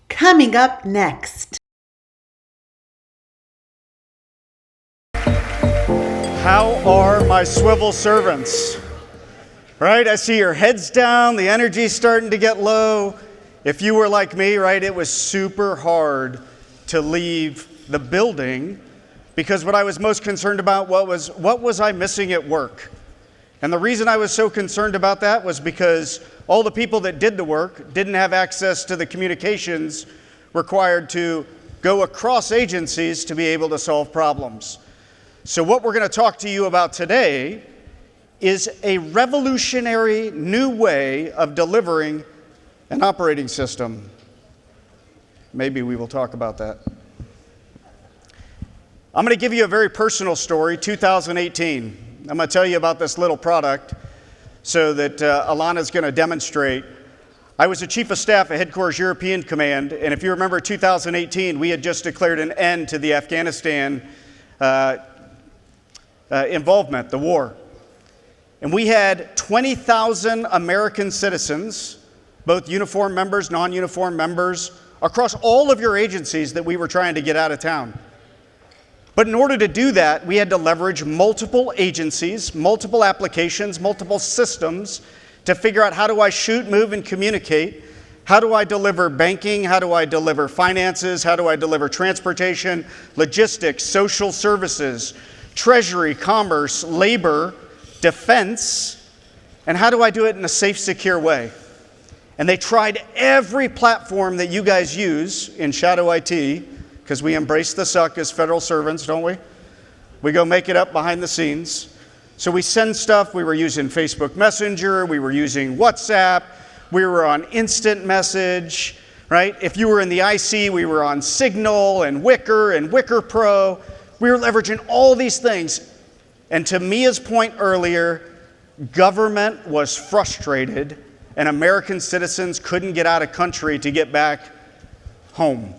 Coming up next. How are my swivel servants? Right, I see your heads down, the energy's starting to get low. If you were like me, right, it was super hard to leave the building because what I was most concerned about what was I missing at work? And the reason I was so concerned about that was because all the people that did the work didn't have access to the communications required to go across agencies to be able to solve problems. So what we're going to talk to you about today is a revolutionary new way of delivering an operating system. Maybe we will talk about that. I'm going to give you a very personal story, 2018. I'm going to tell you about this little product so that Alana's going to demonstrate. I was the Chief of Staff at Headquarters European Command, and if you remember 2018, we had just declared an end to the Afghanistan involvement, the war. And we had 20,000 American citizens, both uniformed members, non-uniformed members, across all of your agencies that we were trying to get out of town. But in order to do that, we had to leverage multiple agencies, multiple applications, multiple systems to figure out how do I shoot, move, and communicate? How do I deliver banking? How do I deliver finances? How do I deliver transportation, logistics, social services, treasury, commerce, labor, defense? And how do I do it in a safe, secure way? And they tried every platform that you guys use in Shadow IT, because we embrace the suck as federal servants, don't we? We go make it up behind the scenes. So we send stuff. We were using Facebook Messenger. We were using WhatsApp. We were on Instant Message, right? If you were in the IC, we were on Signal and Wicker Pro. We were leveraging all these things. And to Mia's point earlier, government was frustrated and American citizens couldn't get out of country to get back home.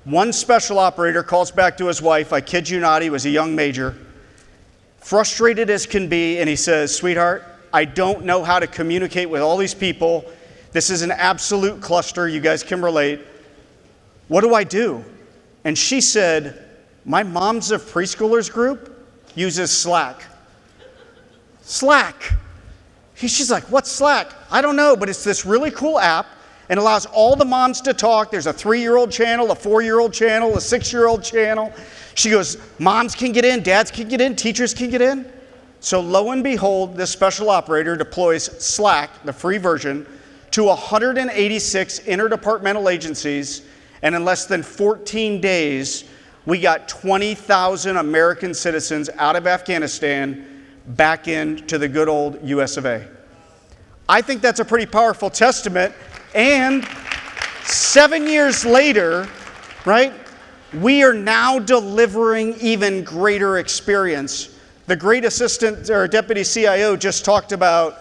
One special operator calls back to his wife, I kid you not, he was a young major, frustrated as can be, and he says, "Sweetheart, I don't know how to communicate with all these people. This is an absolute cluster, you guys can relate. What do I do?" And she said, "My Moms of Preschoolers group uses Slack." Slack. She's like, "What's Slack?" "I don't know, but it's this really cool app, and allows all the moms to talk. There's a 3-year-old channel, a 4-year-old channel, a 6-year-old channel. She goes, moms can get in, dads can get in, teachers can get in. So lo and behold, this special operator deploys Slack, the free version, to 186 interdepartmental agencies, and in less than 14 days, we got 20,000 American citizens out of Afghanistan back into the good old US of A. I think that's a pretty powerful testament, and 7 years later, right, we are now delivering even greater experience. The great assistant or deputy CIO just talked about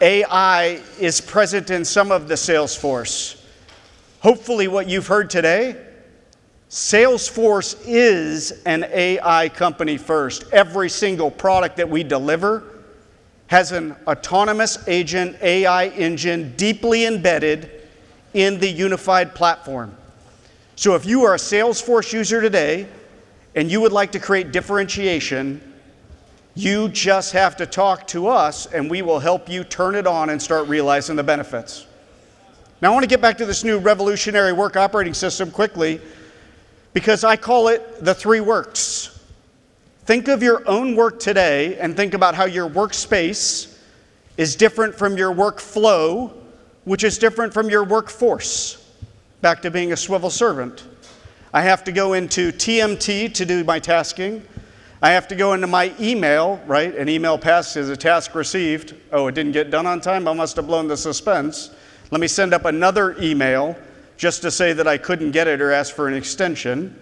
AI is present in some of the Salesforce. Hopefully what you've heard today, Salesforce is an AI company first. Every single product that we deliver has an autonomous agent AI engine deeply embedded in the unified platform. So if you are a Salesforce user today and you would like to create differentiation, you just have to talk to us and we will help you turn it on and start realizing the benefits. Now I want to get back to this new revolutionary work operating system quickly because I call it the 3 works. Think of your own work today and think about how your workspace is different from your workflow, which is different from your workforce. Back to being a swivel servant. I have to go into TMT to do my tasking. I have to go into my email, right? An email passed as a task received. Oh, it didn't get done on time? I must have blown the suspense. Let me send up another email just to say that I couldn't get it or ask for an extension.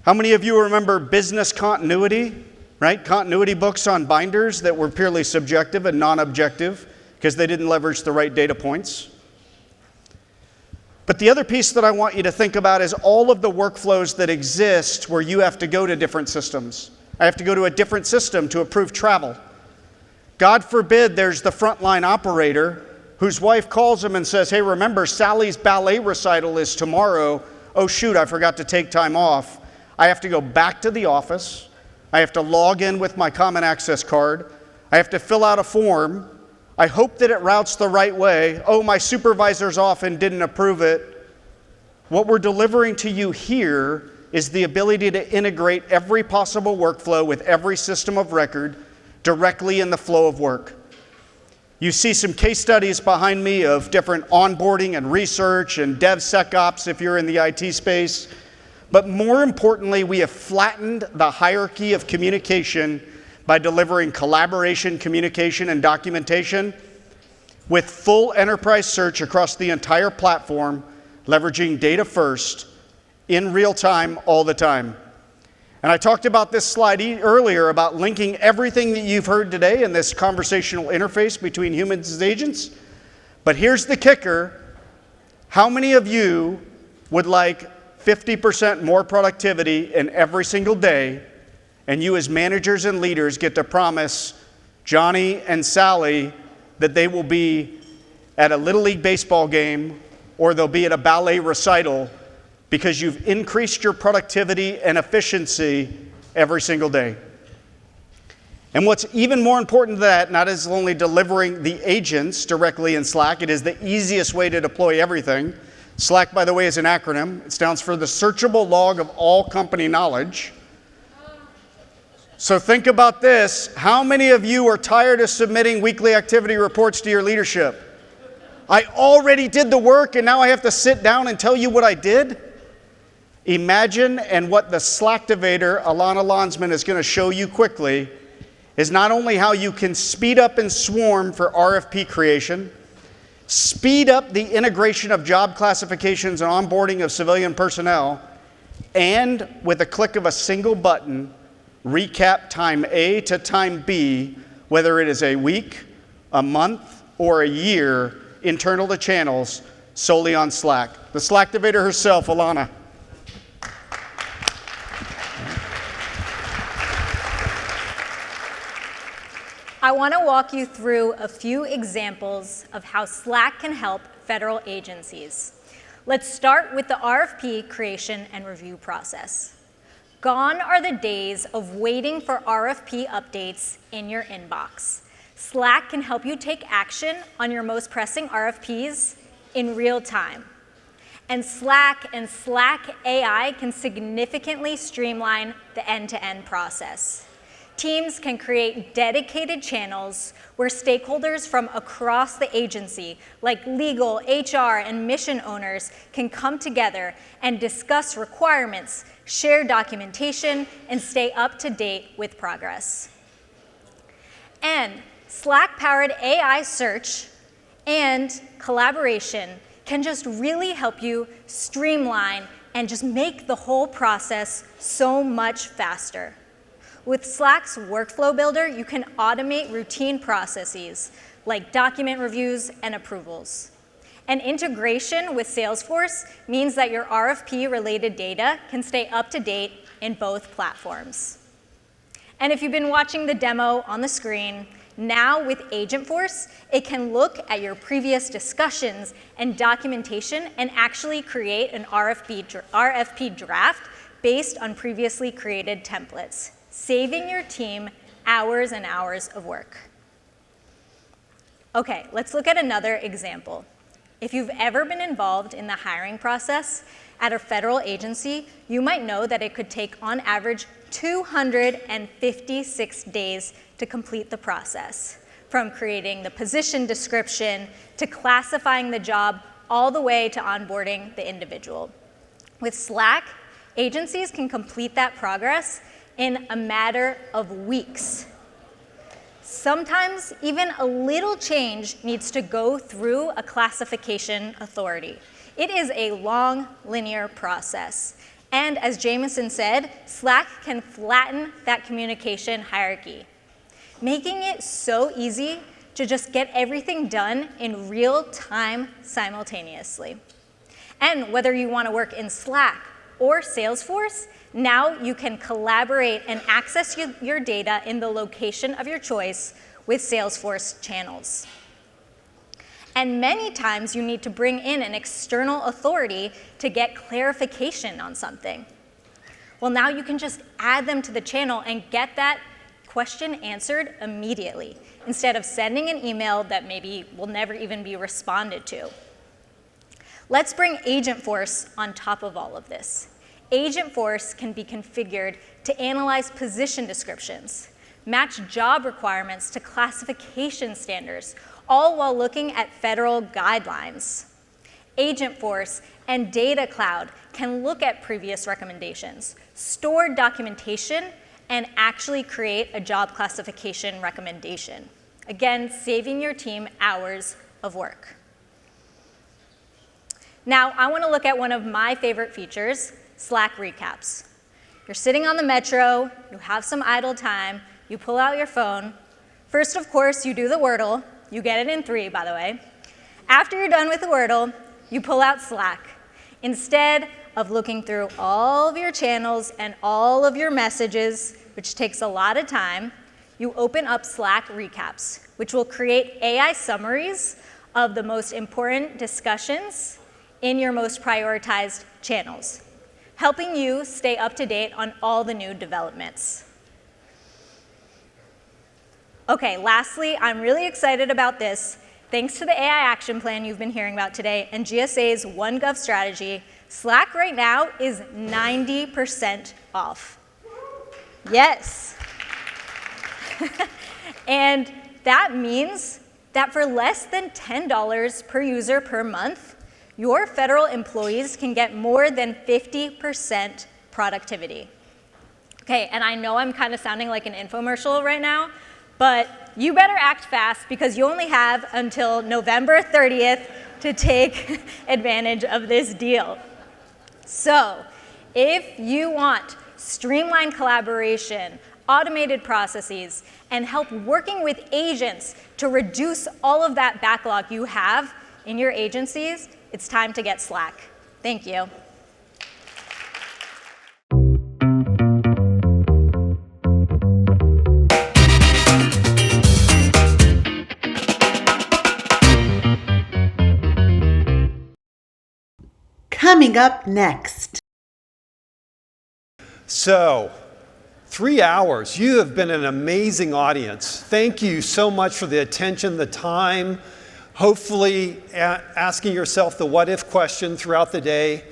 How many of you remember business continuity, right? Continuity books on binders that were purely subjective and non-objective because they didn't leverage the right data points. But the other piece that I want you to think about is all of the workflows that exist where you have to go to different systems. I have to go to a different system to approve travel. God forbid there's the frontline operator whose wife calls him and says, hey, remember, Sally's ballet recital is tomorrow. Oh, shoot, I forgot to take time off. I have to go back to the office. I have to log in with my common access card. I have to fill out a form. I hope that it routes the right way. Oh, my supervisor's off and didn't approve it. What we're delivering to you here is the ability to integrate every possible workflow with every system of record directly in the flow of work. You see some case studies behind me of different onboarding and research and DevSecOps if you're in the IT space. But more importantly, we have flattened the hierarchy of communication by delivering collaboration, communication, and documentation with full enterprise search across the entire platform, leveraging data first, in real time, all the time. And I talked about this slide earlier about linking everything that you've heard today in this conversational interface between humans and agents. But here's the kicker. How many of you would like 50% more productivity in every single day, and you as managers and leaders get to promise Johnny and Sally that they will be at a Little League baseball game or they'll be at a ballet recital because you've increased your productivity and efficiency every single day. And what's even more important than that, not as only delivering the agents directly in Slack, it is the easiest way to deploy everything. Slack, by the way, is an acronym. It stands for the searchable log of all company knowledge. So think about this. How many of you are tired of submitting weekly activity reports to your leadership? I already did the work and now I have to sit down and tell you what I did? Imagine, and what the Slacktivator, Alana Lonsman, is going to show you quickly, is not only how you can speed up and swarm for RFP creation, speed up the integration of job classifications and onboarding of civilian personnel, and with a click of a single button, recap time A to time B, whether it is a week, a month, or a year, internal to channels, solely on Slack. The Slacktivator herself, Alana. I want to walk you through a few examples of how Slack can help federal agencies. Let's start with the RFP creation and review process. Gone are the days of waiting for RFP updates in your inbox. Slack can help you take action on your most pressing RFPs in real time. And Slack AI can significantly streamline the end-to-end process. Teams can create dedicated channels where stakeholders from across the agency, like legal, HR, and mission owners, can come together and discuss requirements, share documentation, and stay up to date with progress. And Slack-powered AI search and collaboration can just really help you streamline and just make the whole process so much faster. With Slack's Workflow Builder, you can automate routine processes like document reviews and approvals. And integration with Salesforce means that your RFP-related data can stay up to date in both platforms. And if you've been watching the demo on the screen, now with Agentforce, it can look at your previous discussions and documentation and actually create an RFP draft based on previously created templates, saving your team hours and hours of work. Okay, let's look at another example. If you've ever been involved in the hiring process at a federal agency, you might know that it could take, on average, 256 days to complete the process, from creating the position description to classifying the job, all the way to onboarding the individual. With Slack, agencies can complete that progress in a matter of weeks. Sometimes even a little change needs to go through a classification authority. It is a long, linear process. And as Jameson said, Slack can flatten that communication hierarchy, making it so easy to just get everything done in real time simultaneously. And whether you want to work in Slack or Salesforce, now you can collaborate and access your data in the location of your choice with Salesforce channels. And many times you need to bring in an external authority to get clarification on something. Well, now you can just add them to the channel and get that question answered immediately, instead of sending an email that maybe will never even be responded to. Let's bring Agentforce on top of all of this. Agentforce can be configured to analyze position descriptions, match job requirements to classification standards, all while looking at federal guidelines. Agentforce and Data Cloud can look at previous recommendations, store documentation, and actually create a job classification recommendation. Again, saving your team hours of work. Now, I want to look at one of my favorite features, Slack recaps. You're sitting on the metro, you have some idle time, you pull out your phone. First, of course, you do the Wordle. You get it in 3, by the way. After you're done with the Wordle, you pull out Slack. Instead of looking through all of your channels and all of your messages, which takes a lot of time, you open up Slack recaps, which will create AI summaries of the most important discussions in your most prioritized channels, helping you stay up to date on all the new developments. Okay, lastly, I'm really excited about this. Thanks to the AI action plan you've been hearing about today and GSA's OneGov strategy, Slack right now is 90% off. Yes. And that means that for less than $10 per user per month, your federal employees can get more than 50% productivity. Okay, and I know I'm kind of sounding like an infomercial right now, but you better act fast because you only have until November 30th to take advantage of this deal. So, if you want streamlined collaboration, automated processes, and help working with agents to reduce all of that backlog you have in your agencies, it's time to get Slack. Thank you. Coming up next. So, 3 hours. You have been an amazing audience. Thank you so much for the attention, the time. hopefully asking yourself the what if question throughout the day.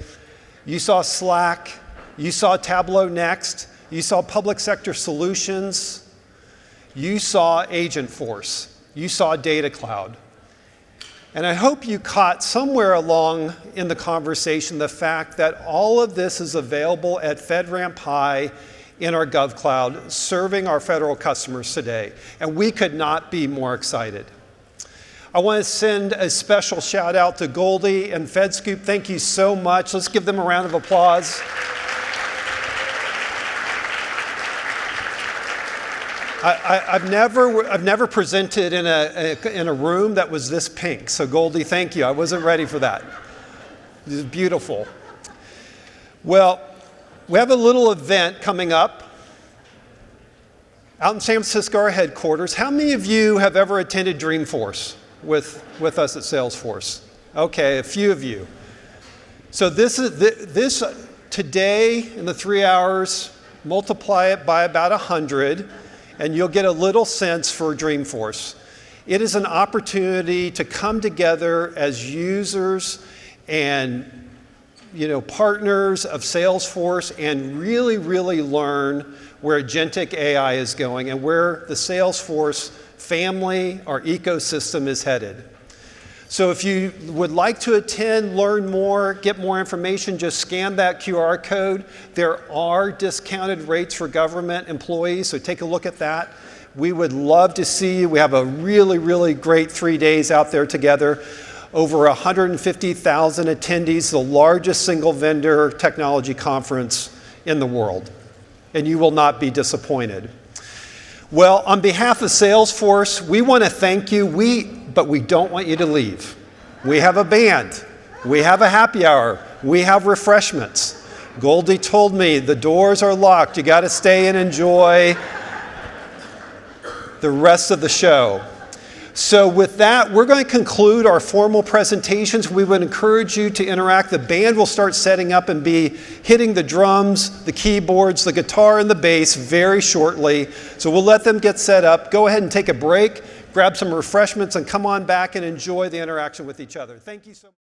You saw Slack, you saw Tableau Next, you saw public sector solutions, you saw Agentforce, you saw Data Cloud. And I hope you caught somewhere along in the conversation the fact that all of this is available at FedRAMP High in our GovCloud, serving our federal customers today. And we could not be more excited. I want to send a special shout out to Goldie and FedScoop. Thank you so much. Let's give them a round of applause. I've never presented in a room that was this pink. So Goldie, thank you. I wasn't ready for that. It was beautiful. Well, we have a little event coming up out in San Francisco, our headquarters. How many of you have ever attended Dreamforce with us at Salesforce? Okay, a few of you. So this today in the 3 hours, multiply it by about 100, and you'll get a little sense for Dreamforce. It is an opportunity to come together as users and partners of Salesforce and really, really learn where Agentic AI is going and where the Salesforce family, our ecosystem, is headed. So if you would like to attend, learn more, get more information, just scan that QR code. There are discounted rates for government employees, so take a look at that. We would love to see you. We have a really, really great 3 days out there together. Over 150,000 attendees, the largest single vendor technology conference in the world. And you will not be disappointed. Well, on behalf of Salesforce, we want to thank you, but we don't want you to leave. We have a band, we have a happy hour, we have refreshments. Goldie told me the doors are locked. You got to stay and enjoy the rest of the show. So with that, we're going to conclude our formal presentations. We would encourage you to interact. The band will start setting up and be hitting the drums, the keyboards, the guitar, and the bass very shortly. So we'll let them get set up. Go ahead and take a break, grab some refreshments, and come on back and enjoy the interaction with each other. Thank you so much.